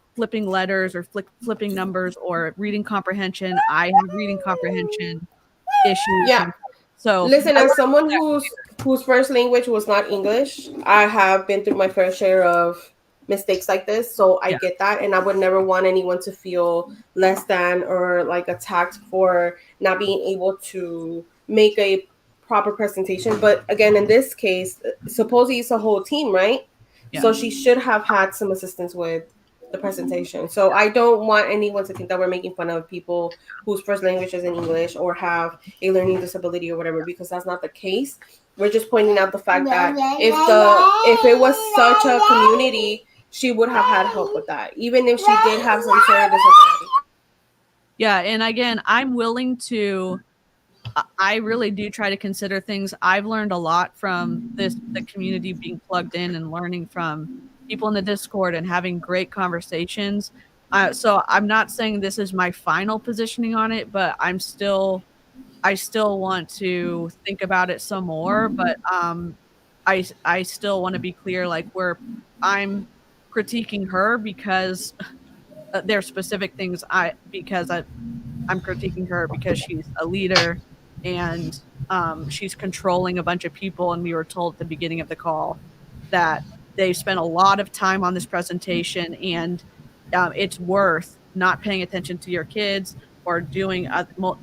letters or flipping numbers or reading comprehension. I have reading comprehension issues. Yeah. So listen, as someone whose first language was not English, I have been through my fair share of mistakes like this. So I get that, and I would never want anyone to feel less than or like attacked for not being able to make a proper presentation. But again, in this case, supposedly it's a whole team, right? Yeah. So she should have had some assistance with the presentation. So I don't want anyone to think that we're making fun of people whose first language is in English or have a learning disability or whatever, because that's not the case. We're just pointing out the fact that if it was such a community, she would have had help with that, even if she did have some sort of disability. Yeah, and again, I'm willing to. I really do try to consider things. I've learned a lot from the community, being plugged in and learning from people in the Discord and having great conversations. So I'm not saying this is my final positioning on it, but I still want to think about it some more. But I still want to be clear, like, where I'm critiquing her because there's specific things I'm critiquing her because she's a leader and she's controlling a bunch of people. And we were told at the beginning of the call that they spent a lot of time on this presentation, and it's worth not paying attention to your kids or doing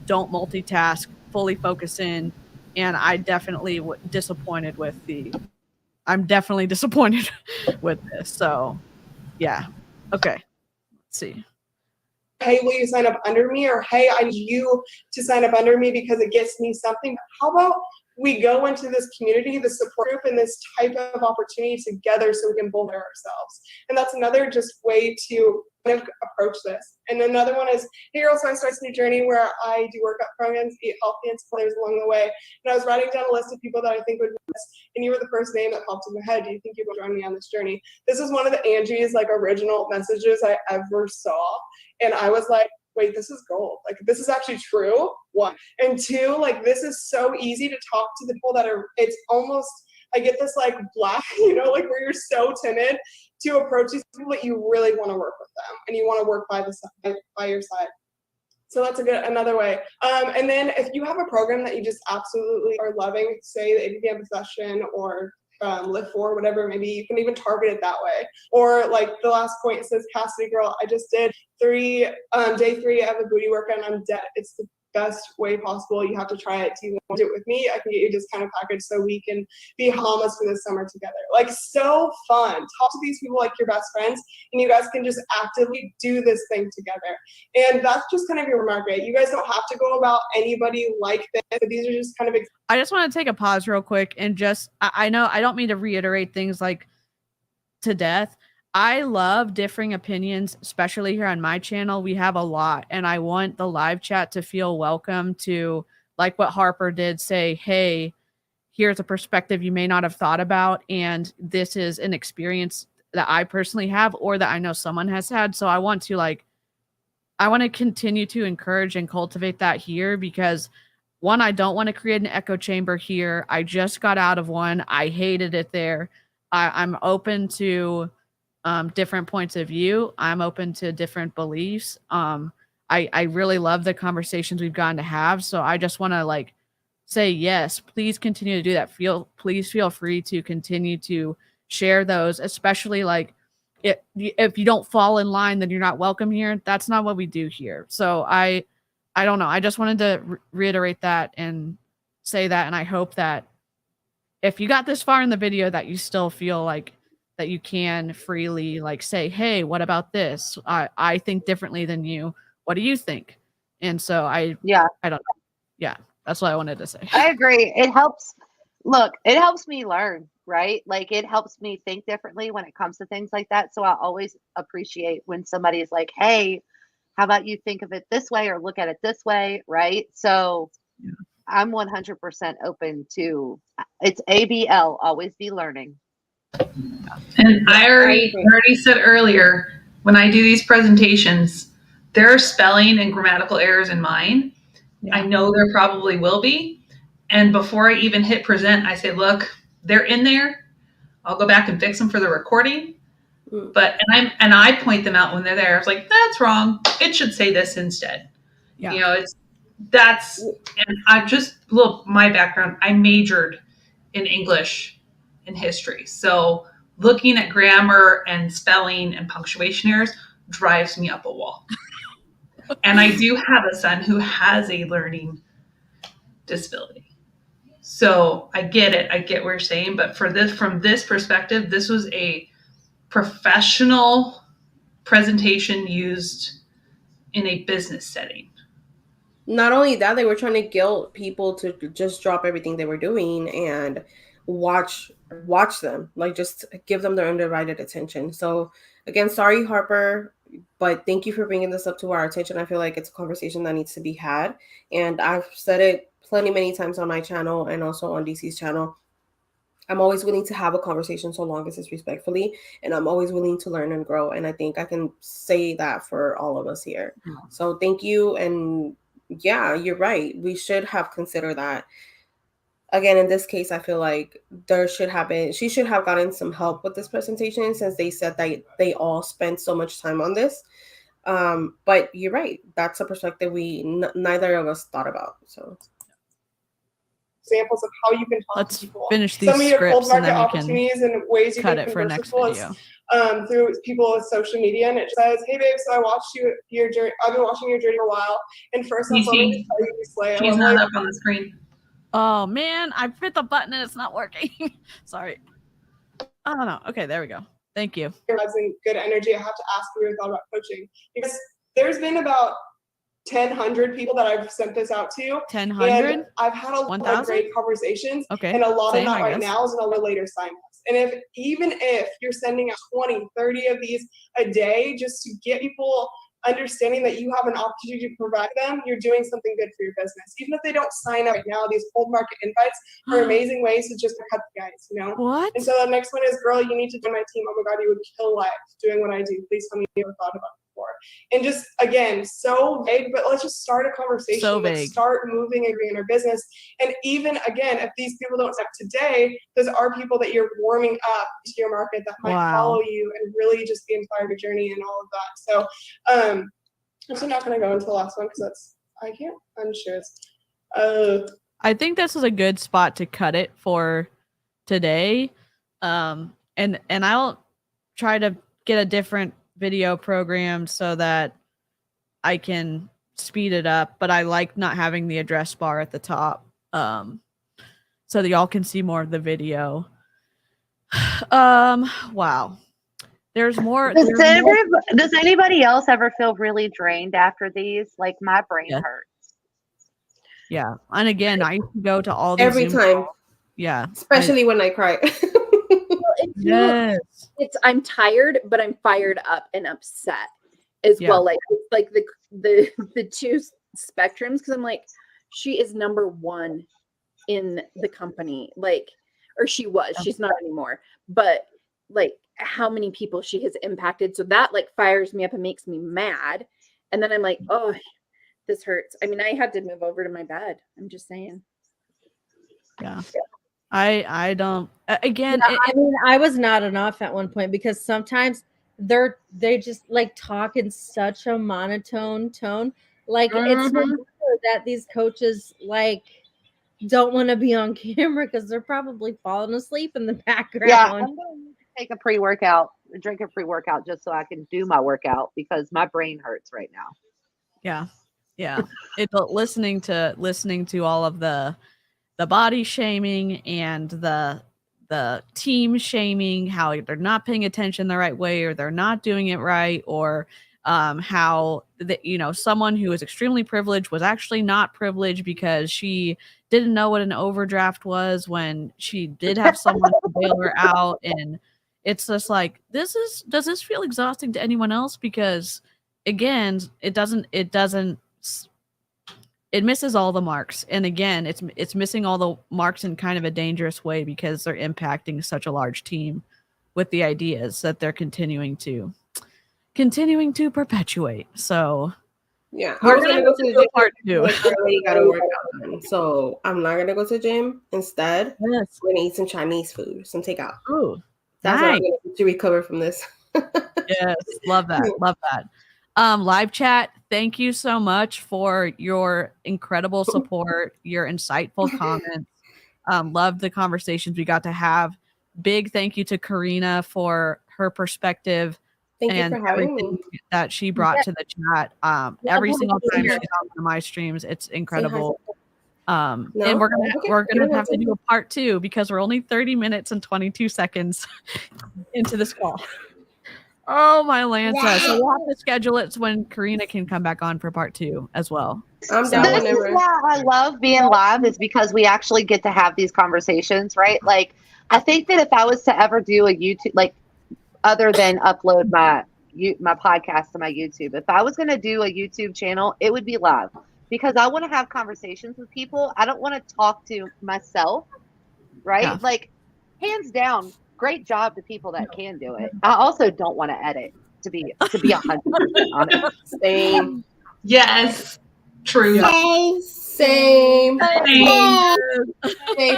don't multitask, fully focus in. And I definitely disappointed with I'm definitely disappointed with this. So yeah. Okay. Let's see. Hey, will you sign up under me? Or hey, I need you to sign up under me because it gets me something. How about we go into this community, the support group, and this type of opportunity together so we can build ourselves? And that's another just way to kind of approach this. And another one is, hey girl, so I started a new journey where I do workout programs, eat healthy and support along the way. And I was writing down a list of people that I think would do this, and you were the first name that popped in my head. Do you think you would join me on this journey? This is one of the Angie's like original messages I ever saw. And I was like, wait, this is gold. Like, this is actually true. One. And two, like, this is so easy to talk to the people that are, it's almost, I get this like black, like where you're so timid to approach these people, but you really want to work with them and you want to work by your side. So that's another way. And then if you have a program that you just absolutely are loving, say the ABM session or Live For, whatever, maybe you can even target it that way. Or like the last point, it says Cassidy girl, I just did day 3 of a booty workout and I'm dead. It's the best way possible. You have to try it. Do you want to do it with me? I can get you a discounted package so we can be Bahamas for the summer together. Like, so fun. Talk to these people like your best friends, and you guys can just actively do this thing together. And that's just kind of your remark, right? You guys don't have to go about anybody like this, but these are just kind of I just want to take a pause real quick and just, I know I don't mean to reiterate things like to death. I love differing opinions, especially here on my channel. We have a lot, and I want the live chat to feel welcome to, like what Harper did, say, hey, here's a perspective you may not have thought about, and this is an experience that I personally have or that I know someone has had. So I want to continue to encourage and cultivate that here because, one, I don't want to create an echo chamber here. I just got out of one. I hated it there. I'm open to different points of view. I'm open to different beliefs. I really love the conversations we've gotten to have. So I just want to say, yes, please continue to do that. Please feel free to continue to share those, especially if you don't fall in line, then you're not welcome here. That's not what we do here. So I don't know. I just wanted to reiterate that and say that. And I hope that if you got this far in the video that you still feel like that you can freely say, hey, what about this? I think differently than you. What do you think? And so I don't know. Yeah, that's what I wanted to say. I agree. It helps. Look, it helps me learn, right? Like, it helps me think differently when it comes to things like that. So I always appreciate when somebody is like, hey, how about you think of it this way or look at it this way, right? So yeah. I'm 100% open to, it's ABL, always be learning. And I already said earlier, when I do these presentations, there are spelling and grammatical errors in mine. Yeah. I know there probably will be. And before I even hit present, I say, look, they're in there. I'll go back and fix them for the recording. But and I point them out when they're there. It's like, that's wrong. It should say this instead. Yeah. You know, and I just my background. I majored in English and history, so looking at grammar and spelling and punctuation errors drives me up a wall. And I do have a son who has a learning disability. So I get it. I get what you're saying. But from this perspective, this was a professional presentation used in a business setting. Not only that, they were trying to guilt people to just drop everything they were doing and watch them, like just give them their undivided attention. So again, sorry, Harper, but thank you for bringing this up to our attention. I feel like it's a conversation that needs to be had. And I've said it many times on my channel and also on DeeCee's channel. I'm always willing to have a conversation so long as it's respectfully, and I'm always willing to learn and grow. And I think I can say that for all of us here. So thank you. And yeah, you're right. We should have considered that. Again, in this case, I feel like she should have gotten some help with this presentation, since they said that they all spent so much time on this. But you're right. That's a perspective neither of us thought about. So examples of how you can talk Let's to people. finish these Some of your cold scripts and market then we opportunities can and ways you cut can it for converse next with video. people through people with social media, and it says, "Hey babe, so I watched your journey. I've been watching your journey for a while, and first off, let me just tell you, slay." She's not up on the screen. Oh man, I hit the button and it's not working. Sorry. I don't know. Okay, there we go. Thank you. Realizing good energy, I have to ask you your thought about coaching, because there's been about 1,000 people that I've sent this out to. 1,000? And I've had a lot of great conversations. Okay. And a lot Same, of that I right guess. now is in all the later sign-ups. And even if you're sending out 20, 30 of these a day just to get people understanding that you have an opportunity to provide them, you're doing something good for your business. Even if they don't sign up right now, these cold market invites are amazing ways to just cut the guys, you know? What? And so the next one is, girl, you need to join my team. Oh my God, you would kill life doing what I do. Please tell me you ever thought about it before. And just, again, so vague, but let's just start a conversation. So Let's vague. start moving and growing our business. And even, again, if these people don't step today, those are people that you're warming up to your market that might follow you and really just be inspired your journey and all of that. So, I'm still not going to go into the last one because I can't unshare this. I think this is a good spot to cut it for today. And I'll try to get a different video programmed so that I can speed it up, but I like not having the address bar at the top, so that y'all can see more of the video. Wow. There's more. Does anybody else ever feel really drained after these? Like, my brain hurts. Yeah. And again, I used to go to all these every Zoom time. calls. Yeah. Especially when I cry. Yes. I'm tired, but I'm fired up and upset as well. Like, it's like the two spectrums, because I'm like, she is number one in the company, like, or she was. She's not anymore. But like, how many people she has impacted. So that like fires me up and makes me mad. And then I'm like, oh, this hurts. I mean, I had to move over to my bed. I'm just saying. Yeah. I don't, again, I mean, I was not enough at one point, because sometimes they just like talk in such a monotone tone. Like, it's no wonder that these coaches like don't want to be on camera, because they're probably falling asleep in the background. Yeah, I'm going to take a pre-workout, drink a pre-workout just so I can do my workout, because my brain hurts right now. Yeah. It's listening to all of the body shaming and the team shaming, how they're not paying attention the right way, or they're not doing it right, or how someone who is extremely privileged was actually not privileged because she didn't know what an overdraft was when she did have someone to bail her out. And it's just like, does this feel exhausting to anyone else? Because again, it misses all the marks. And again, it's missing all the marks in kind of a dangerous way, because they're impacting such a large team with the ideas that they're continuing to perpetuate. So yeah, we're gonna go to part 2. Like, I already got a workout done, so I'm not gonna go to the gym. Instead, yes, we're gonna eat some Chinese food, some takeout. Ooh, that's what I'm gonna do to recover from this. Yes, love that. Love that. Live chat, thank you so much for your incredible support, your insightful comments. Loved the conversations we got to have. Big thank you to Karina for her perspective Thank you and for having everything me. that she brought to the chat. Every single time she's on one of my streams, it's incredible. And we're gonna have to do a part 2 because we're only 30 minutes and 22 seconds into this call. Oh my Lanta. So we'll have to schedule it when Karina can come back on for part 2 as well. I'm down This whenever. is why I love being live, is because we actually get to have these conversations, right? Like, I think that if I was to ever do a YouTube, like, other than upload my podcast to my YouTube, if I was going to do a YouTube channel, it would be live, because I want to have conversations with people. I don't want to talk to myself, right? Yeah. Like, hands down, great job to people that can do it. I also don't want to edit, to be 100% honest. Same. Yes. True. Same. Same. Say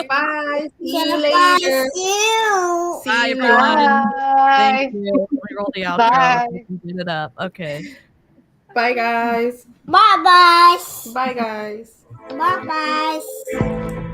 bye. See you Goodbye, later. you. Bye, you everyone. Bye. Thank you. We roll the outro. Bye. We did it up. Okay. Bye, guys. Bye bye. Bye, guys. Bye bye.